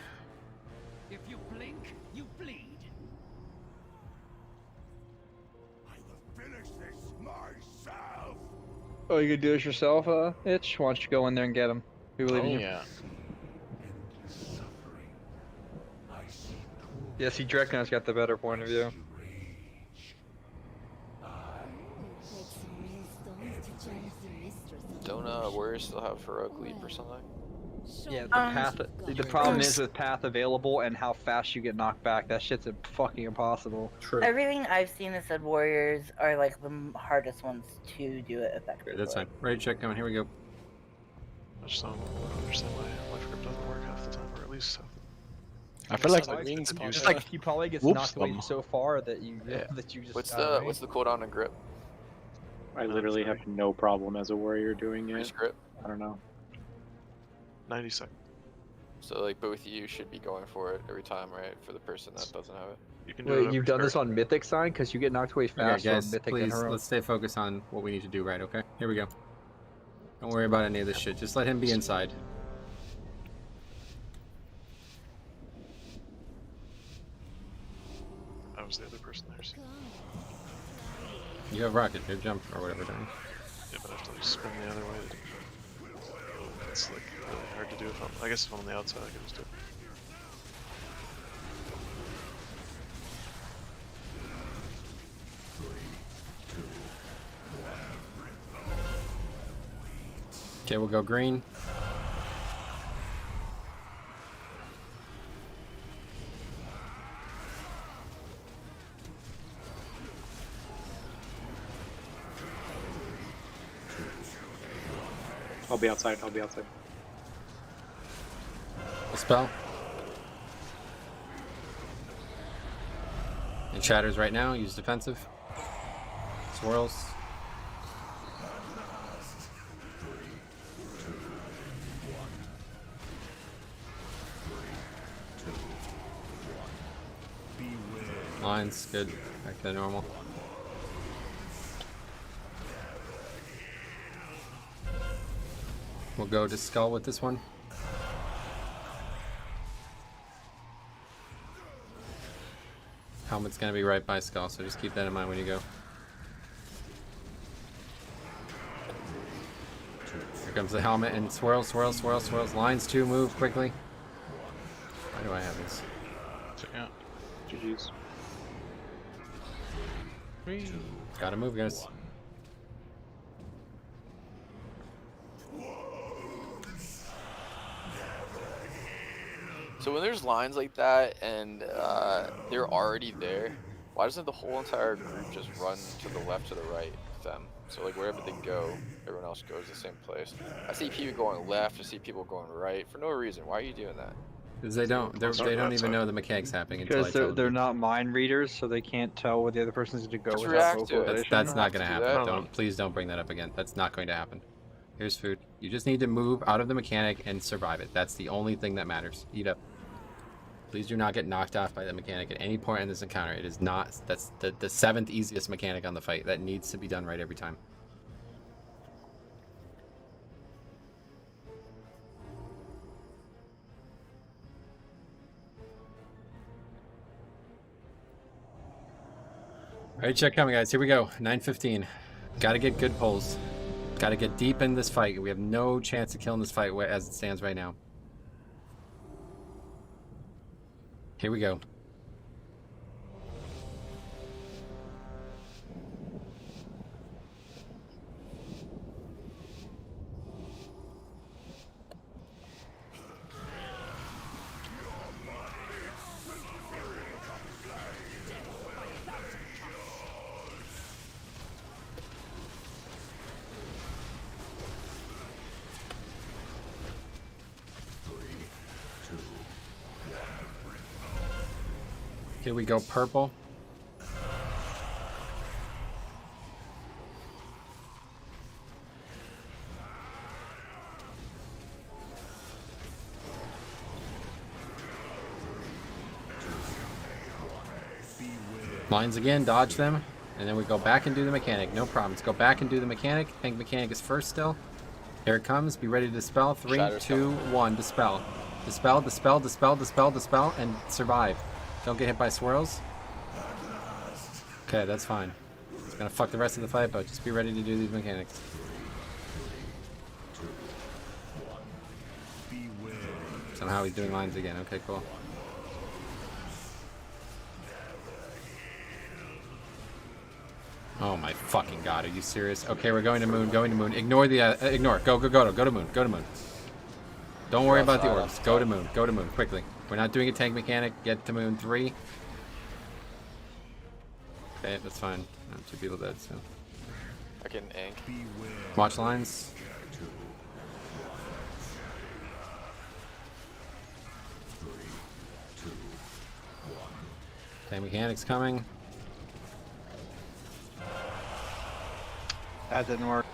If you blink, you bleed. I will finish this myself.
Oh, you could do this yourself, Itch? Why don't you go in there and get him? We believe in you.
Yeah.
Yeah, see, Dracona's got the better point of view.
Don't warriors still have heroic leap or something?
Yeah, the path. The problem is with path available and how fast you get knocked back. That shit's fucking impossible.
True.
Everything I've seen that said warriors are like the hardest ones to do it effectively.
That's fine. Ready, check, coming. Here we go.
I just don't understand why life grip doesn't work half the time, or at least half the
I feel like
It's like he probably gets
whoops
knocked away
them.
so far that you just.
What's the cooldown on grip?
I literally have no problem as a warrior doing it.
Grip?
I don't know.
90 seconds.
So like both of you should be going for it every time, right? For the person that doesn't have it.
You can do
Wait,
it
you've done this on Mythic sign? Because you get knocked away
Okay,
faster
guys,
on Mythic
please,
and Heroic.
let's stay focused on what we need to do right, okay? Here we go. Don't worry about any of this shit. Just let him be inside.
I was the other person there. So.
You have rocket, you have jump, or whatever, don't you?
Yeah, but I have to like spin the other way. It's like really hard to do if I'm. I guess if I'm on the outside, I can just do it.
Okay, we'll go green.
I'll be outside. I'll be outside.
Spell. It shatters right now. Use defensive. Swirls. Lines, good. Back to normal. We'll go to skull with this one. Helmet's gonna be right by skull, so just keep that in mind when you go. Here comes the helmet and swirl, swirl, swirl, swirls. Lines too, move quickly. Why do I have this?
Check out.
GG's.
Gotta move, guys.
So when there's lines like that and they're already there, Why doesn't the whole entire group just run to the left, to the right with them? So like wherever they go, everyone else goes the same place. I see people going left, I see people going right for no reason. Why are you doing that?
Because they don't even know the mechanics happening until I
Because
tell
they're
them.
not mind readers, so they can't tell where the other person's going to go
Just
without
react to it.
vocalization.
That's not going to
have to
happen.
do that.
Please don't bring that up again. That's not going to happen. Here's food. You just need to move out of the mechanic and survive it. That's the only thing that matters. Eat up. Please do not get knocked off by the mechanic at any point in this encounter. It is not. That's the 7th easiest mechanic on the fight. That needs to be done right every time. Alright, check coming, guys. Here we go. 9:15. Gotta get good pulls. Gotta get deep in this fight. We have no chance of killing this fight as it stands right now. Here we go. Here we go, purple. Lines again, dodge them, and then we go back and do the mechanic. No problem. Let's go back and do the mechanic. I think mechanic is first still. Here it comes. Be ready to dispel. 3, 2, 1. Dispel. Dispel, dispel, dispel, dispel, dispel, and survive. Don't get hit by swirls. Okay, that's fine. It's gonna fuck the rest of the fight, but just be ready to do these mechanics. Somehow he's doing lines again. Okay, cool. Oh my fucking god, are you serious? Okay, we're going to moon, going to moon. Ignore the, ignore. Go to moon, go to moon. Don't worry about the orbs. Go to moon, quickly. We're not doing a tank mechanic. Get to moon 3. Okay, that's fine. 2 people dead, so.
I can ink.
Watch lines. Tank mechanics coming.
That didn't work.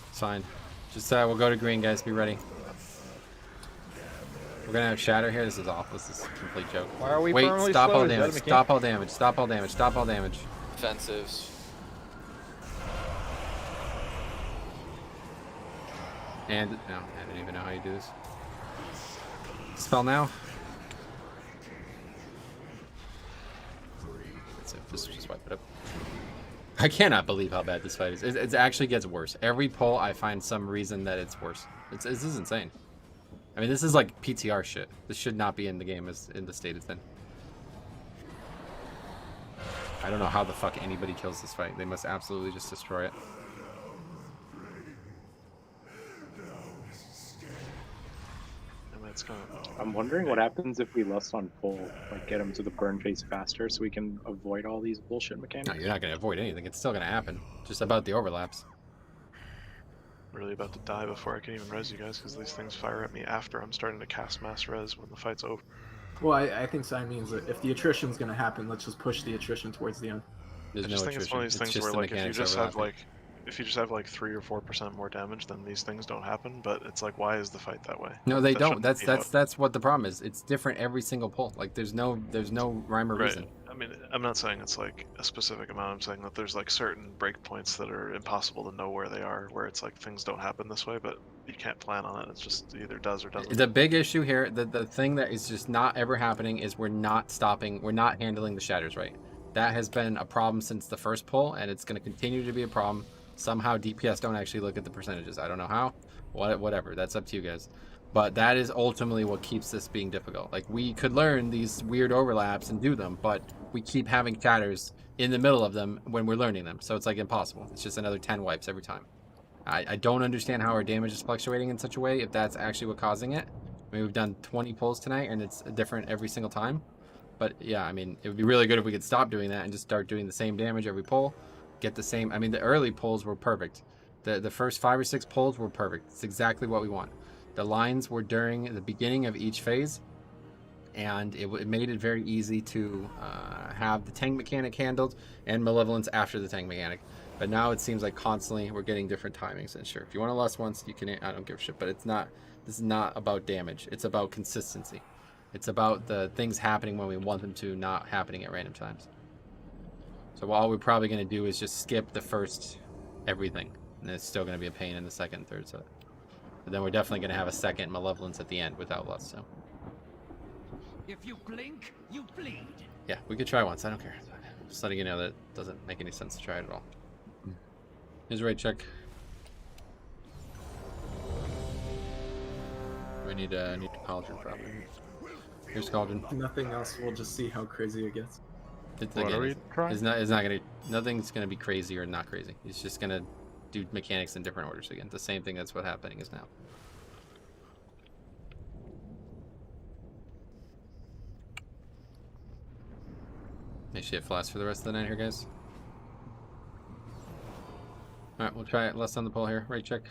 It's fine. Just we'll go to green, guys. Be ready. We're gonna have shatter here. This is awful. This is a complete joke.
Why are we
Wait,
permanently
stop
slow?
all
Is that a
damage.
mechanic?
Stop all damage. Stop all damage. Stop all damage.
Defensives.
And no, I don't even know how you do this. Spell now. That's it. Just wipe it up. I cannot believe how bad this fight is. It actually gets worse. Every pull, I find some reason that it's worse. This is insane. I mean, this is like PTR shit. This should not be in the game as in the state it's in. I don't know how the fuck anybody kills this fight. They must absolutely just destroy it.
I'm wondering what happens if we lust on pull, like get him to the burn phase faster so we can avoid all these bullshit mechanics.
No, you're not going to avoid anything. It's still going to happen. Just about the overlaps.
Really about to die before I can even res you guys because these things fire at me after I'm starting to cast mass res when the fight's over.
Well, I think Sign means that if the attrition's going to happen, let's just push the attrition towards the end.
There's
I just
no
think
attrition.
it's one of these things
just
where
the
like if you
mechanics
just have
overlapping.
like if you just have like 3 or 4% more damage, then these things don't happen. But it's like, why is the fight that way?
No, they
That
don't.
shouldn't be how
That's what the problem is. It's different every single pull. Like there's no rhyme or
Right.
reason.
I mean, I'm not saying it's like a specific amount. I'm saying that there's like certain breakpoints that are impossible to know where they are, where it's like things don't happen this way, but you can't plan on it. It's just either does or doesn't.
The big issue here, the thing that is just not ever happening is we're not handling the shatters right. That has been a problem since the first pull, and it's going to continue to be a problem. Somehow DPS don't actually look at the percentages. I don't know how. Whatever. That's up to you guys. But that is ultimately what keeps this being difficult. Like, we could learn these weird overlaps and do them, but we keep having shatters in the middle of them when we're learning them. So it's like impossible. It's just another 10 wipes every time. I don't understand how our damage is fluctuating in such a way, if that's actually what's causing it. I mean, we've done 20 pulls tonight, and it's different every single time. But yeah, I mean, it would be really good if we could stop doing that and just start doing the same damage every pull. Get the same. I mean, the early pulls were perfect. The first 5 or 6 pulls were perfect. It's exactly what we want. The lines were during the beginning of each phase, and it made it very easy to have the tank mechanic handled and malevolence after the tank mechanic. But now it seems like constantly we're getting different timings. And sure, if you want to lust once, you can. I don't give a shit. But it's not. This is not about damage. It's about consistency. It's about the things happening when we want them to, not happening at random times. So all we're probably going to do is just skip the first everything, and it's still going to be a pain in the second and third set. But then we're definitely going to have a second malevolence at the end without lust. So.
If you blink, you bleed.
Yeah, we could try once. I don't care. Just letting you know that it doesn't make any sense to try it at all. Here's a raid check. We need Cauldron probably. Here's Cauldron.
Nothing else. We'll just see how crazy it gets.
It's,
What
again,
are we trying?
it's not gonna. Nothing's gonna be crazy or not crazy. It's just gonna do mechanics in different orders again. The same thing that's what happening is now. Make sure it flash for the rest of the night here, guys. Alright, we'll try it less on the pole here. Right check.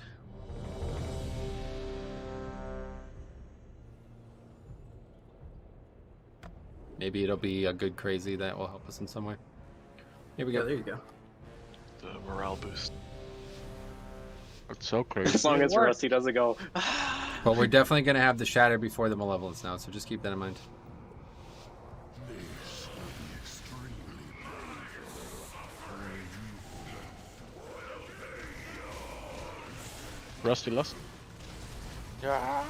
Maybe it'll be a good crazy that will help us in some way. Here we go.
Yeah, there you go.
The morale boost.
It's so crazy.
As long as Rusty doesn't go.
But we're definitely going to have the Shatter before the Malevolence now, so just keep that in mind.
Rusty lust.
Yeah.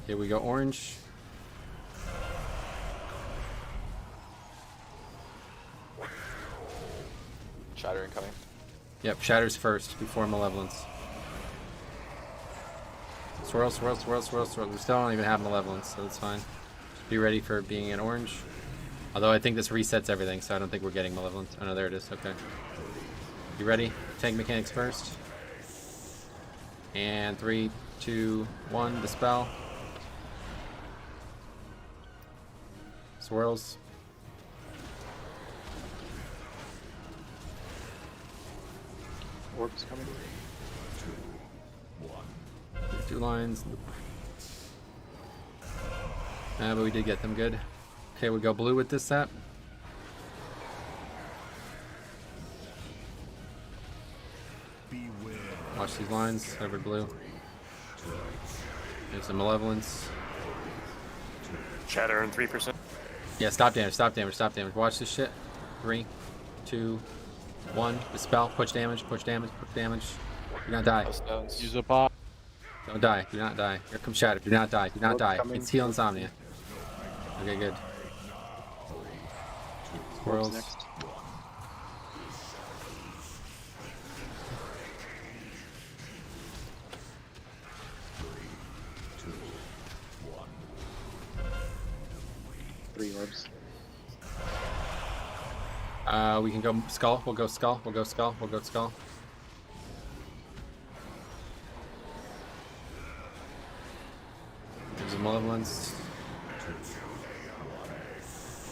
Here we go, orange.
Shatter incoming.
Yep, Shatter's first before Malevolence. Swirl, swirl, swirl, swirl, swirl. We still don't even have Malevolence, so it's fine. Just be ready for being an orange. Although I think this resets everything, so I don't think we're getting Malevolence. Oh no, there it is. Okay. You ready? Tank mechanics first. And 3, 2, 1, dispel. Swirls.
Orbs coming.
2 lines. But we did get them good. Okay, we go blue with this set. Watch these lines. Over blue. There's the Malevolence.
Shatter and 3%.
Yeah, stop damage, stop damage, stop damage. Watch this shit. 3, 2, 1. Dispel. Push damage, push damage, push damage. You're gonna die.
Use a pop.
Don't die. Do not die. Here comes Shatter. Do not die. Do not die. It's heal insomnia. Okay, good. Squirrels.
Next. Three orbs.
We can go skull. We'll go skull. We'll go skull. We'll go skull. There's a Malevolence.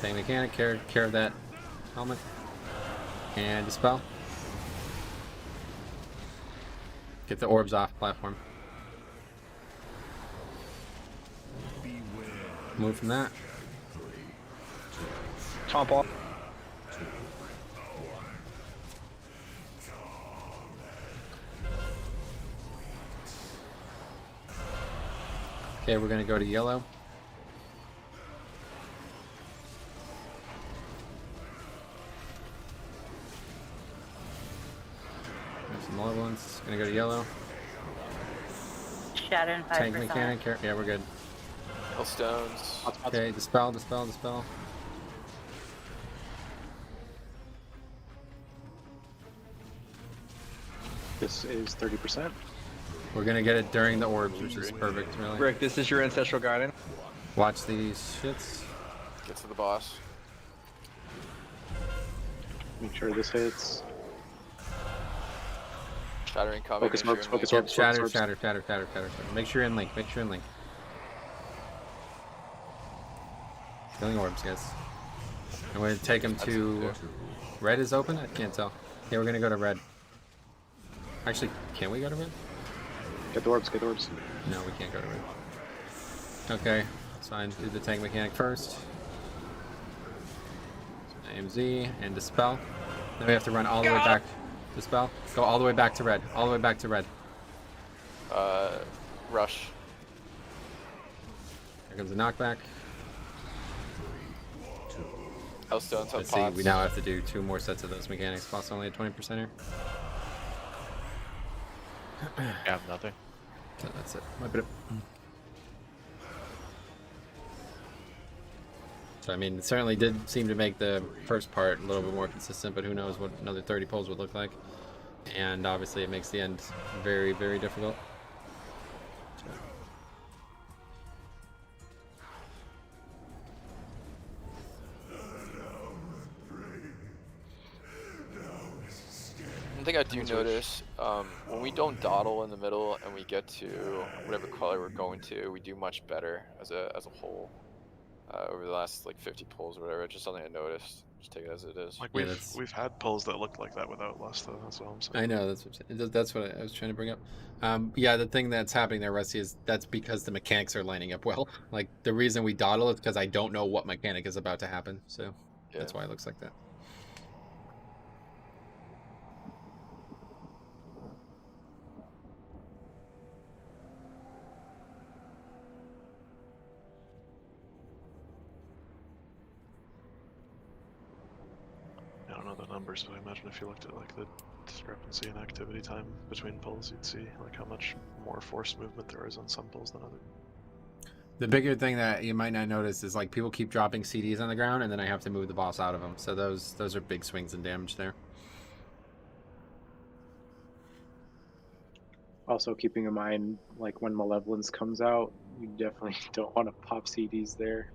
Tank mechanic, care of that helmet. And dispel. Get the orbs off platform. Move from that.
Chomp off.
Okay, we're gonna go to yellow. There's some Malevolence. Gonna go to yellow.
Shatter and 5%.
Tank mechanic. Yeah, we're good.
Stones.
Okay, dispel, dispel, dispel.
This is 30%.
We're gonna get it during the orbs, which is perfect, really.
Rick, this is your ancestral guidance.
Watch these shits.
Get to the boss.
Make sure this hits.
Shatter incoming.
Focus
make sure
orbs,
you're in
focus
lane.
orbs,
Shatter,
focus orbs.
shatter. Make sure you're in link. Make sure you're in link. Killing orbs, guys. I'm going to take him to... Red is open? I can't tell. Okay, we're going to go to red. Actually, can we go to red?
Get the orbs, get the orbs.
No, we can't go to red. Okay, so I do the tank mechanic first. AMZ and Dispel. Then we have to run all the way back. Dispel. Go all the way back to red. All the way back to red.
Rush.
Here comes a knockback.
Hellstones on
Let's see,
pots.
we now have to do 2 more sets of those mechanics, plus only a 20%er.
I have nothing.
So that's it. Wipe it up. So I mean, it certainly did seem to make the first part a little bit more consistent, but who knows what another 30 pulls would look like. And obviously it makes the end very, very difficult.
One thing I do notice, when we don't dawdle in the middle and we get to whatever color we're going to, we do much better as a whole. Over the last like 50 pulls or whatever, it's just something I noticed. Just take it as it is.
Like
Yeah,
we've had pulls that looked like that without lust, though. That's all I'm saying.
I know, that's what I was trying to bring up. Yeah, the thing that's happening there, Rusty, is that's because the mechanics are lining up well. Like, the reason we dawdle is because I don't know what mechanic is about to happen, so that's why it looks like that.
I don't know the numbers, but I imagine if you looked at like the discrepancy in activity time between pulls, you'd see like how much more force movement there is on some pulls than others.
The bigger thing that you might not notice is like people keep dropping CDs on the ground, and then I have to move the boss out of them. So those are big swings in damage there.
Also keeping in mind, like when Malevolence comes out, you definitely don't want to pop CDs there.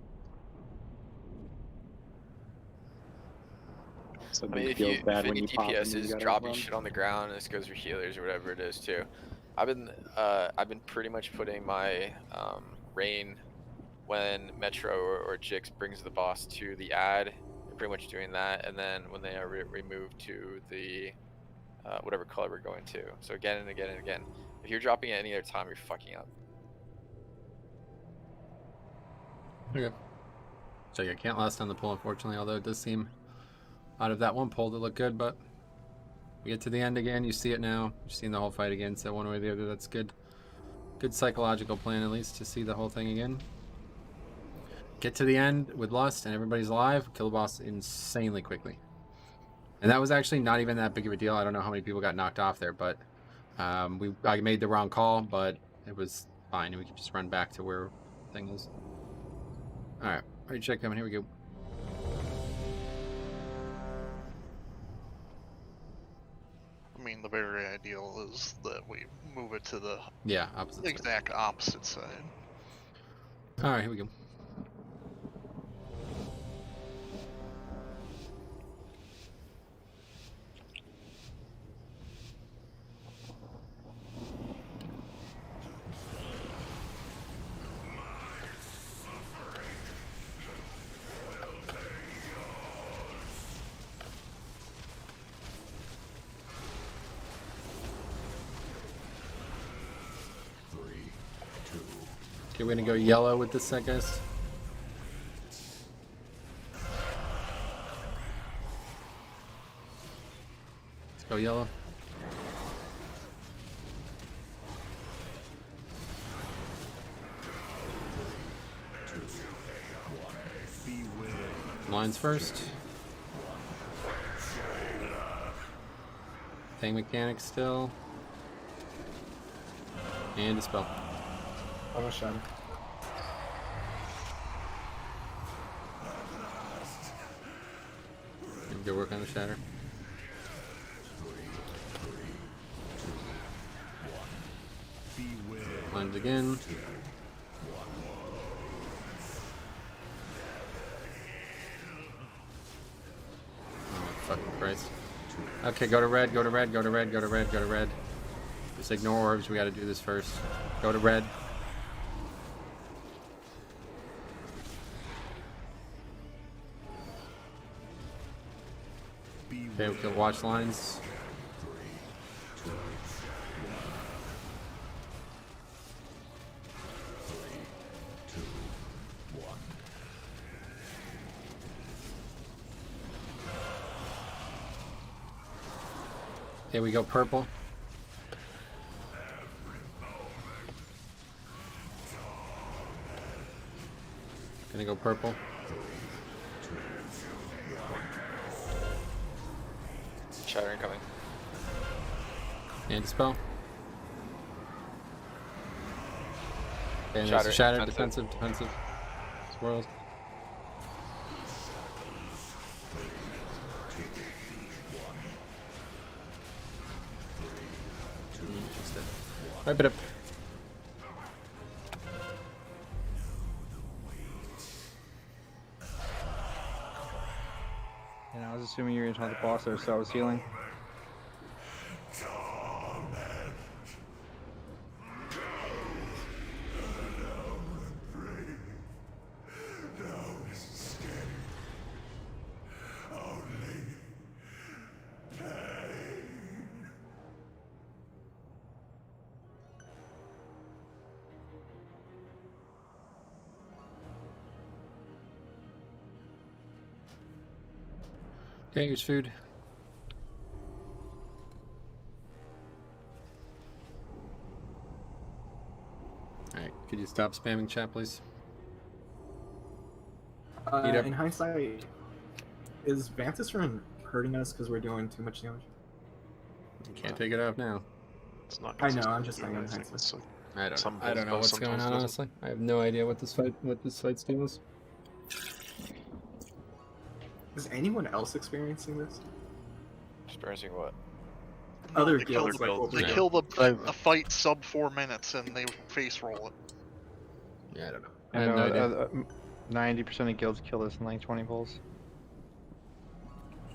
I mean, if any DPS is dropping shit on the ground, this goes for healers or whatever it is too. I've been pretty much putting my rain when Metro or Jix brings the boss to the ad. They're pretty much doing that, and then when they are removed to the whatever color we're going to. So again and again and again. If you're dropping at any other time, you're fucking up.
Okay. So yeah, can't last on the pull, unfortunately, although it does seem out of that one pull to look good, but we get to the end again, you see it now. You've seen the whole fight again, so one way or the other, that's good. Good psychological plan, at least, to see the whole thing again. Get to the end with Lust and everybody's alive, kill the boss insanely quickly. And that was actually not even that big of a deal. I don't know how many people got knocked off there, but I made the wrong call, but it was fine. We could just run back to where the thing is. Alright, ready to check coming, here we go.
I mean, the very ideal is that we move it to the
opposite
exact opposite side.
Alright, here we go. Okay, we're gonna go yellow with this set, guys. Let's go yellow. Lines first. Thing mechanic still. And Dispel.
Auto shatter.
Go work on the shatter. Lines again. Oh, fucking Christ. Okay, go to red, go to red, go to red, go to red, go to red. Just ignore orbs. We got to do this first. Go to red. Okay, we kill watch lines. Okay, we go purple. Gonna go purple.
Shatter incoming.
And dispel. Okay, and
Shatter,
there's a shatter,
defensive.
defensive. Swirls. Wipe it up.
And I was assuming you were gonna tell the boss there, so I was healing.
Okay, here's food. Alright, could you stop spamming chat, please? Eat up.
In hindsight, is Vantis Run hurting us because we're doing too much damage?
You can't take it off now.
It's not
I know, I'm just saying in hindsight.
I don't know what's going on, honestly. I have no idea what this fight's deal is.
Is anyone else experiencing this?
Experiencing what?
Other
They
guilds
kill,
like what
they
we
kill a fight sub 4 minutes and they face roll it.
Yeah, I don't know.
I have no idea. 90% of guilds kill this in like 20 pulls.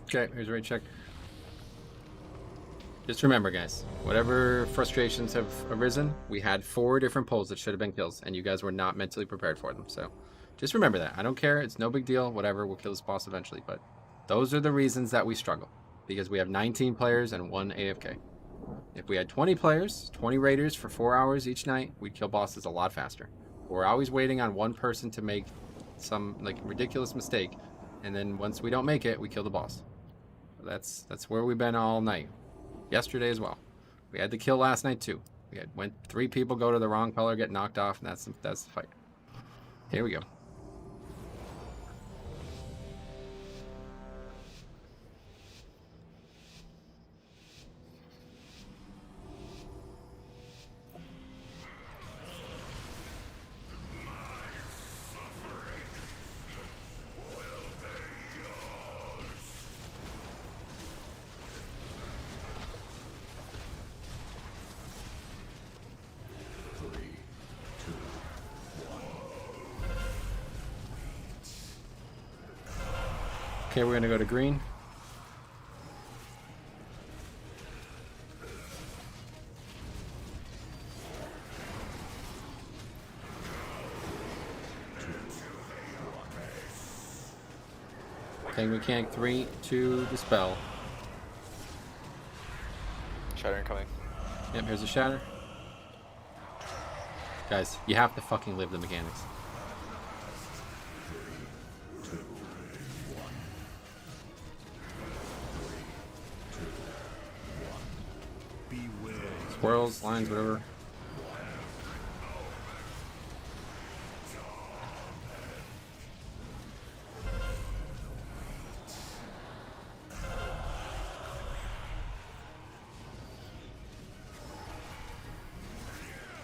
Okay, here's a raid check. Just remember, guys, whatever frustrations have arisen, we had 4 different pulls that should have been kills, and you guys were not mentally prepared for them. So just remember that. I don't care. It's no big deal. Whatever. We'll kill this boss eventually. But those are the reasons that we struggle. Because we have 19 players and 1 AFK. If we had 20 players, 20 raiders for 4 hours each night, we'd kill bosses a lot faster. We're always waiting on one person to make some like ridiculous mistake, and then once we don't make it, we kill the boss. That's where we've been all night. Yesterday as well. We had the kill last night too. We had 3 people go to the wrong color, get knocked off, and that's the fight. Here we go. Okay, we're gonna go to green. Okay, mechanic 3, 2, dispel.
Shatter incoming.
Yep, here's a shatter. Guys, you have to fucking live the mechanics. Swirls, lines, whatever.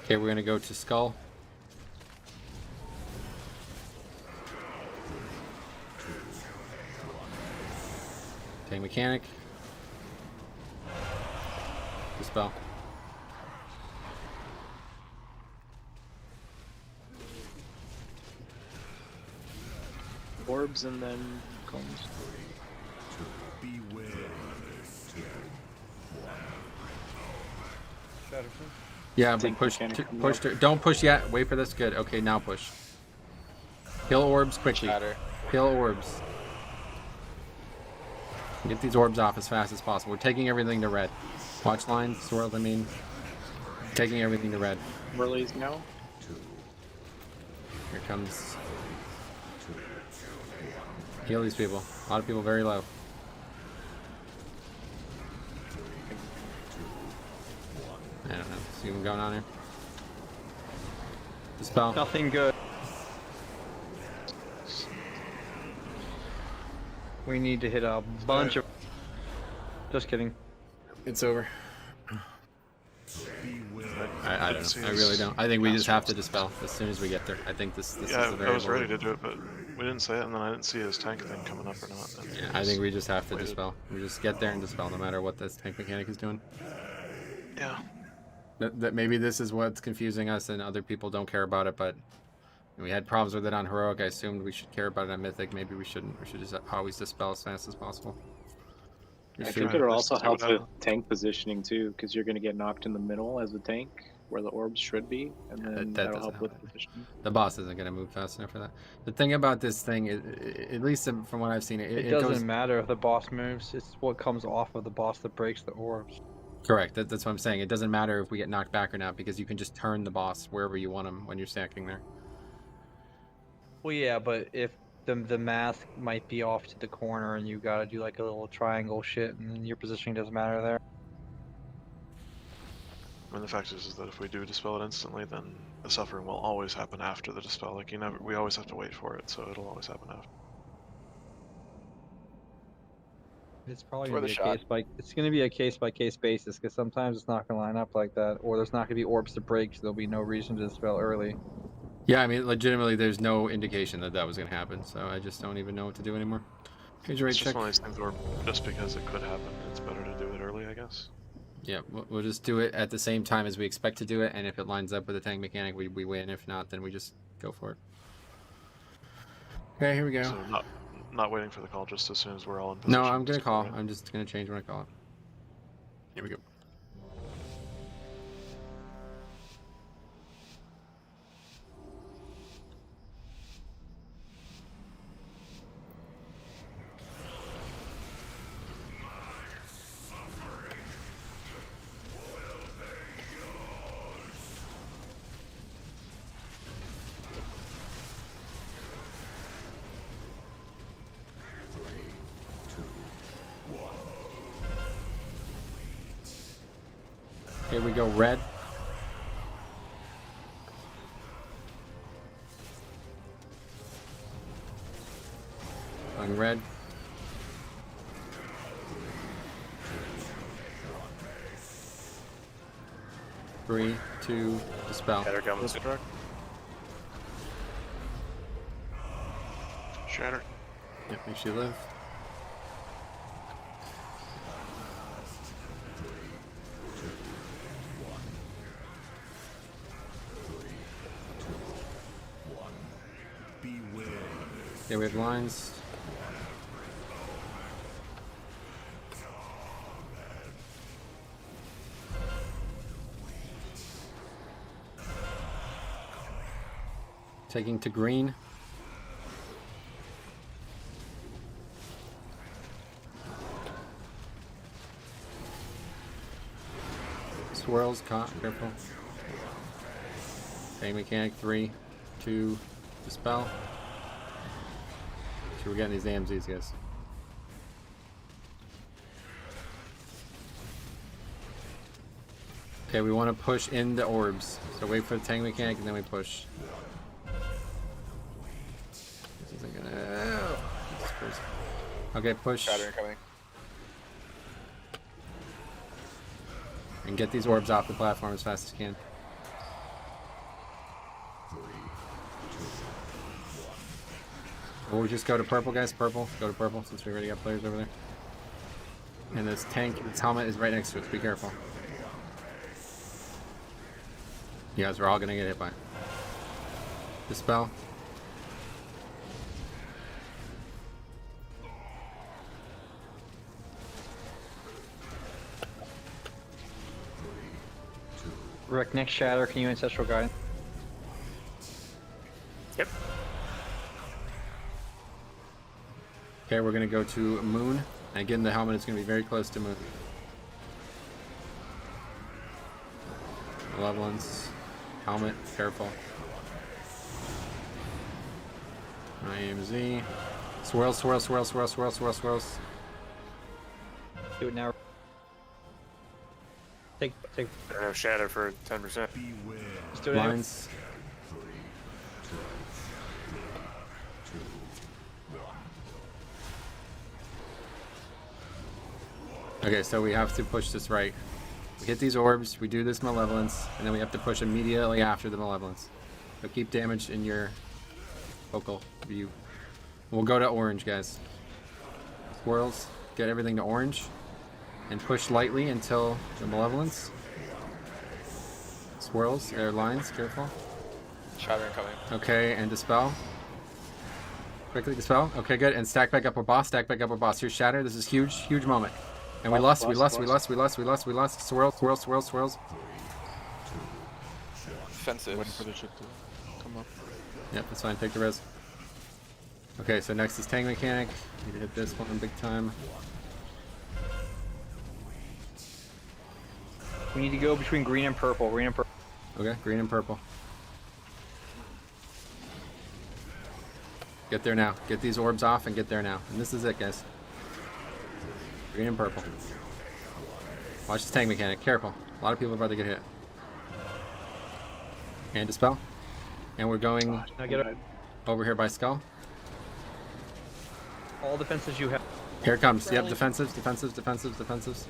Okay, we're gonna go to Skull. Okay, mechanic. Dispel.
Orbs and then cones.
Yeah, but
Tank
push,
mechanic coming
push.
up.
Don't push yet. Wait for this. Good. Okay, now push. Kill orbs quickly.
Shatter.
Kill orbs. Get these orbs off as fast as possible. We're taking everything to red. Watch lines, swirls. I mean, taking everything to red.
Release now.
Here comes. Heal these people. A lot of people very low. I don't know. See what's going on here. Dispel.
Nothing good. We need to hit a bunch of. Just kidding.
It's over. I don't know. I really don't. I think we just have to dispel as soon as we get there. I think this is the
I
variable.
was ready to do it, but we didn't say it, and then I didn't see his tank thing coming up or not.
Yeah, I think we just have to dispel. We just get there and dispel, no matter what this tank mechanic is doing.
Yeah.
That maybe this is what's confusing us, and other people don't care about it. But we had problems with it on heroic. I assumed we should care about it on mythic. Maybe we shouldn't. We should just always dispel as fast as possible.
I think it'll also help with tank positioning too, because you're going to get knocked in the middle as a tank, where the orbs should be, and then that'll help with positioning.
The boss isn't going to move fast enough for that. The thing about this thing, is, at least from what I've seen,
It doesn't matter if the boss moves. It's what comes off of the boss that breaks the orbs.
Correct. That's what I'm saying. It doesn't matter if we get knocked back or not, because you can just turn the boss wherever you want him when you're stacking there.
Well, yeah, but if the mask might be off to the corner and you gotta do like a little triangle shit, and your positioning doesn't matter there.
I mean, the fact is that if we do dispel it instantly, then the suffering will always happen after the dispel. Like, we always have to wait for it, so it'll always happen after.
It's probably gonna be it's gonna be a case by case basis, because sometimes it's not gonna line up like that, or there's not gonna be orbs to break, so there'll be no reason to dispel early.
Yeah, I mean, legitimately, there's no indication that was going to happen, so I just don't even know what to do anymore. Here's your rate
It's
check.
just one of these things where just because it could happen, it's better to do it early, I guess.
Yeah, we'll just do it at the same time as we expect to do it, and if it lines up with the tank mechanic, we win. If not, then we just go for it. Okay, here we go.
So not waiting for the call, just as soon as we're all in position.
No, I'm going to call. I'm just going to change when I call it. Here we go. Here we go, red. Going red. Three, two, dispel.
Shatter comes.
Shatter.
Yep, make sure you live. Okay, we have lines. Taking to green. Swirls, caught, careful. Okay, mechanic 3, 2, dispel. Sure, we're getting these AMZs, guys. Okay, we want to push in the orbs. So wait for the tank mechanic and then we push. This isn't gonna. Okay, push.
Shatter coming.
And get these orbs off the platform as fast as you can. Or we just go to purple, guys. Purple. Go to purple since we already got players over there. And this tank, its helmet is right next to us. Be careful. You guys are all gonna get hit by it. Dispel.
Rick, next shatter, can you ancestral guide?
Yep.
Okay, we're gonna go to Moon, and again the helmet is gonna be very close to Moon. Malevolence, helmet, careful. IMZ. Swirls, swirls, swirls, swirls, swirls, swirls, swirls.
Do it now. Take.
I don't have shatter for 10%.
Just do it now.
Lines. Okay, so we have to push this right. We hit these orbs, we do this Malevolence, and then we have to push immediately after the Malevolence. So keep damage in your focal view. We'll go to orange, guys. Swirls, get everything to orange, and push lightly until the Malevolence. Swirls, air lines, careful.
Shatter incoming.
Okay, and dispel. Quickly dispel. Okay, good. And stack back up our boss. Stack back up our boss. Here's shatter. This is huge, huge moment. And we lost. Swirls, swirls, swirls, swirls.
Defensive.
Waiting for the shit to come up.
Yep, that's fine. Take the res. Okay, so next is tank mechanic. Need to hit this one big time.
We need to go between green and purple. Green and purple.
Okay, green and purple. Get there now. Get these orbs off and get there now. And this is it, guys. Green and purple. Watch this tank mechanic. Careful. A lot of people are about to get hit. And dispel. And we're going
Now get it.
over here by skull.
All defenses you have.
Here it comes. Yep, defensives, defensives, defensives, defensives.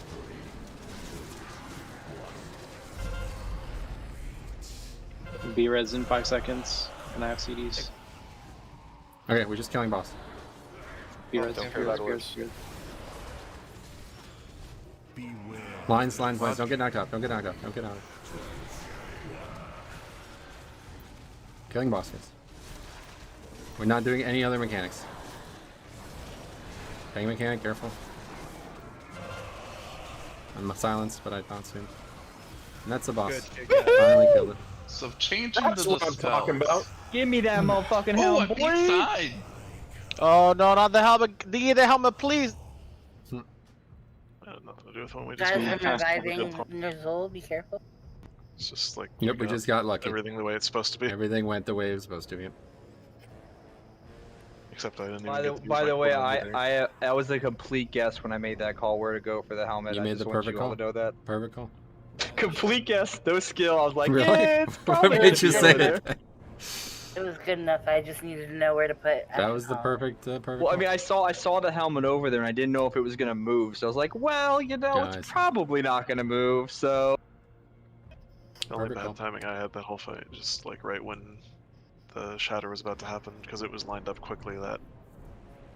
B-res in 5 seconds, and I have CDs.
Okay, we're just killing boss.
B-res,
Don't care about orbs.
Lines, lines, lines. Don't get knocked out. Don't get knocked out. Don't get knocked out. Killing boss, guys. We're not doing any other mechanics. Tank mechanic, careful. I'm silenced, but I thought soon. And that's the boss. Finally killed it.
So changing
That's
the
what I'm talking about.
Give me that motherfucking
Oh,
helmet,
a
boy!
big side.
Oh no, not the helmet! Give the helmet, please!
That had nothing to do with when we just
Guys,
moved
I'm
past the
reviving
good point.
Ner'zhul, be careful.
It's just like
Yep, we just got lucky.
everything the way it's supposed to be.
Everything went the way it was supposed to. Yep.
Except I didn't
By
even
the,
get to
by
use
the
my
way,
cooldown either.
that was a complete guess when I made that call where to go for the helmet.
You
I
made
just
the
want
perfect
you all
call?
to know that.
Perfect call.
Complete guess, no skill. I was like,
Really?
yeah, it's probably
What made you
gonna
say
go there.
it?
It was good enough. I just needed to know where to put.
That was the perfect, perfect.
Well, I
call.
mean, I saw the helmet over there, and I didn't know if it was gonna move. So I was like, well, you know,
Yeah, I
it's
see.
probably not gonna move. So
The only
Perfect
bad timing I had that whole fight, just like right when the shatter was about to happen, because it was lined up quickly that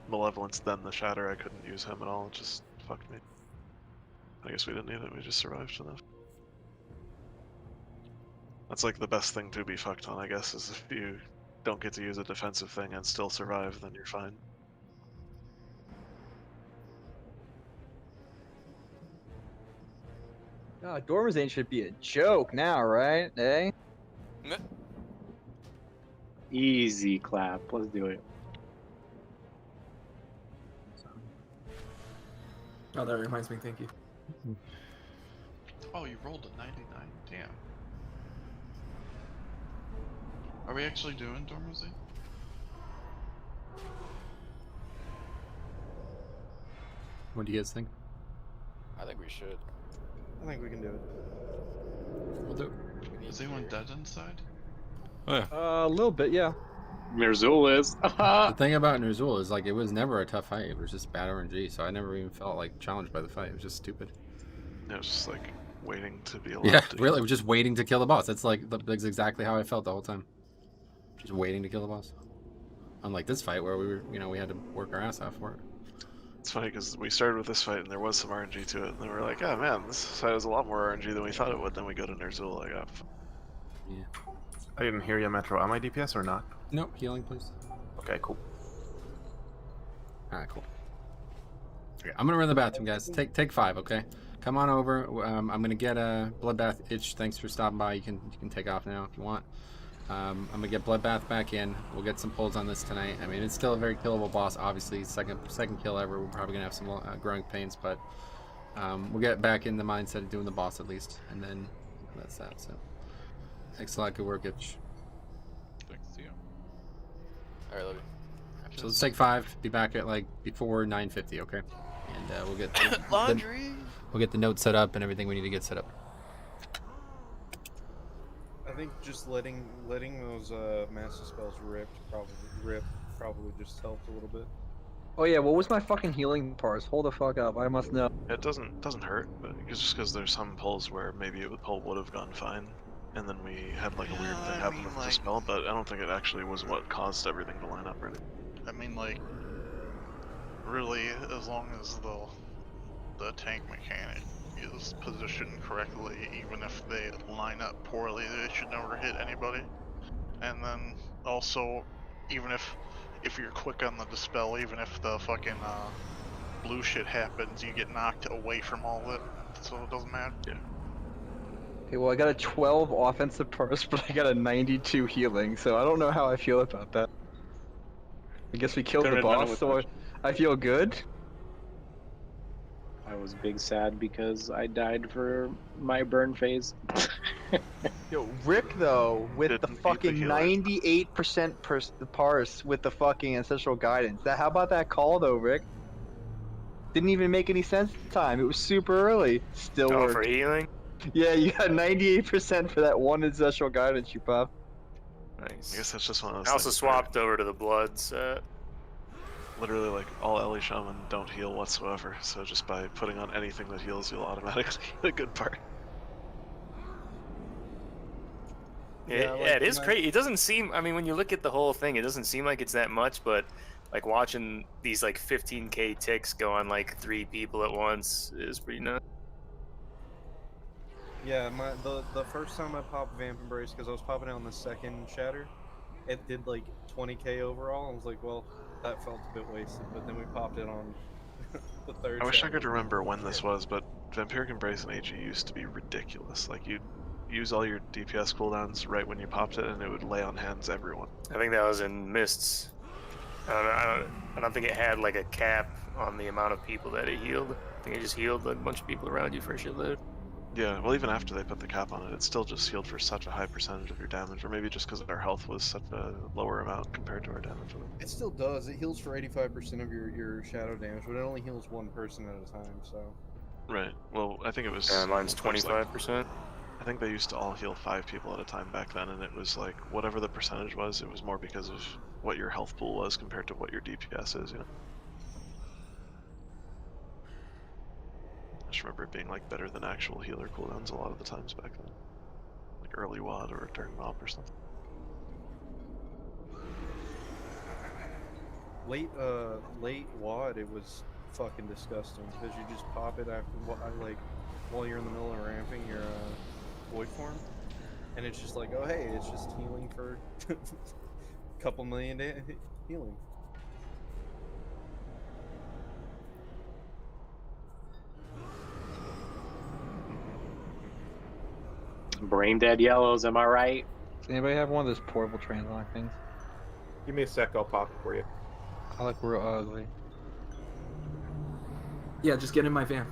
Malevolence, then the shatter, I couldn't use him at all. It just fucked me. I guess we didn't need it, we just survived enough. That's like the best thing to be fucked on, I guess, is if you don't get to use a defensive thing and still survive, then you're fine.
God, Dormazane should be a joke now, right? Eh?
Easy clap. Let's do it.
Oh, that reminds me. Thank you.
Oh, you rolled a 99. Damn. Are we actually doing Dormozy?
What do you guys think?
I think we should.
I think we can do it.
We'll do.
Is anyone dead inside?
Oh yeah.
A little bit, yeah.
Ner'zhul is.
The thing about Ner'zhul is like it was never a tough fight. It was just bad RNG, so I never even felt like challenged by the fight. It was just stupid.
It was just like waiting to be allowed
Yeah,
to
really, we're just waiting to kill the boss. That's like that's exactly how I felt the whole time. Just waiting to kill the boss. Unlike this fight where we were, we had to work our ass off for it.
It's funny because we started with this fight and there was some RNG to it, and then we were like, oh man, this fight has a lot more RNG than we thought it would. Then we go to Ner'zhul, like, oh.
Yeah.
I didn't hear you, Metro. Am I DPS or not?
Nope, healing, please.
Okay, cool.
Alright, cool. Okay, I'm gonna run to the bathroom, guys. Take 5, okay? come on over. I'm gonna get a Bloodbath itch. Thanks for stopping by. You can take off now if you want. I'm gonna get Bloodbath back in. We'll get some pulls on this tonight. I mean, it's still a very killable boss. Obviously, second kill ever. We're probably gonna have some growing pains, but we'll get back in the mindset of doing the boss at least, and then that's that. So, thanks a lot. Good work, Itch.
Thanks to you. All right, love you.
So let's take 5. Be back at like before 9:50, okay? And we'll get we'll get the note set up and everything we need to get set up.
I think just letting those master spells rip probably just helped a little bit.
Oh yeah, what was my fucking healing parse? Hold the fuck up, I must know.
It doesn't hurt, but it's just because there's some pulls where maybe the pull would have gone fine, and then we had like a weird thing happen with the spell. But I don't think it actually was what caused everything to line up really.
I mean, like, really, as long as the tank mechanic is positioned correctly, even if they line up poorly, they should never hit anybody. And then also, even if you're quick on the dispel, even if the fucking blue shit happens, you get knocked away from all of it, so it doesn't matter.
Yeah.
Okay, well I got a 12 offensive purse, but I got a 92 healing, so I don't know how I feel about that. I guess we killed the boss, so I feel good.
I was big sad because I died for my burn phase.
Yo, Rick though, with the fucking 98% parse with the fucking ancestral guidance. How about that call though, Rick? Didn't even make any sense at the time. It was super early. Still worked.
For healing?
Yeah, you got 98% for that one ancestral guidance you popped.
Nice.
I guess that's just one of those
I also
things
swapped over to the blood set.
Literally, like, all Ellie Shaman don't heal whatsoever, so just by putting on anything that heals, you'll automatically get a good part.
Yeah, it is crazy. It doesn't seem, I mean, when you look at the whole thing, it doesn't seem like it's that much, but like watching these like 15k ticks go on like 3 people at once is pretty nuts.
Yeah, the first time I popped Vamp Embrace, because I was popping it on the second Shatter, it did like 20k overall. I was like, well, that felt a bit wasted, but then we popped it on the third.
I wish I could remember when this was, but Vampiric Embrace and AG used to be ridiculous. Like, you'd use all your DPS cooldowns right when you popped it, and it would lay on hands everyone.
I think that was in Mists. I don't think it had like a cap on the amount of people that it healed. I think it just healed a bunch of people around you for a shitload.
Yeah, well, even after they put the cap on it, it still just healed for such a high percentage of your damage, or maybe just because our health was such a lower amount compared to our damage.
It still does. It heals for 85% of your shadow damage, but it only heals one person at a time, so...
Right. Well, I think it was...
mine's 25%.
I think they used to all heal 5 people at a time back then, and it was like, whatever the percentage was, it was more because of what your health pool was compared to what your DPS is, you know? I just remember it being like better than actual healer cooldowns a lot of the times back then. Like early WAD or during MOP or something.
Late WAD, it was fucking disgusting, because you just pop it after, like, while you're in the middle of ramping your void form, and it's just like, oh hey, it's just healing for a couple million healing.
Brain dead yellows, am I right?
Does anybody have one of those portable translock things?
Give me a sec, I'll pop it for you.
I look real ugly.
Yeah, just get in my van.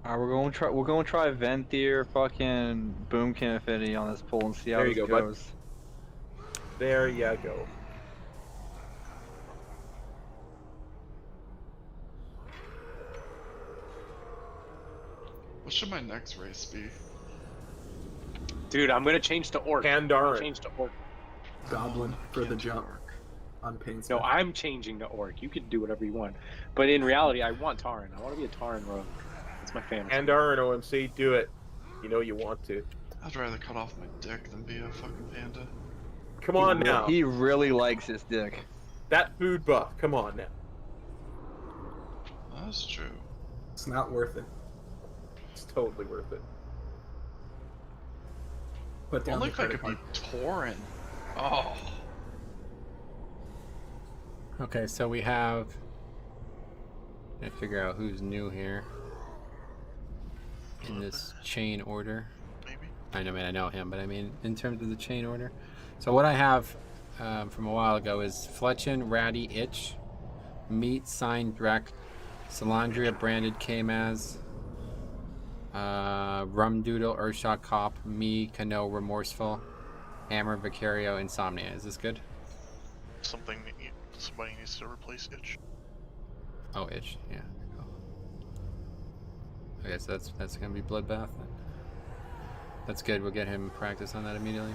Alright, we're going to try Venthyr fucking Boomkin Affinity on this pull and see how
There
this
you go,
goes.
Bud. There you go.
What should my next race be?
Dude, I'm gonna change to Orc.
Pandarin.
Change to Orc.
Goblin for the jump. On pain.
No, I'm changing to Orc. You can do whatever you want. But in reality, I want Tauren. I want to be a Tauren rogue. That's my fantasy.
Pandarin OMC, do it. You know you want to.
I'd rather cut off my dick than be a fucking panda.
Come on now.
He really likes his dick.
That food buff, come on now.
That's true.
It's not worth it.
It's totally worth it.
Put down
Only
the
if I
credit
could
card.
be Tauren. Oh.
Okay, so we have... Let's figure out who's new here. in this chain order.
Maybe.
I know him, but I mean in terms of the chain order. So what I have from a while ago is Fletchin, Ratty, Itch, Meat, Sign, Drek, Salandria, Branded, K-Maz, Rumdoodle, Urshot, Cop, me, Kano, Remorseful, Hammer, Vicario, Insomnia. Is this good?
Somebody needs to replace Itch.
Oh, Itch, yeah. Okay, so that's gonna be Bloodbath then. That's good, we'll get him practice on that immediately.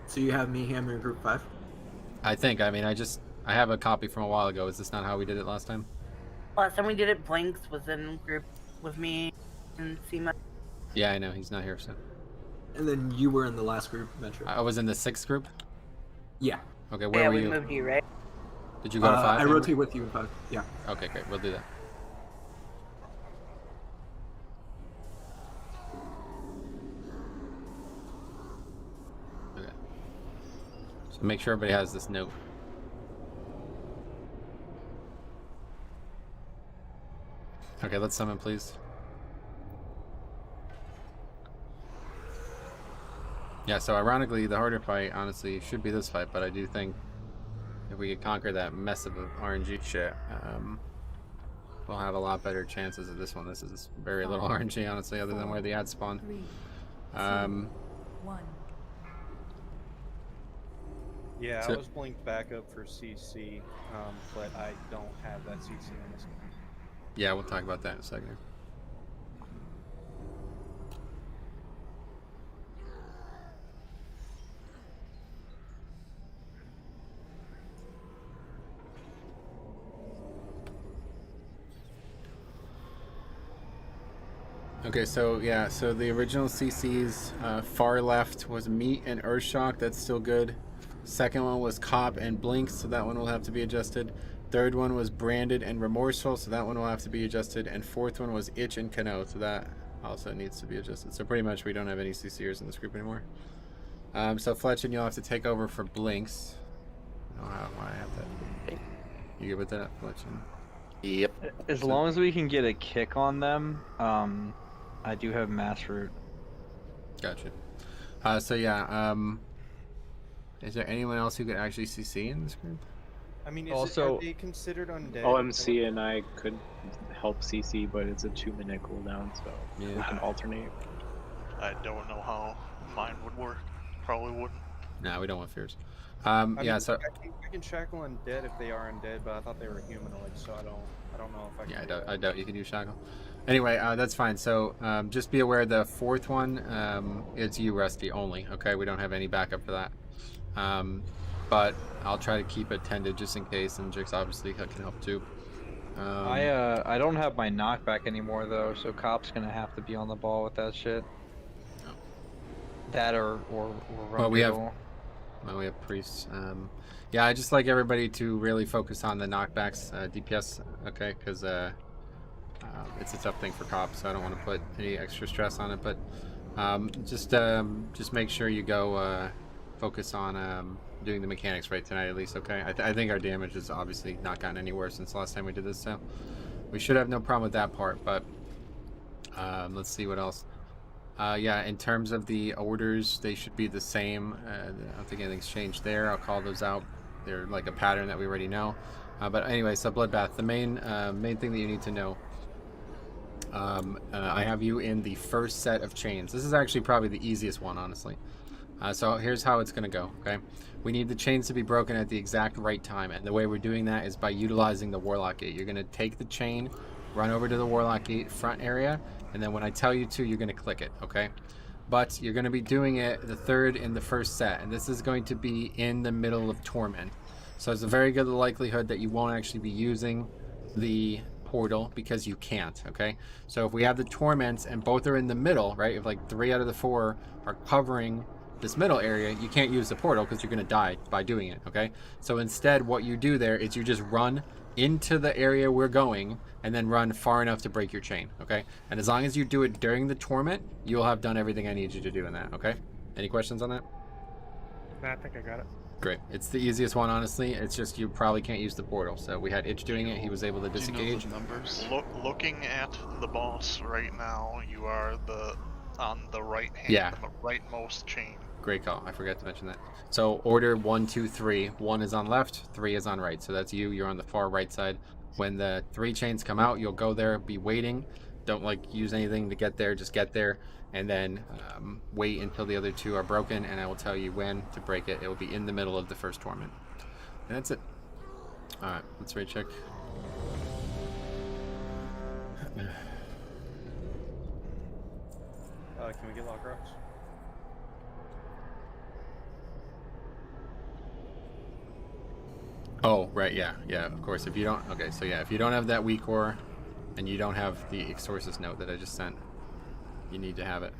So you have me, Hammer, in group 5?
I think, I mean, I have a copy from a while ago. Is this not how we did it last time?
Last time we did it, Blinks was in group with me and Seema.
Yeah, I know, he's not here, so.
And then you were in the last group, Metro.
I was in the 6th group?
Yeah.
Okay, where were you?
Yeah, we moved you, right?
Did you go to 5?
I
Hammer?
rotate with you in 5, yeah.
Okay, great, we'll do that. Okay. So make sure everybody has this note. Okay, let's summon, please. Yeah, so ironically, the harder fight, honestly, should be this fight, but I do think if we could conquer that mess of RNG shit, we'll have a lot better chances of this one. This is very little RNG, honestly, other than where the ads spawn.
3, 2, 1.
Yeah,
So-
I was blinked back up for CC, but I don't have that CC on this one.
Yeah, we'll talk about that in a second. Okay, so yeah, so the original CC's far left was Meat and Earthshock. That's still good. Second one was Cop and Blinks, so that one will have to be adjusted. Third one was Branded and Remorseful, so that one will have to be adjusted. And fourth one was Itch and Kano, so that also needs to be adjusted. So pretty much we don't have any CCers in this group anymore. So Fletchin, you'll have to take over for Blinks. I don't know why I have that. You good with that, Fletchin?
Yep.
As long as we can get a kick on them, I do have Mass Root.
Gotcha. So yeah, is there anyone else who could actually CC in this group?
I mean,
Also-
are they considered undead?
OMC and I could help CC, but it's a 2-minute cooldown, so we
Yeah.
can alternate.
I don't know how mine would work. Probably wouldn't.
Nah, we don't want fears.
I
Yeah,
mean,
so
I can shackle undead if they are undead, but I thought they were humanoid, so I don't know if I can.
yeah,
do that.
I doubt you can do Shackle. Anyway, that's fine. So just be aware the fourth one, it's you, Rusty, only. Okay, we don't have any backup for that. But I'll try to keep it tended just in case, and Jix obviously can help too.
I don't have my knockback anymore though, so Cop's gonna have to be on the ball with that shit. That or
Well, we have
Rumble.
priests. Yeah, I just like everybody to really focus on the knockbacks, DPS, okay, because it's a tough thing for cops, so I don't want to put any extra stress on it. But just make sure you go focus on doing the mechanics right tonight, at least, okay? I think our damage has obviously not gotten any worse since the last time we did this, so we should have no problem with that part. But let's see what else. Yeah, in terms of the orders, they should be the same. I don't think anything's changed there. I'll call those out. They're like a pattern that we already know. But anyway, so Bloodbath, the main thing that you need to know. I have you in the first set of chains. This is actually probably the easiest one, honestly. So here's how it's going to go, okay? We need the chains to be broken at the exact right time, and the way we're doing that is by utilizing the Warlock Gate. You're going to take the chain, run over to the Warlock Gate front area, and then when I tell you to, you're going to click it, okay? But you're going to be doing it the third in the first set, and this is going to be in the middle of Torment. So it's a very good likelihood that you won't actually be using the portal because you can't, okay? So if we have the Torments and both are in the middle, right? If like 3 out of the 4 are covering this middle area, you can't use the portal because you're going to die by doing it, okay? So instead what you do there is you just run into the area we're going and then run far enough to break your chain, okay? And as long as you do it during the Torment, you'll have done everything I need you to do in that, okay? Any questions on that?
Nah, I think I got it.
Great. It's the easiest one, honestly. It's just you probably can't use the portal. So we had Itch doing it. He was able to disengage.
Numbers.
Looking at the boss right now, you are on the right hand,
Yeah.
the rightmost chain.
Great call. I forgot to mention that. So order 1, 2, 3. 1 is on left, 3 is on right. So that's you. You're on the far right side. When the 3 chains come out, you'll go there, be waiting. Don't like use anything to get there. Just get there, and then wait until the other 2 are broken, and I will tell you when to break it. It will be in the middle of the first torment, and that's it. All right, let's rate check.
Can we get lock rocks?
Oh, right, yeah, of course. If you don't, okay, so yeah, if you don't have that weak core, and you don't have the Exorcist note that I just sent, you need to have it.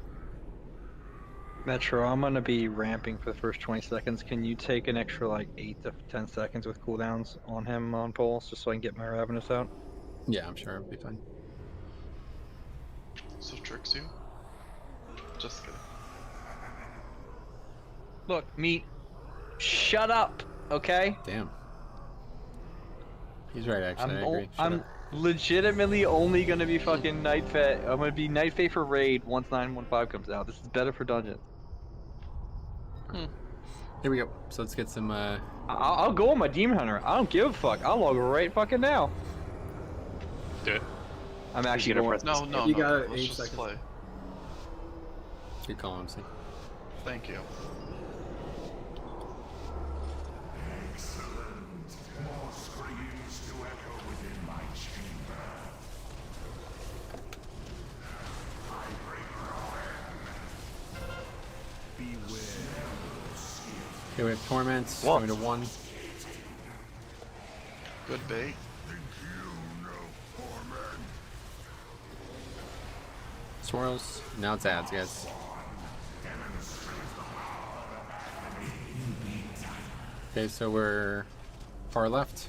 Metro, I'm gonna be ramping for the first 20 seconds. Can you take an extra like 8 to 10 seconds with cooldowns on him on pulse, just so I can get my Ravenous out?
Yeah, I'm sure it'll be fine.
So tricks you? Just kidding.
Look, Meat, shut up, okay?
Damn. He's right, actually. I agree.
I'm legitimately only gonna be fucking Night Fae. I'm gonna be Night Fae for raid once 915 comes out. This is better for dungeons.
Here we go. So let's get some.
I'll go on my Demon Hunter. I don't give a fuck. I'll log right fucking now.
Do it.
I'm actually going.
No.
You got it.
Let's
8
just
seconds.
play.
Good call, MC.
Thank you.
More screams to echo within my chamber. I break beware.
Okay, we have Torments going to 1.
Good bait.
Swirls. Now it's ads, guys. Okay, so we're far left.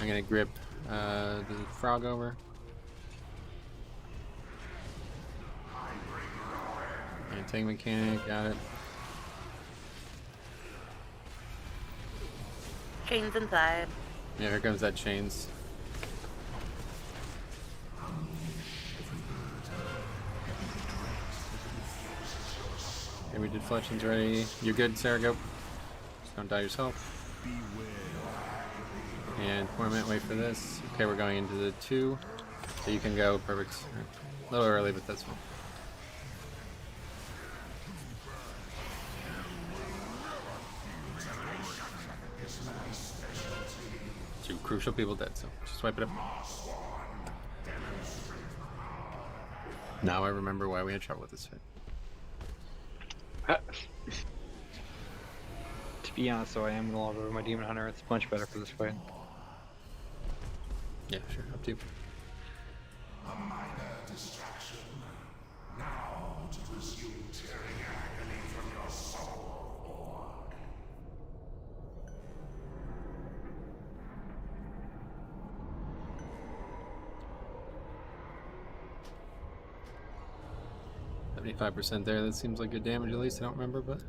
I'm gonna grip the frog over. And tank mechanic, got it.
Chains inside.
Yeah, here comes that chains. Okay, we did fletchings already. You're good, Sarah, go. Just don't die yourself. And torment, wait for this. Okay, we're going into the 2. So you can go, perfect. A little early, but that's fine. 2 crucial people dead, so just wipe it up. Now I remember why we had trouble with this fight.
To be honest, though, I am gonna log over my Demon Hunter. It's much better for this fight.
Yeah, sure, up to you.
A minor distraction. Now to pursue tearing agony from your soul.
Or 75% there, that seems like good damage at least, I don't remember, but...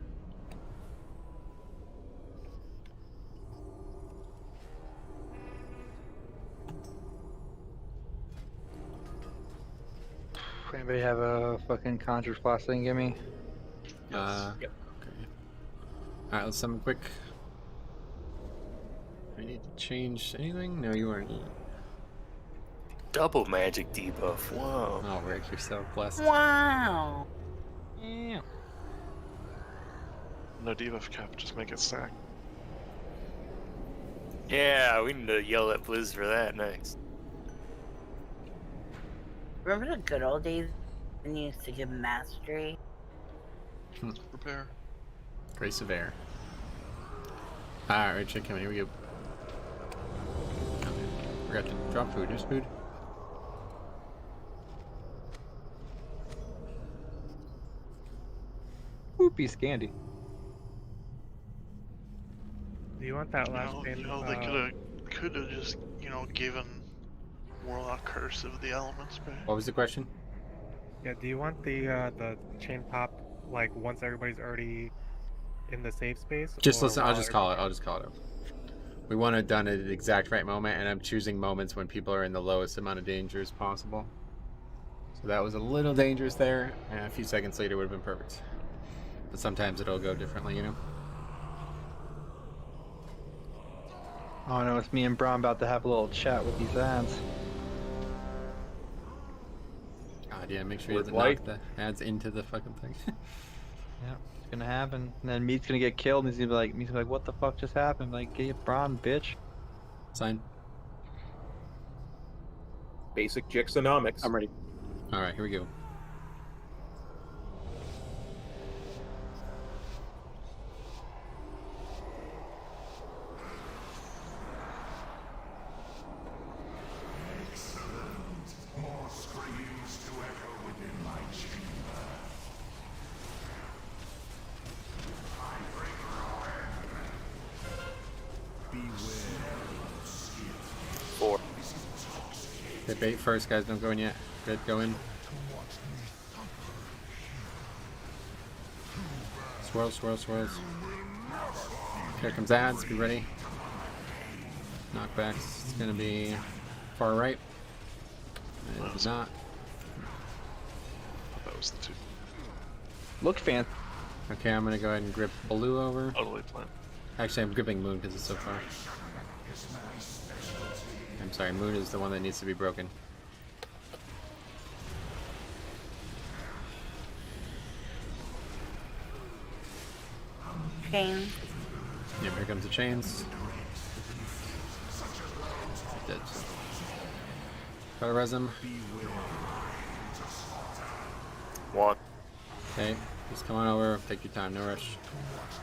Anybody have a fucking Conjure's Blast thing? Give me.
Yep. Okay. Alright, let's summon quick. I need to change anything? No, you aren't.
Double magic debuff. Whoa.
Oh, Rick, you're so blessed.
Wow.
Yeah.
No debuff cap, just make it stack.
Yeah, we need to yell at Blizz for that next.
Remember the good old days when you used to give mastery?
Prepare.
Grace of Air. Alright, Richard, come here we go. Forgot to drop food. Here's food.
Whoopie Scandy.
Do you want that last
You know, they could have just, given Warlock Curse of the Elements back.
What was the question?
Yeah, do you want the chain pop, like, once everybody's already in the safe space?
Just
or
listen. I'll
while
just call it. I'll just call it up. We want it done at the exact right moment, and I'm choosing moments when people are in the lowest amount of danger as possible. So that was a little dangerous there, and a few seconds later would have been perfect. But sometimes it'll go differently, you know?
Oh no, it's me and Braun about to have a little chat with these ads.
God, yeah, make sure you have to knock the ads into the fucking thing.
Yeah, it's gonna happen. And then Meat's gonna get killed, and he's gonna be like, what the fuck just happened? Like, get Braun, bitch.
Sign.
Basic Jixonomics.
I'm ready.
Alright, here we go.
More screams to echo within my chamber.
Four.
Hit bait first, guys. Don't go in yet. Good, go in. Swirls, swirls, swirls. Here comes ads. Be ready. Knockbacks. It's gonna be far right. It's not.
That was the two.
Look fan.
Okay, I'm gonna go ahead and grip blue over.
Totally fine.
Actually, I'm gripping moon because it's so far. I'm sorry, moon is the one that needs to be broken.
Chain.
Yep, here comes the chains. Dead. Try to res him.
What?
Okay, just come on over. Take your time, no rush.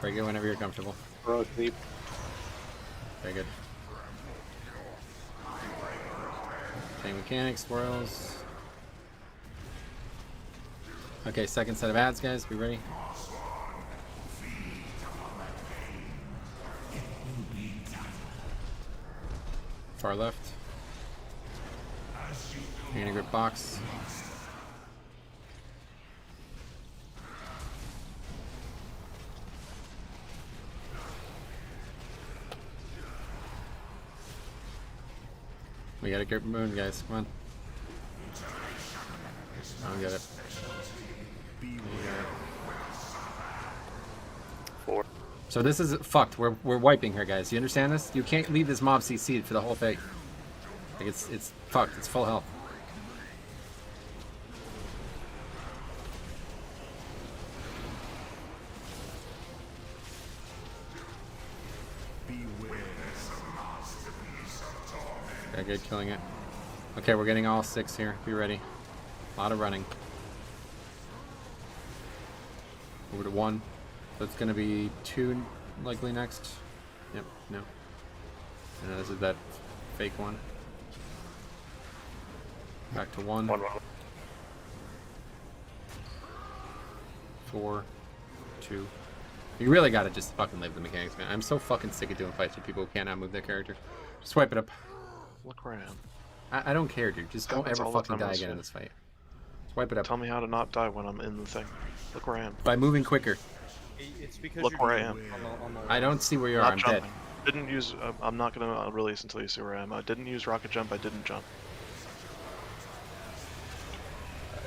Break it whenever you're comfortable.
Bro, sleep.
Very good. Chain mechanics, swirls. Okay, second set of ads, guys. Be ready. Far left. You're gonna grip box. We gotta grip moon, guys. Come on. I don't get it.
Four.
So this is fucked. We're wiping here, guys. You understand this? You can't leave this mob CC'd for the whole thing. Like it's fucked. It's full health. Okay, good, killing it. Okay, we're getting all 6 here. Be ready. A lot of running. Over to 1. So it's gonna be 2 likely next. Yep, no. And this is that fake one. Back to 1. 4, 2. You really gotta just fucking live the mechanics, man. I'm so fucking sick of doing fights with people who can't outmove their character. Just swipe it up.
Look where I am.
I don't care, dude. Just don't
Happens
ever
all the
fucking
time
die
this
again in
game.
this fight. Swipe it up.
Tell me how to not die when I'm in the thing. Look where I am.
By moving quicker.
It's because
Look
you're
where I
doing
am.
on the
I don't see where you are.
Not
I'm
jumping.
dead.
Didn't use. I'm not gonna release until you see where I am. I didn't use rocket jump. I didn't jump.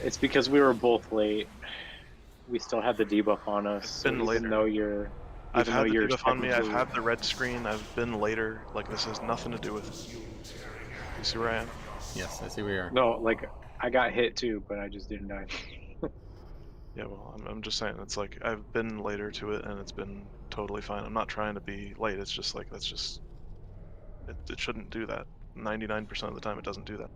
It's because we were both late. We still had the debuff on us.
Been
so
later.
Even though you're,
I've
even
had
though
the
you're
debuff on me. I've
technically-
had the red screen. I've been later. Like this has nothing to do with it. You see where I am?
Yes, I see where you are.
No, like I got hit too, but I just didn't die.
Yeah, well, I'm just saying. It's like I've been later to it, and it's been totally fine. I'm not trying to be late. It's just like that's just. It shouldn't do that. 99% of the time, it doesn't do that.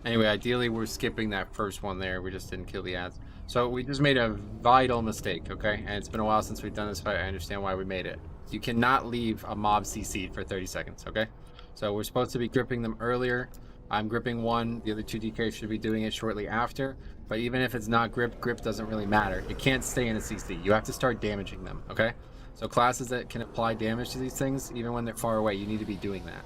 Anyway, ideally we're skipping that first one there. We just didn't kill the ads. So we just made a vital mistake, okay? And it's been a while since we've done this fight. I understand why we made it. You cannot leave a mob CC'd for 30 seconds, okay? So we're supposed to be gripping them earlier. I'm gripping 1. The other 2 DKs should be doing it shortly after. But even if it's not grip doesn't really matter. It can't stay in a CC. You have to start damaging them, okay? So classes that can apply damage to these things, even when they're far away, you need to be doing that.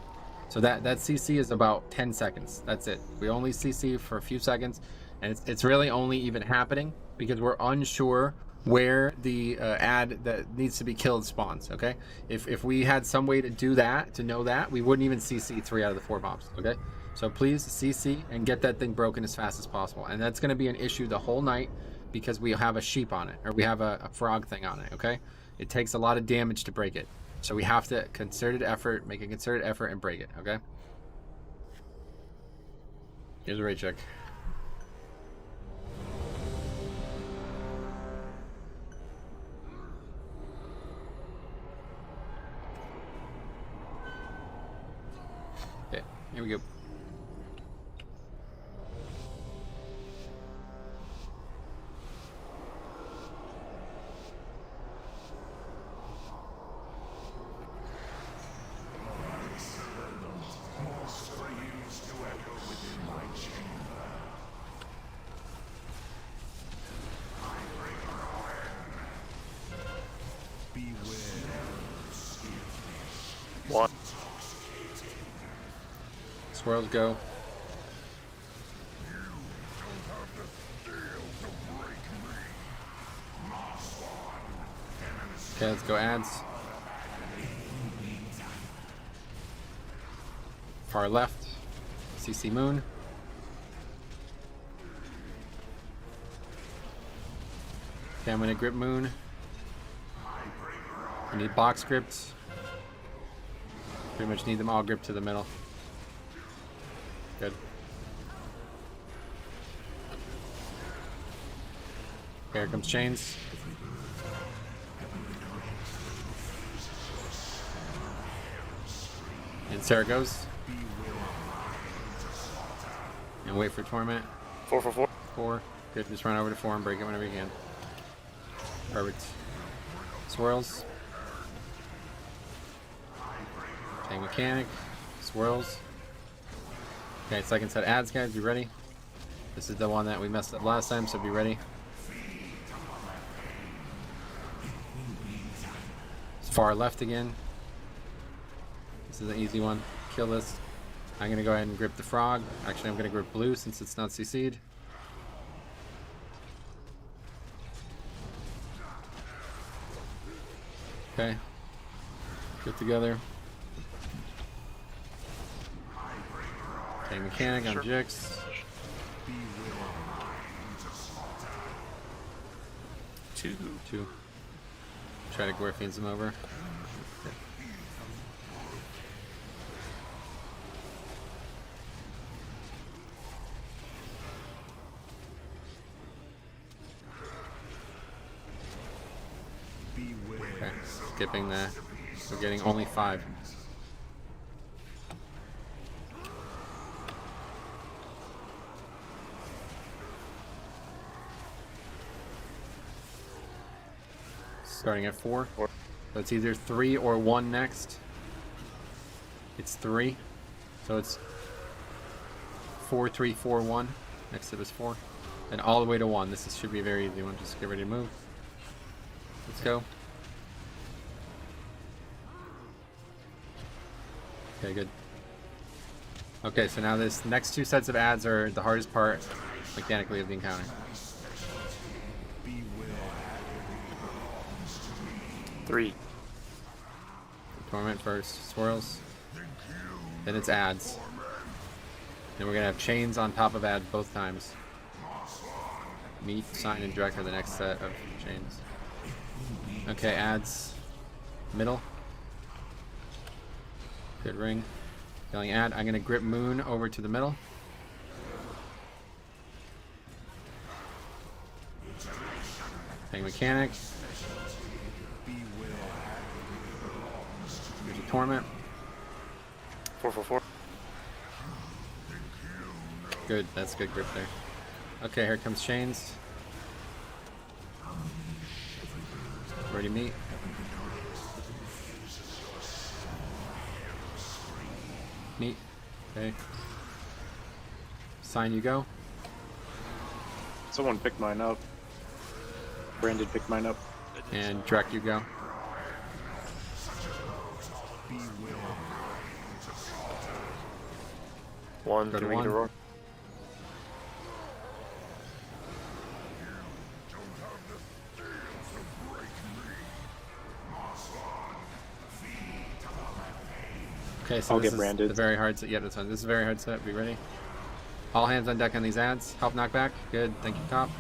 So that CC is about 10 seconds. That's it. We only CC for a few seconds. And it's really only even happening because we're unsure where the ad that needs to be killed spawns, okay? If we had some way to do that, to know that, we wouldn't even CC 3 out of the 4 mobs, okay? So please CC and get that thing broken as fast as possible. And that's going to be an issue the whole night because we have a sheep on it, or we have a frog thing on it, okay? It takes a lot of damage to break it. So we have to make a concerted effort and break it, okay? Here's a raid check. Okay, here we go.
One.
Swirls go. Okay, let's go ads. Far left, CC Moon. Okay, I'm gonna grip Moon. I need box grips. Pretty much need them all gripped to the middle. Good. Here comes chains. And Sarah goes. And wait for torment.
4 for 4.
4. Good. Just run over to 4 and break it whenever you can. Perfect. Swirls. Tank mechanic. Swirls. Okay, second set ads, guys. Be ready. This is the one that we messed up last time, so be ready. It's far left again. This is an easy one. Kill this. I'm gonna go ahead and grip the frog. Actually, I'm gonna grip blue since it's not CC'd. Okay. Get together. Tank mechanic on Jix. 2. Try to Gorfians him over. Okay, skipping that. We're getting only 5. Starting at 4. So it's either 3 or 1 next. It's 3. So it's 4, 3, 4, 1. Next step is 4. And all the way to 1. Should be a very easy one. Just get ready to move. Let's go. Okay, good. Okay, so now this next 2 sets of ads are the hardest part mechanically of the encounter.
Three.
Torment first, swirls. Then it's ads. Then we're gonna have chains on top of ads both times. Meat, sign, and direct are the next set of chains. Okay, ads. Middle. Good ring. Killing ad. I'm gonna grip Moon over to the middle. Tank mechanic. Here's a torment.
4 for 4.
Good, that's good grip there. Okay, here comes chains. Ready meat. Meat. Okay. Sign you go.
Someone picked mine up. Brandon picked mine up.
And direct you go.
One,
go to
give me
1.
the roar.
Okay, so
I'll
this
get
is
branded.
the very hard set. Yeah, this one. This is a very hard set. Be ready. All hands on deck on these ads. Help knockback. Good. Thank you, cop.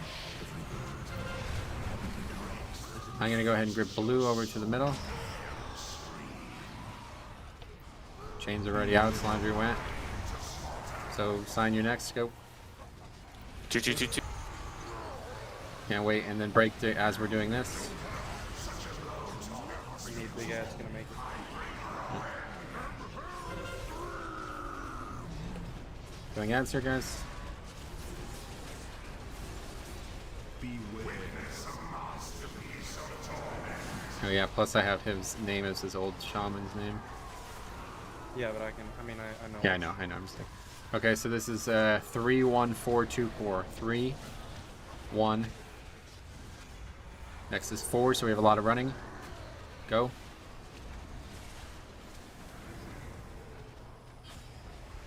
I'm gonna go ahead and grip blue over to the middle. Chains are already out. Laundry went. So sign your next scope.
2, 2, 2, 2.
Can't wait, and then break as we're doing this.
We need big ass gonna make it.
Doing answer, guys. Oh yeah, plus I have his name as his old shaman's name.
Yeah, but I can. I mean, I know.
Yeah, I know. I'm just like. Okay, so this is 3, 1, 4, 2, 4. 3, 1. Next is 4, so we have a lot of running. Go.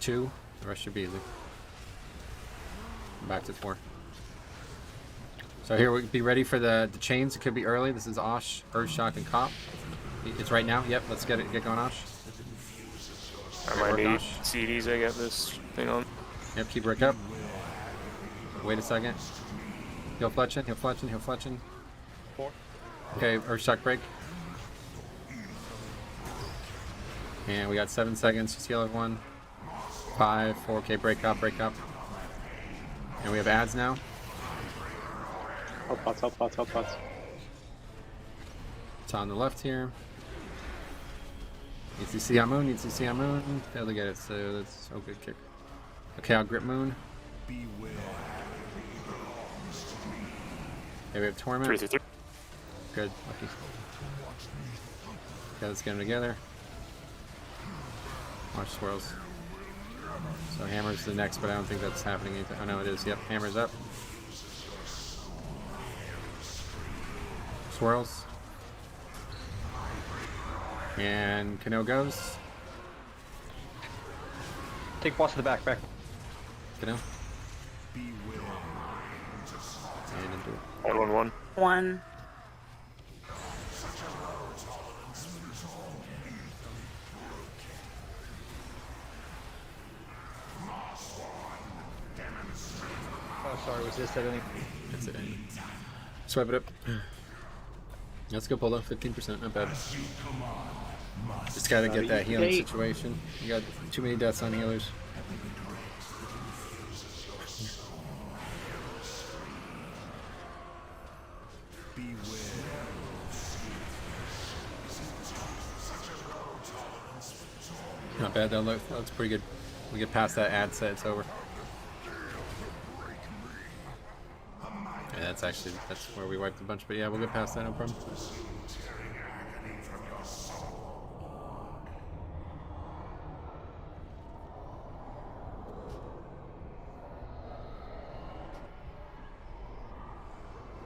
2. The rest should be easy. Back to 4. So here we be ready for the chains. It could be early. This is Osh, Earthshock, and Cop. It's right now. Yep, let's get going, Osh.
I might need CDs. I got this thing on.
Yep, keep Rick up. Wait a second. He'll fletchin, he'll fletchin, he'll fletchin.
4.
Okay, Earthshock break. And we got 7 seconds. Just heal everyone. 5, 4. Okay, break up, break up. And we have ads now.
Help pots, help pots, help pots.
It's on the left here. Needs to see on moon, needs to see on moon. Failed to get it, so that's a good kick. Okay, I'll grip moon. Okay, we have torment.
3, 3, 3.
Good, lucky. Okay, let's get them together. Watch swirls. So hammer's the next, but I don't think that's happening anything. Oh no, it is. Yep, hammer's up. Swirls. And Kano goes.
Take boss to the back.
Kano. And into it.
1, 1, 1.
1.
Oh, sorry, was this anything?
That's it. Swipe it up. Let's go, Polo. 15%, not bad. Just gotta get that healing situation. You got too many deaths on healers. Not bad though, look, that looks pretty good. We get past that ad set, it's over. Yeah, that's where we wiped a bunch, but yeah, we'll get past that, no problem.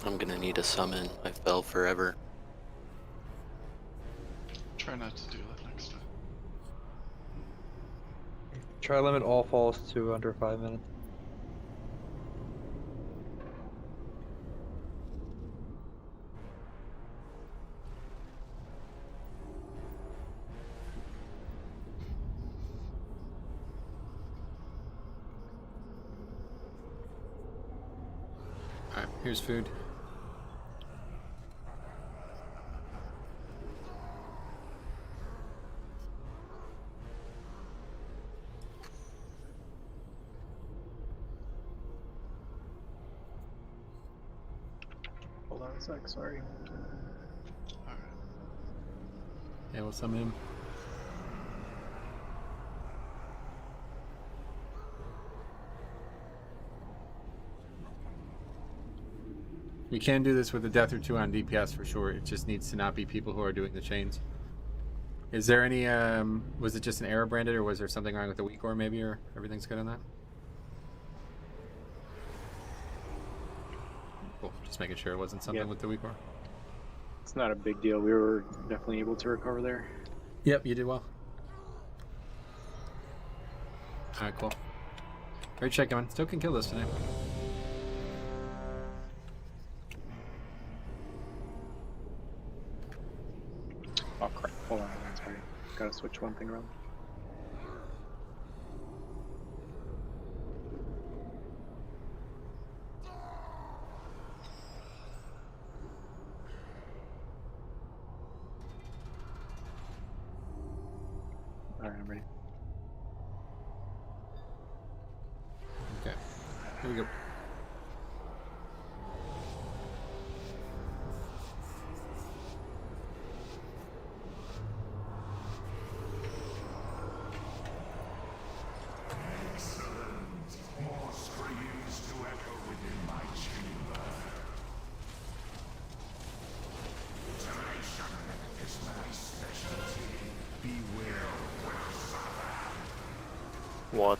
I'm gonna need a summon. I fell forever.
Try not to do that next time.
Try to limit all falls to under 5 minutes.
Alright, here's food.
Hold on a sec, sorry.
Yeah, we'll summon him. We can do this with a death or 2 on DPS for sure. It just needs to not be people who are doing the chains. Is there any, was it just an error branded, or was there something wrong with the weak ore maybe, or everything's good on that? Cool, just making sure it wasn't something with the weak ore.
It's not a big deal. We were definitely able to recover there.
Yep, you did well. Alright, cool. Great check, on. Still can kill this today.
Oh crap, hold on, sorry. Gotta switch one thing around.
I'm ready. Okay. Here we go.
More screams to echo within my chamber. Iteration is my specialty. Beware.
What?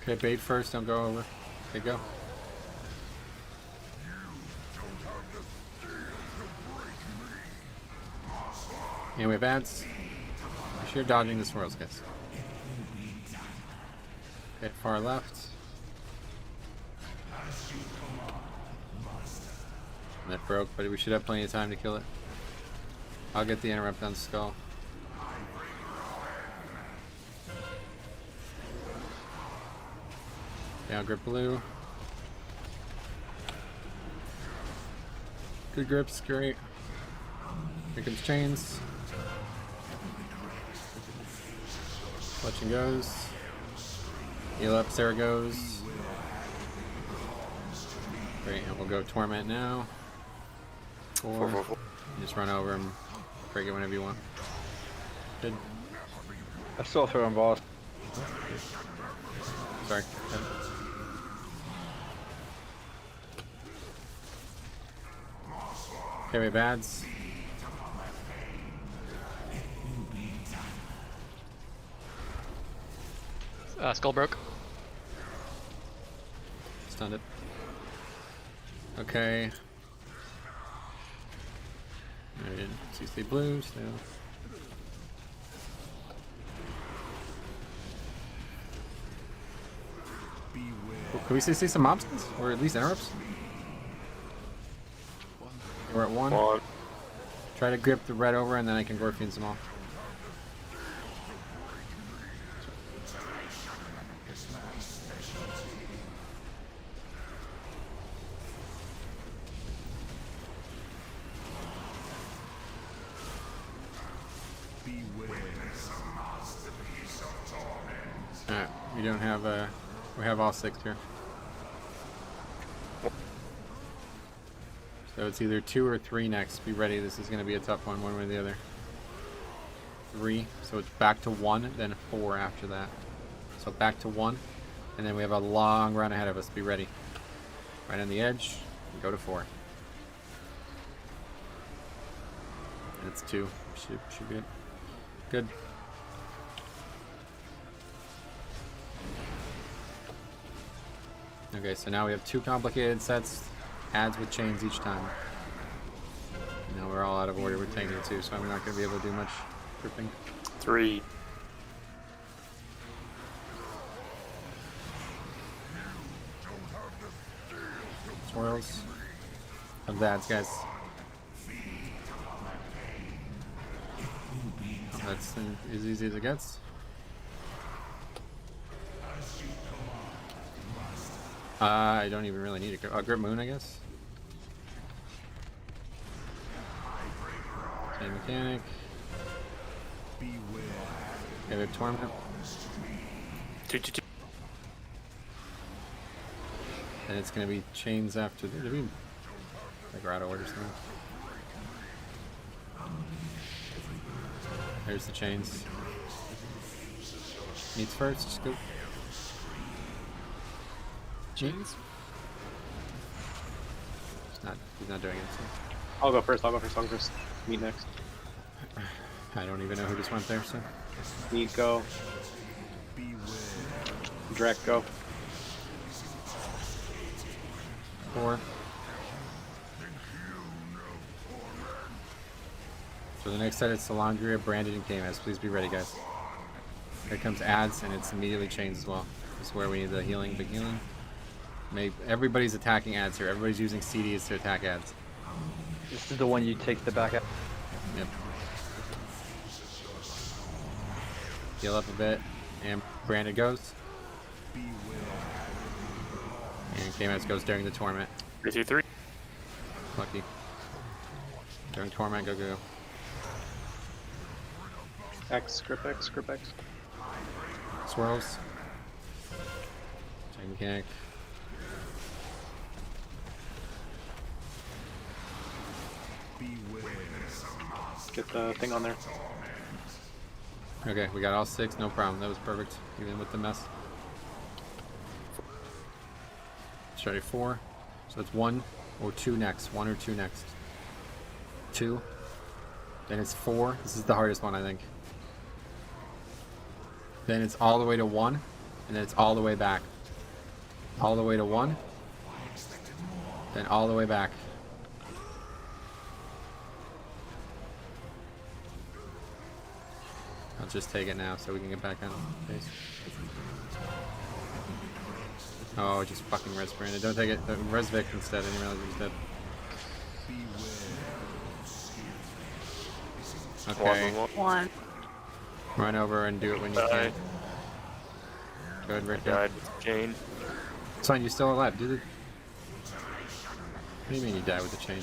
Okay, bait first, don't go over. Okay, go. And we have ads. Make sure you're dodging the swirls, guys. Okay, far left. That broke, but we should have plenty of time to kill it. I'll get the interrupt on Skull. Down grip blue. Good grips, great. Here comes chains. Clutching goes. Heal up, Sarah goes. Great, and we'll go Torment now. 4. You just run over and break it whenever you want. Good.
I still throw him boss.
Sorry. Okay, we have ads.
Skull broke.
Stunned it. Okay. I didn't see blue, so. Can we see some mobs? Or at least interrupts? We're at 1. Try to grip the red over and then I can Gorfian some all. Alright, we don't have we have all 6 here. So it's either 2 or 3 next. Be ready, this is gonna be a tough one way or the other. 3, so it's back to 1, then 4 after that. So back to 1, and then we have a long run ahead of us. Be ready. Right on the edge, go to 4. And it's 2. Should be it. Good. Okay, so now we have 2 complicated sets, adds with chains each time. Now we're all out of order with tanking too, so I'm not going to be able to do much gripping.
3.
Swirls. Of ads, guys. Oh, that's as easy as it gets. I don't even really need a grip moon, I guess. Same mechanic. Okay, we have Torment.
2, 2, 2.
And it's gonna be chains after. Did we like we're out of order something? There's the chains. Meets first, just go. Chains? He's not doing it. So.
I'll go first. Meet next.
I don't even know who just went there, so.
Meet go. Drek go.
4. So the next set is Salandria, Branded, and KMS. Please be ready, guys. Here comes ads, and it's immediately chains as well. This is where we need the healing, big healing. Everybody's attacking ads here. Everybody's using CDs to attack ads.
This is the one you take the back out.
Yep. Heal up a bit, and Branded goes. And KMS goes during the Torment.
3, 2, 3.
Lucky. During Torment, go.
X, grip X, grip X.
Swirls. Chain mechanic.
Get the thing on there.
Okay, we got all 6, no problem. That was perfect, even with the mess. Sorry, 4. So it's 1 or 2 next. 1 or 2 next. 2. Then it's 4. This is the hardest one, I think. Then it's all the way to 1, and then it's all the way back. All the way to 1, then all the way back. I'll just take it now so we can get back on base. Oh, just fucking res Brandon. Don't take it. Res Vic instead. I didn't realize he was dead. Okay.
One.
Run over and do it when you can. Go ahead, Rick.
Died with the chain.
It's fine, you're still alive. Do the... What do you mean you died with the chain?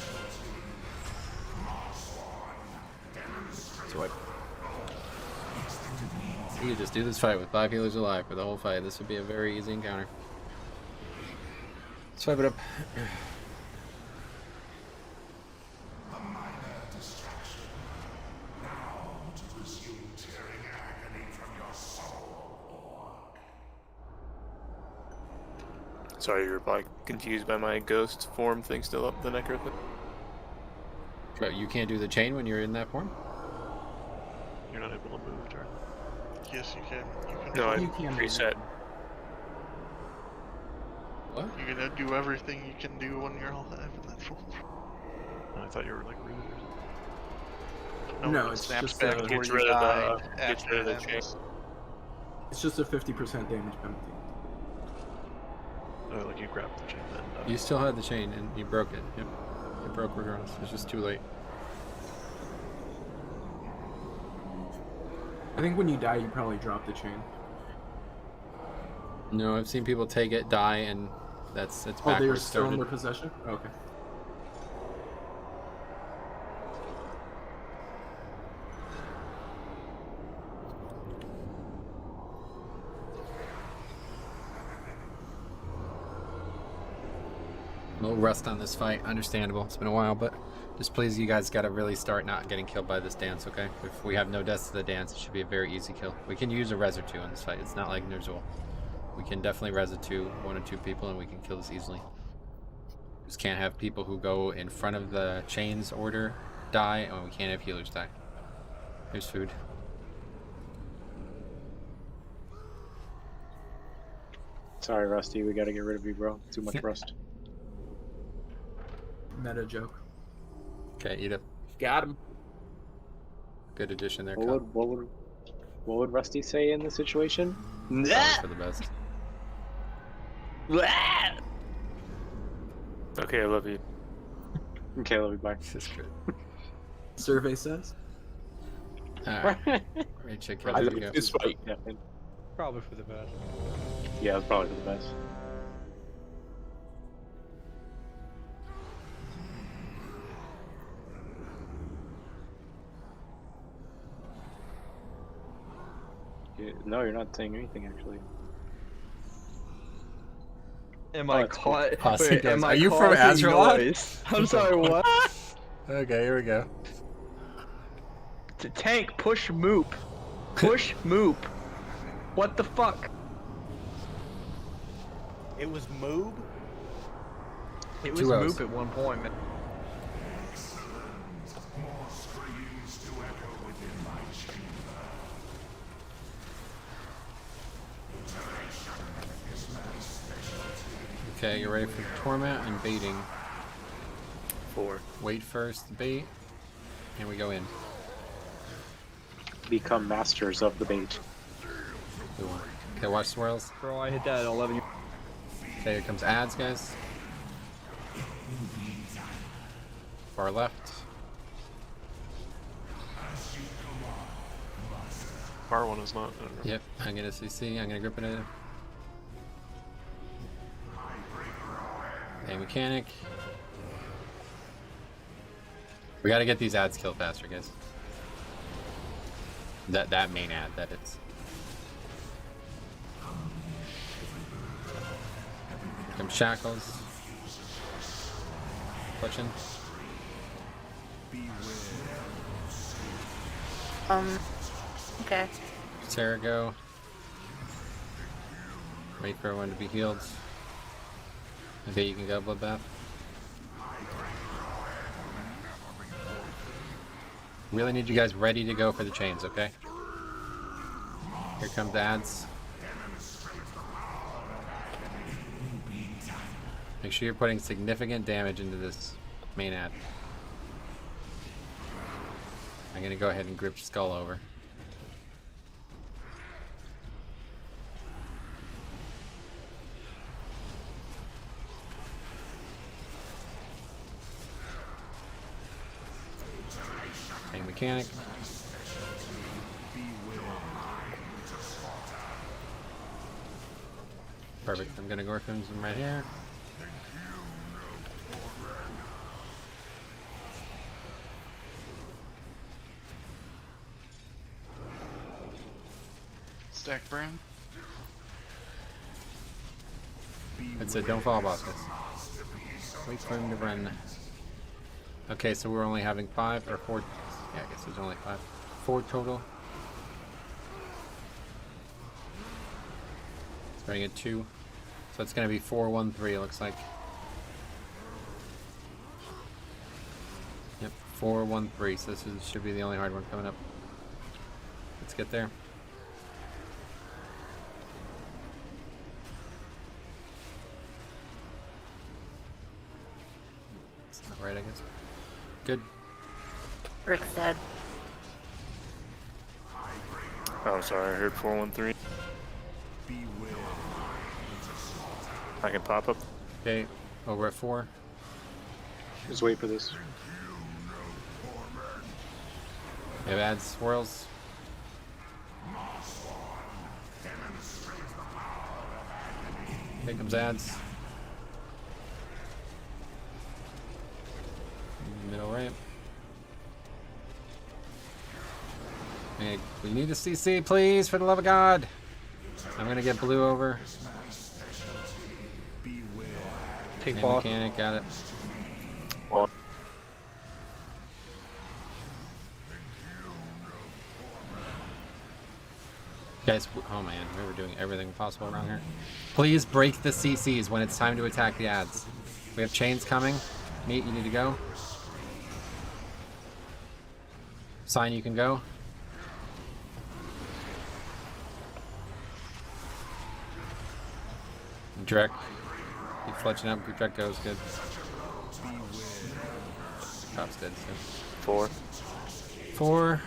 Swipe. You could just do this fight with 5 healers alive for the whole fight. This would be a very easy encounter. Swipe it up.
Sorry, you're like confused by my ghost form thing still up the necro thing.
But you can't do the chain when you're in that form?
You're not able to move during.
Yes, you can.
No, I
can
reset.
What?
You're gonna do everything you can do when you're alive in that form.
I thought you were like rooted or
No,
something.
No,
it
it's
snaps
just
back
a-
to
Gets
where
rid
you
of
died
the
after
gets rid of the
it
chain.
ends.
It's just a 50% damage penalty.
Oh, like you grabbed the chain then.
You still had the chain and you broke it. Yep. It broke regardless. It's just too late.
I think when you die, you probably drop the chain.
No, I've seen people take it, die, and it's
Oh,
backwards
they were still
started.
under possession? Okay.
A little rust on this fight, understandable. It's been a while, but just please, you guys gotta really start not getting killed by this dance, okay? If we have no deaths to the dance, it should be a very easy kill. We can use a res or 2 in this fight. It's not like Ner'zhul. We can definitely res a 2, 1 or 2 people, and we can kill this easily. Just can't have people who go in front of the chains order die, and we can't have healers die. Here's food.
Sorry, Rusty. We gotta get rid of you, bro. Too much rust.
Meta joke.
Okay, eat it.
Got him.
Good addition there,
What
Kyle.
would Rusty say in this situation?
Probably for the best.
Okay, I love you.
Okay, love you. Bye.
This is good.
Survey says.
Alright. Great check.
I like this fight.
Yeah,
Probably for the best.
yeah, it's probably for the best. No, you're not saying anything actually.
Am I
it's cool.
caught?
Posse
Wait,
goes,
am I
"Are you from
causing
Azrael?"
noise? I'm sorry, what?
Okay, here we go.
To tank, push moop. Push moop. What the fuck?
It was Moob?
It was
2 O's.
moop at one point, man.
More screams to echo within my chamber. Iteration is my specialty.
Okay, you're ready for torment and baiting.
4.
Wait first, bait, and we go in.
Become masters of the bait.
Good one. Okay, watch swirls.
Bro, I hit that at 11.
Okay, here comes ads, guys. Far left.
Bar one is not.
Yep, I'm gonna CC, I'm gonna grip it in. Okay, mechanic. We gotta get these ads killed faster, guys. That main ad, that it's. Shackles. Pushing.
Okay.
Sarah, go. Wait for everyone to be healed. Okay, you can go, Bloodbath. Really need you guys ready to go for the chains, okay? Here comes the ads. Make sure you're putting significant damage into this main ad. I'm gonna go ahead and grip Skull over. Tank mechanic. Perfect. I'm gonna go for him right here.
Stack brand.
That's it. Don't fall, boss guys. Wait for him to run. Okay, so we're only having 5 or 4. Yeah, I guess there's only 5. 4 total. Starting at 2. So it's going to be 4-1-3, it looks like. Yep, 4-1-3. So this should be the only hard one coming up. Let's get there. It's not right, I guess. Good.
Rick's dead.
Oh, sorry, I heard 413. I can pop up.
Okay, over at 4.
Just wait for this.
We have ads, swirls. Here comes ads. Middle ramp. Hey, we need a CC, please, for the love of God. I'm gonna get blue over.
Take
Hey,
ball.
mechanic, got it. Guys, oh man, we were doing everything possible around here. Please break the CCs when it's time to attack the ads. We have chains coming. Meat, you need to go. Sign, you can go. Drek. Keep fletching up. Drek goes good. Top's dead, so.
4.
4.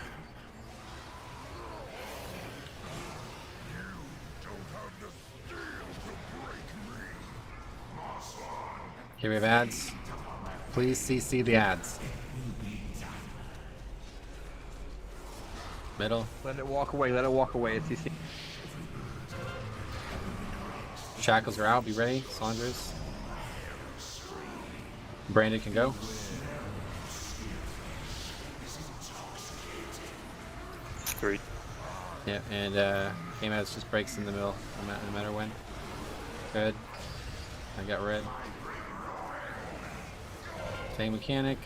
Here we have ads. Please CC the ads. Middle.
Let it walk away. Let it walk away. It's CC.
Shackles are out. Be ready. Saunders. Brandon can go.
Three.
Yeah, and game ads just breaks in the middle, no matter when. Good. I got red. Tank mechanic.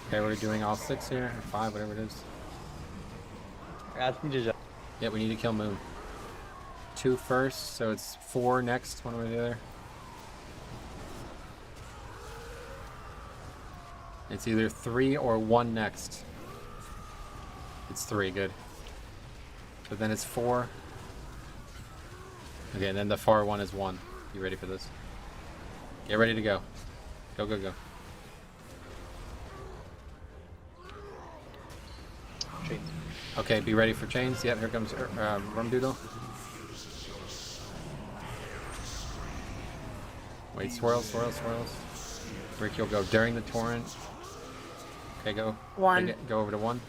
Okay, we're doing all 6 here, or 5, whatever it is. Yeah, we need to kill Moon. 2 first, so it's 4 next, one way or the other. It's either 3 or 1 next. It's 3, good. But then it's 4. Okay, and then the far one is 1. You ready for this? Get ready to go. Go, go, go.
Chains.
Okay, be ready for chains. Yep, here comes Rumdoodle. Wait, swirls, swirls, swirls. Rick, you'll go during the torrent. Okay, go.
1.
Go over to 1.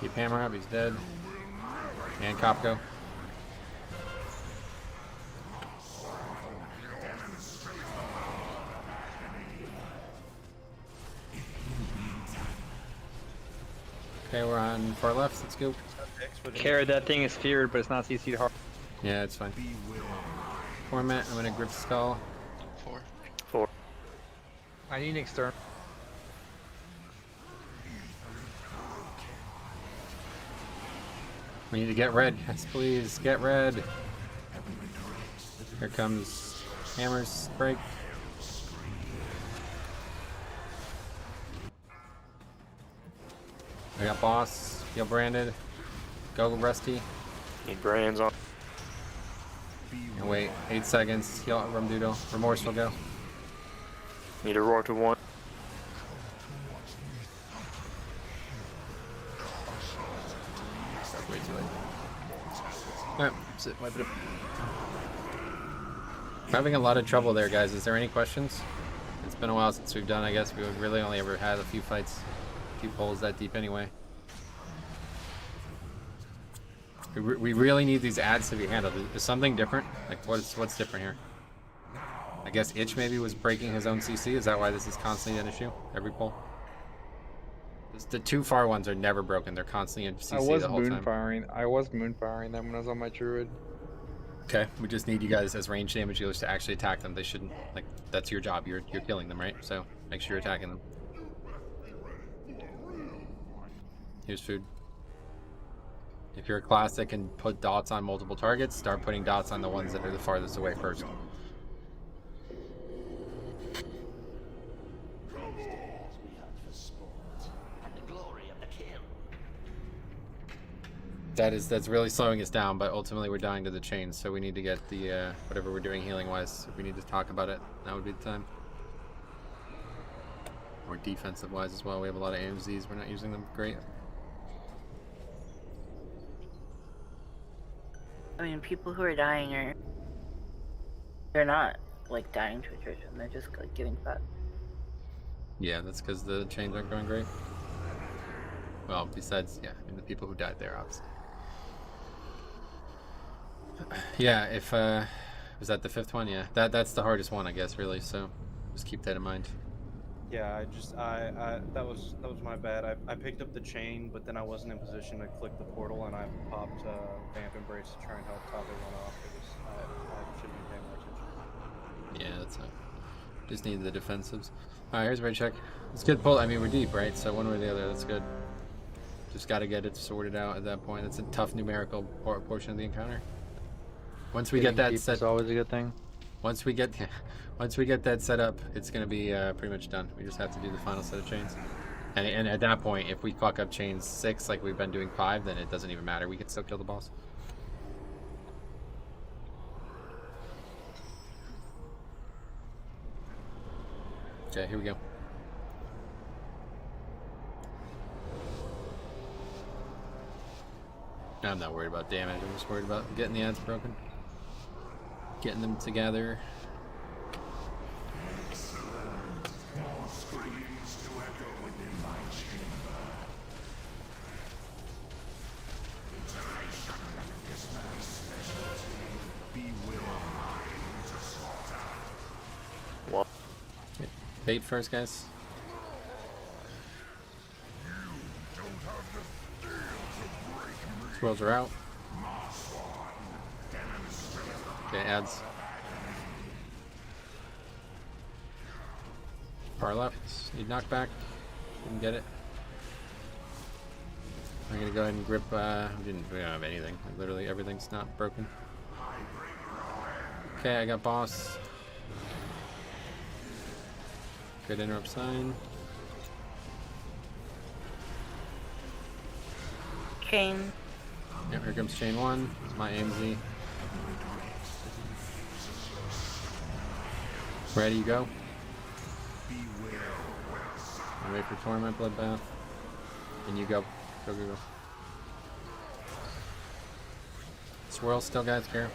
Keep hammer up, he's dead. And Cop go. Okay, we're on far left. Let's go.
Care that thing is feared, but it's not CC'd hard.
Yeah, it's fine. Format. I'm gonna grip skull.
4.
I need an external.
We need to get red. Yes, please get red. Here comes hammers break. I got boss. Heal branded. Go Rusty.
Need brands on.
And wait 8 seconds. Heal Rumdoodle. Remorseful go.
Need a roar to 1.
That's way too late. Alright, sit, wipe it up. I'm having a lot of trouble there, guys. Is there any questions? It's been a while since we've done, I guess. We've really only ever had a few fights, a few pulls that deep anyway. We really need these ads to be handled. Is something different? Like, what's different here? I guess Itch maybe was breaking his own CC. Is that why this is constantly an issue? Every pull? The too far ones are never broken. They're constantly in CC the whole time.
I was moonfiring them when I was on my druid.
Okay, we just need you guys as range damage dealers to actually attack them. They shouldn't, like, that's your job. You're killing them, right? So make sure you're attacking them. Here's food. If you're a class that can put dots on multiple targets, start putting dots on the ones that are the farthest away first. That's really slowing us down, but ultimately we're dying to the chains, so we need to get the whatever we're doing healing wise. If we need to talk about it, that would be the time. Or defensive wise as well. We have a lot of AMZs, we're not using them great.
I mean, people who are dying they're not like dying to attrition, they're just like getting fat.
Yeah, that's because the chains aren't going great. Well, besides, yeah, I mean, the people who died there, obviously. Yeah, if was that the 5th one? Yeah, that's the hardest one, I guess, really. So just keep that in mind.
Yeah, that was my bad. I picked up the chain, but then I wasn't in position to click the portal, and I popped Vamp Embrace to try and help top everyone off. I should be paying more attention.
Yeah, that's not. Just need the defensives. All right, here's raid check. It's good pull. I mean, we're deep, right? So one way or the other, that's good. Just got to get it sorted out at that point. It's a tough numerical portion of the encounter. Once we get that set,
it's always a good thing.
Once we get that set up, it's gonna be pretty much done. We just have to do the final set of chains. And at that point, if we fuck up chains 6 like we've been doing 5, then it doesn't even matter. We can still kill the boss. Okay, here we go. I'm not worried about damage. I'm just worried about getting the ads broken. Getting them together.
What?
Bait first, guys. Swirls are out. Okay, ads. Far left. Need knockback. Didn't get it. I'm gonna go ahead and grip. We don't have anything. Literally everything's not broken. Okay, I got boss. Good interrupt sign.
Chain.
Yep, here comes chain 1. It's my AMZ. Ready, go. I wait for Torment, Bloodbath. And you go. Go, go, go. Swirl still, guys, care.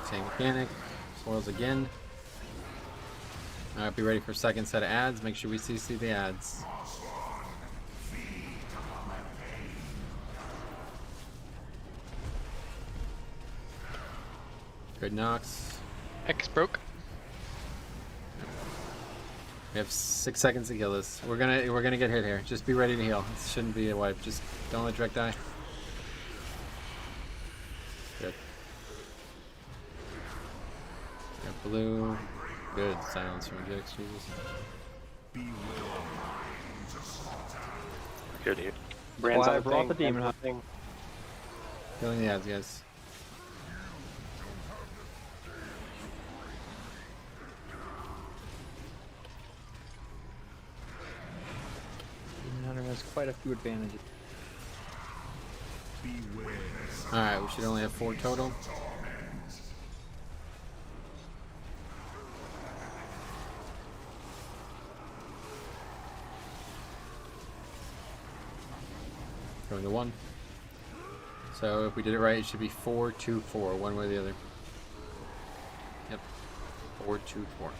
Same mechanic. Swirls again. Alright, be ready for second set of ads. Make sure we CC the ads. Good knocks.
X broke.
We have 6 seconds to kill this. We're gonna get hit here. Just be ready to heal. This shouldn't be a wipe. Just don't let Drek die. Good. Got blue. Good silence from Jax. Jesus.
Good dude. Brand's on brought the demon hunting.
Killing the ads, guys.
Demon hunter has quite a few advantages.
Alright, we should only have 4 total. Going to 1. So if we did it right, it should be 4-2-4, one way or the other. Yep. 4-2-4.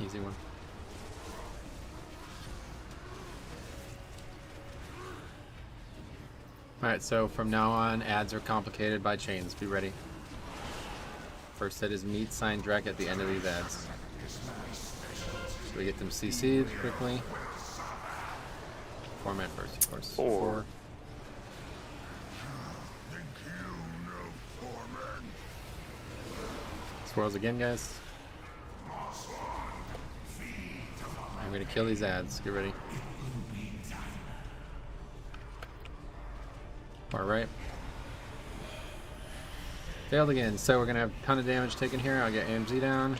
Easy one. Alright, so from now on, ads are complicated by chains. Be ready. First set is meet sign Drek at the end of these ads. So we get them CC'd quickly. 4 men first, of course. 4. Swirls again, guys. I'm gonna kill these ads. Get ready. Far right. Failed again. So we're gonna have a ton of damage taken here. I'll get AMZ down.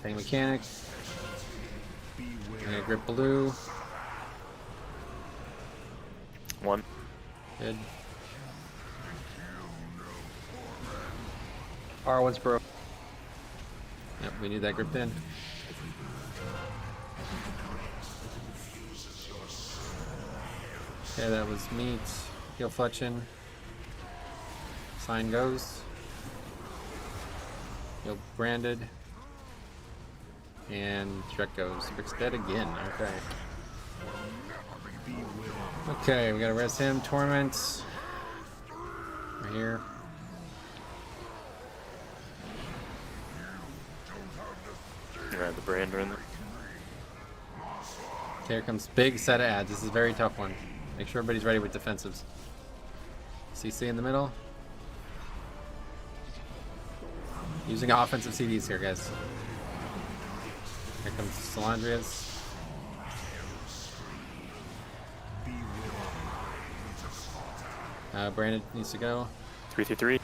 Tank mechanic. I'm gonna grip blue.
1.
Good.
R1's broke.
Yep, we need that gripped in. Okay, that was meat. Heal fletching. Sign goes. Heal branded. And Drek goes. Rick's dead again. Okay. Okay, we gotta rest him. Torment. Right here.
Grab the brander in there.
Okay, here comes big set of ads. This is a very tough one. Make sure everybody's ready with defensives. CC in the middle. Using offensive CDs here, guys. Here comes Salandria's. Brandon needs to go.
3-3-3.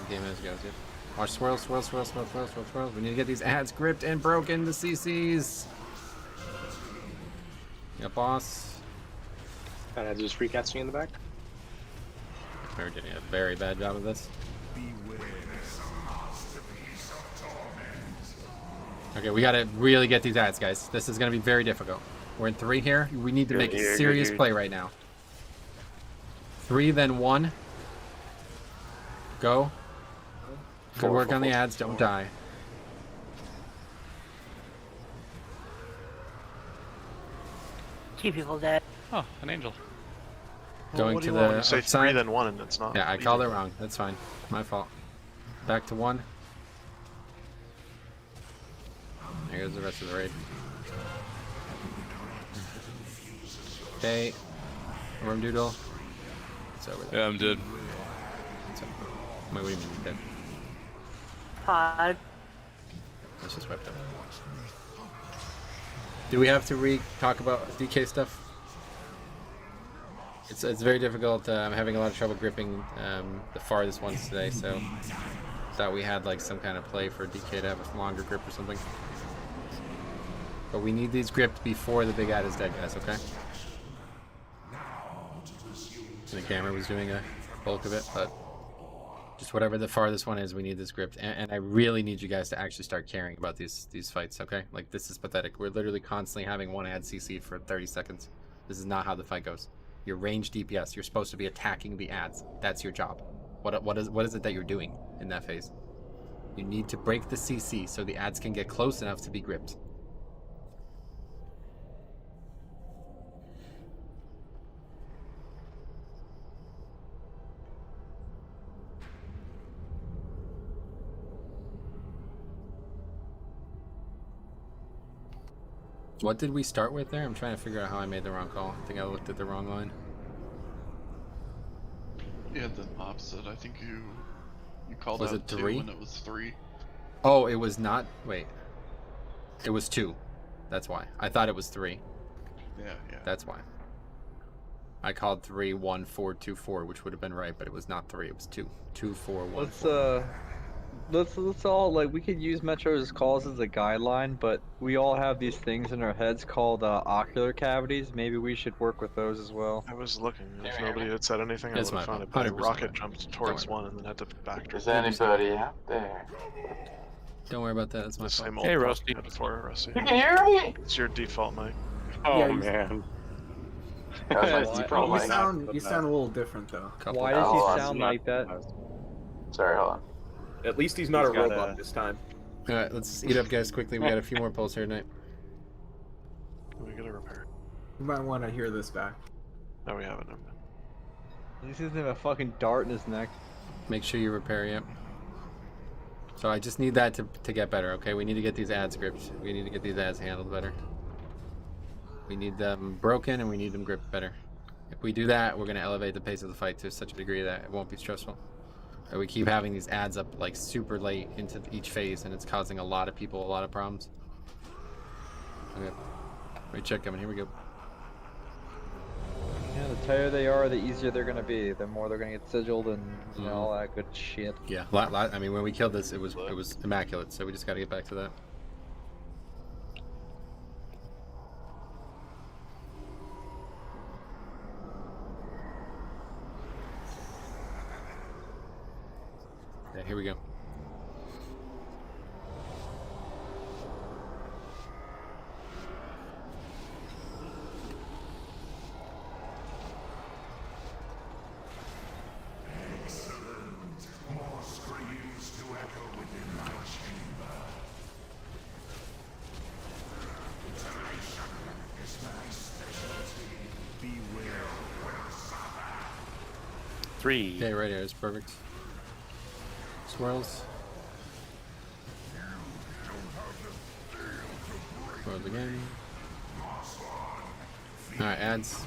Game as goes, yep. Watch swirls, swirls, swirls, swirls, swirls, swirls, swirls. We need to get these ads gripped and broken. The CCs. Got boss.
That adds just recasting in the back.
We're doing a very bad job of this. Okay, we gotta really get these ads, guys. This is gonna be very difficult. We're in 3 here. We need to make a serious play right now. 3, then 1. Go. Good work on the ads. Don't die.
Two people dead.
Oh, an angel.
Going to the
When you say 3
upside.
then 1 and it's not.
Yeah, I called it wrong. That's fine. My fault. Back to 1. There goes the rest of the raid. Okay. Worm Doodle. It's over there.
Yeah, I'm dead.
It's over. Wait, what do you mean you're dead?
Pod.
Let's just wipe them. Do we have to talk about DK stuff? It's very difficult. I'm having a lot of trouble gripping the farthest ones today, so thought we had like some kind of play for DK to have a longer grip or something. But we need these gripped before the big ad is dead, guys, okay? The camera was doing a bulk of it, but just whatever the farthest one is, we need this gripped. And I really need you guys to actually start caring about these fights, okay? Like, this is pathetic. We're literally constantly having one ad CC for 30 seconds. This is not how the fight goes. You're range DPS. You're supposed to be attacking the ads. That's your job. What is it that you're doing in that phase? You need to break the CC so the ads can get close enough to be gripped. What did we start with there? I'm trying to figure out how I made the wrong call. I think I looked at the wrong line.
You had the opposite. I think you called
Was
out
it
2
3?
when it was 3.
Oh, it was not. Wait. It was 2. That's why. I thought it was 3.
Yeah.
That's why. I called 3, 1, 4, 2, 4, which would have been right, but it was not 3. It was 2. 2, 4, 1.
Let's all, like, we could use Metro's calls as a guideline, but we all have these things in our heads called ocular cavities. Maybe we should work with those as well.
I was looking. If nobody had said anything, I
That's
would have
my
found it.
fault.
But I
100%
rocket
right.
jumped towards one and then had to backtrack.
Is anybody out there?
Don't worry about that. That's my
The
fault.
same old
Hey,
problem
Rusty.
we had before, Rusty.
You can hear me?
It's your default mic.
Oh
Yeah,
man.
You sound a little different though.
Why does he sound like that?
Sorry, hold on.
At least he's not a robot this time.
All right, let's eat up, guys, quickly. We got a few more polls here tonight.
We gotta repair.
You might want to hear this back.
No, we haven't.
This isn't a fucking dart in his neck.
Make sure you repair, yep. So I just need that to get better, okay? We need to get these ads gripped. We need to get these ads handled better. We need them broken and we need them gripped better. If we do that, we're going to elevate the pace of the fight to such a degree that it won't be stressful. We keep having these ads up like super late into each phase and it's causing a lot of people a lot of problems. Okay. Wait, check coming. Here we go.
Yeah, the tighter they are, the easier they're gonna be. The more they're gonna get sigiled and you know, all that good shit.
Yeah, I mean, when we killed this, it was immaculate. So we just got to get back to that. Okay, here we go.
More screams to echo within my chamber. Iteration is my specialty. Beware will suffer.
3.
Okay, right here is perfect. Swirls. Swirls again. Alright, ads.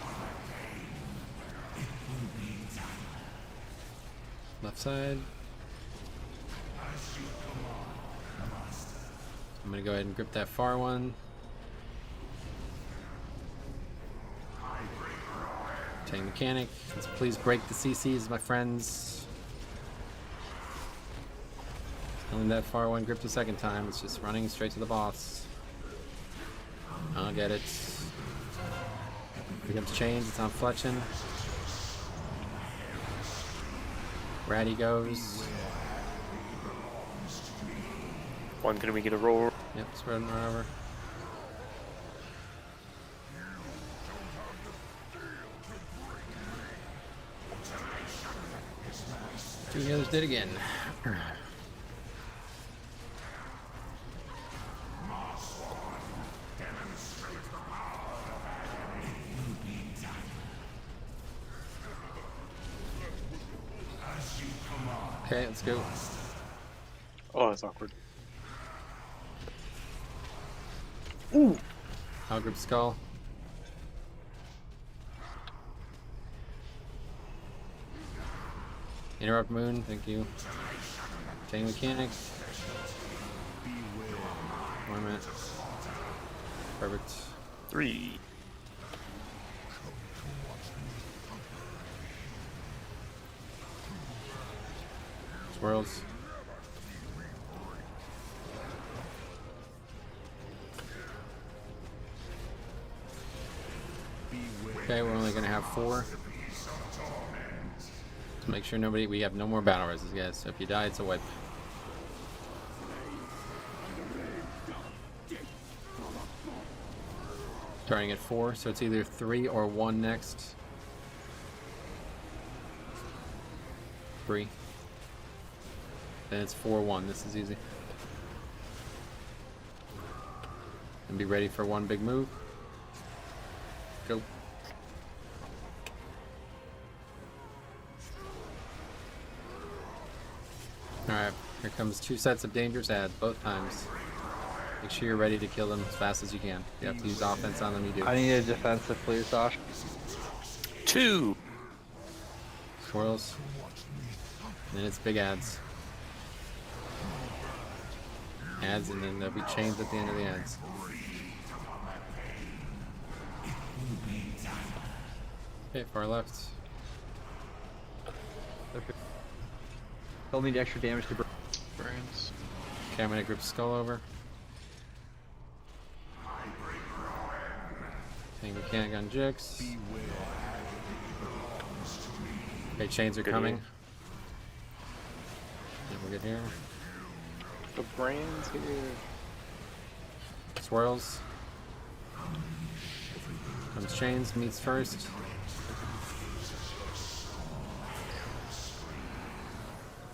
Left side. I'm gonna go ahead and grip that far one. Tank mechanic. Let's please break the CCs, my friends. Only that far one gripped the second time. It's just running straight to the boss. I'll get it. Becomes chains. It's on fletching. Ratty goes.
One, can we get a roll?
Yep, spreading right over. Two of the others did again. Okay, let's go.
Oh, that's awkward.
Ooh! I'll grip skull. Interrupt moon, thank you. Chain mechanic. 1 minute. Perfect.
3.
Swirls. Okay, we're only gonna have 4. Let's make sure we have no more battle reses, guys. So if you die, it's a wipe. Starting at 4, so it's either 3 or 1 next. 3. Then it's 4-1. This is easy. And be ready for one big move. Go. Alright, here comes 2 sets of dangerous ads, both times. Make sure you're ready to kill them as fast as you can. If you have to use offense on them, you do.
I need a defensive, please, Josh.
2.
Swirls. And then it's big ads. Ads, and then there'll be chains at the end of the ads. Okay, far left.
They'll need extra damage to
Brains.
Okay, I'm gonna grip skull over. Thing mechanic on Jix. Okay, chains are coming. Yeah, we're good here.
The brains here.
Swirls. Comes chains, meets first.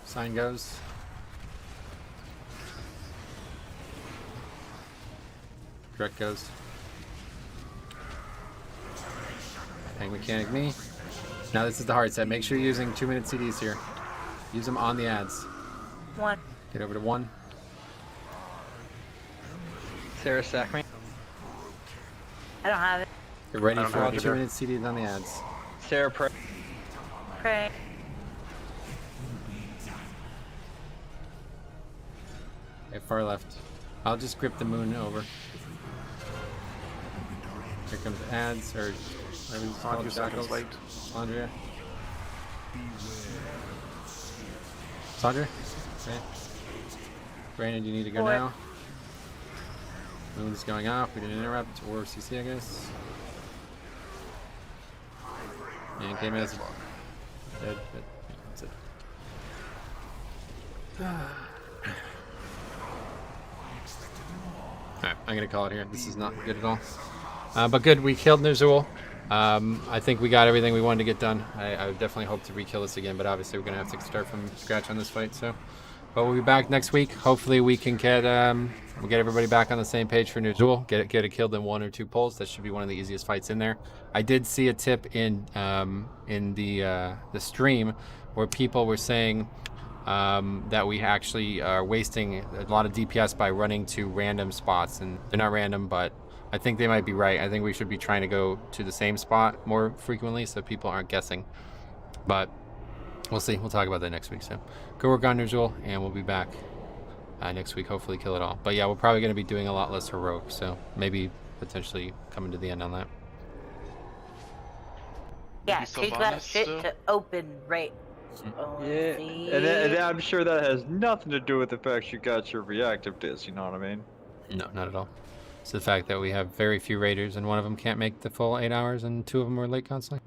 Sign goes. Direct goes. Tank mechanic me. Now this is the hard set. Make sure you're using 2-minute CDs here. Use them on the ads.
1.
Get over to 1.
Sarah, stack me.
I don't have it.
Get ready for 2-minute CDs on the ads.
Sarah, pray.
Pray.
Okay, far left. I'll just grip the moon over. Here comes ads, or whatever it's called, shackles. Andrea. Sandra? Okay. Brandon, you need to go now. Moon's going off. We didn't interrupt. Or CC, I guess. And came as dead, but that's it. Alright, I'm gonna call it here. This is not good at all. But good, we killed Ner'zhul. I think we got everything we wanted to get done. I would definitely hope to re-kill this again, but obviously we're gonna have to start from scratch on this fight. So, but we'll be back next week. Hopefully we can get we'll get everybody back on the same page for Ner'zhul. Get it killed in 1 or 2 pulls. That should be one of the easiest fights in there. I did see a tip in the stream where people were saying that we actually are wasting a lot of DPS by running to random spots, and they're not random, but I think they might be right. I think we should be trying to go to the same spot more frequently so people aren't guessing. But we'll see. We'll talk about that next week. So go work on Ner'zhul, and we'll be back next week. Hopefully kill it all. But yeah, we're probably going to be doing a lot less heroic. So maybe potentially coming to the end on that.
Yeah, take that shit to open right.
Yeah, and then I'm sure that has nothing to do with the fact you got your reactive disc, you know what I mean?
No, not at all. It's the fact that we have very few raiders, and one of them can't make the full 8 hours, and 2 of them are late constantly.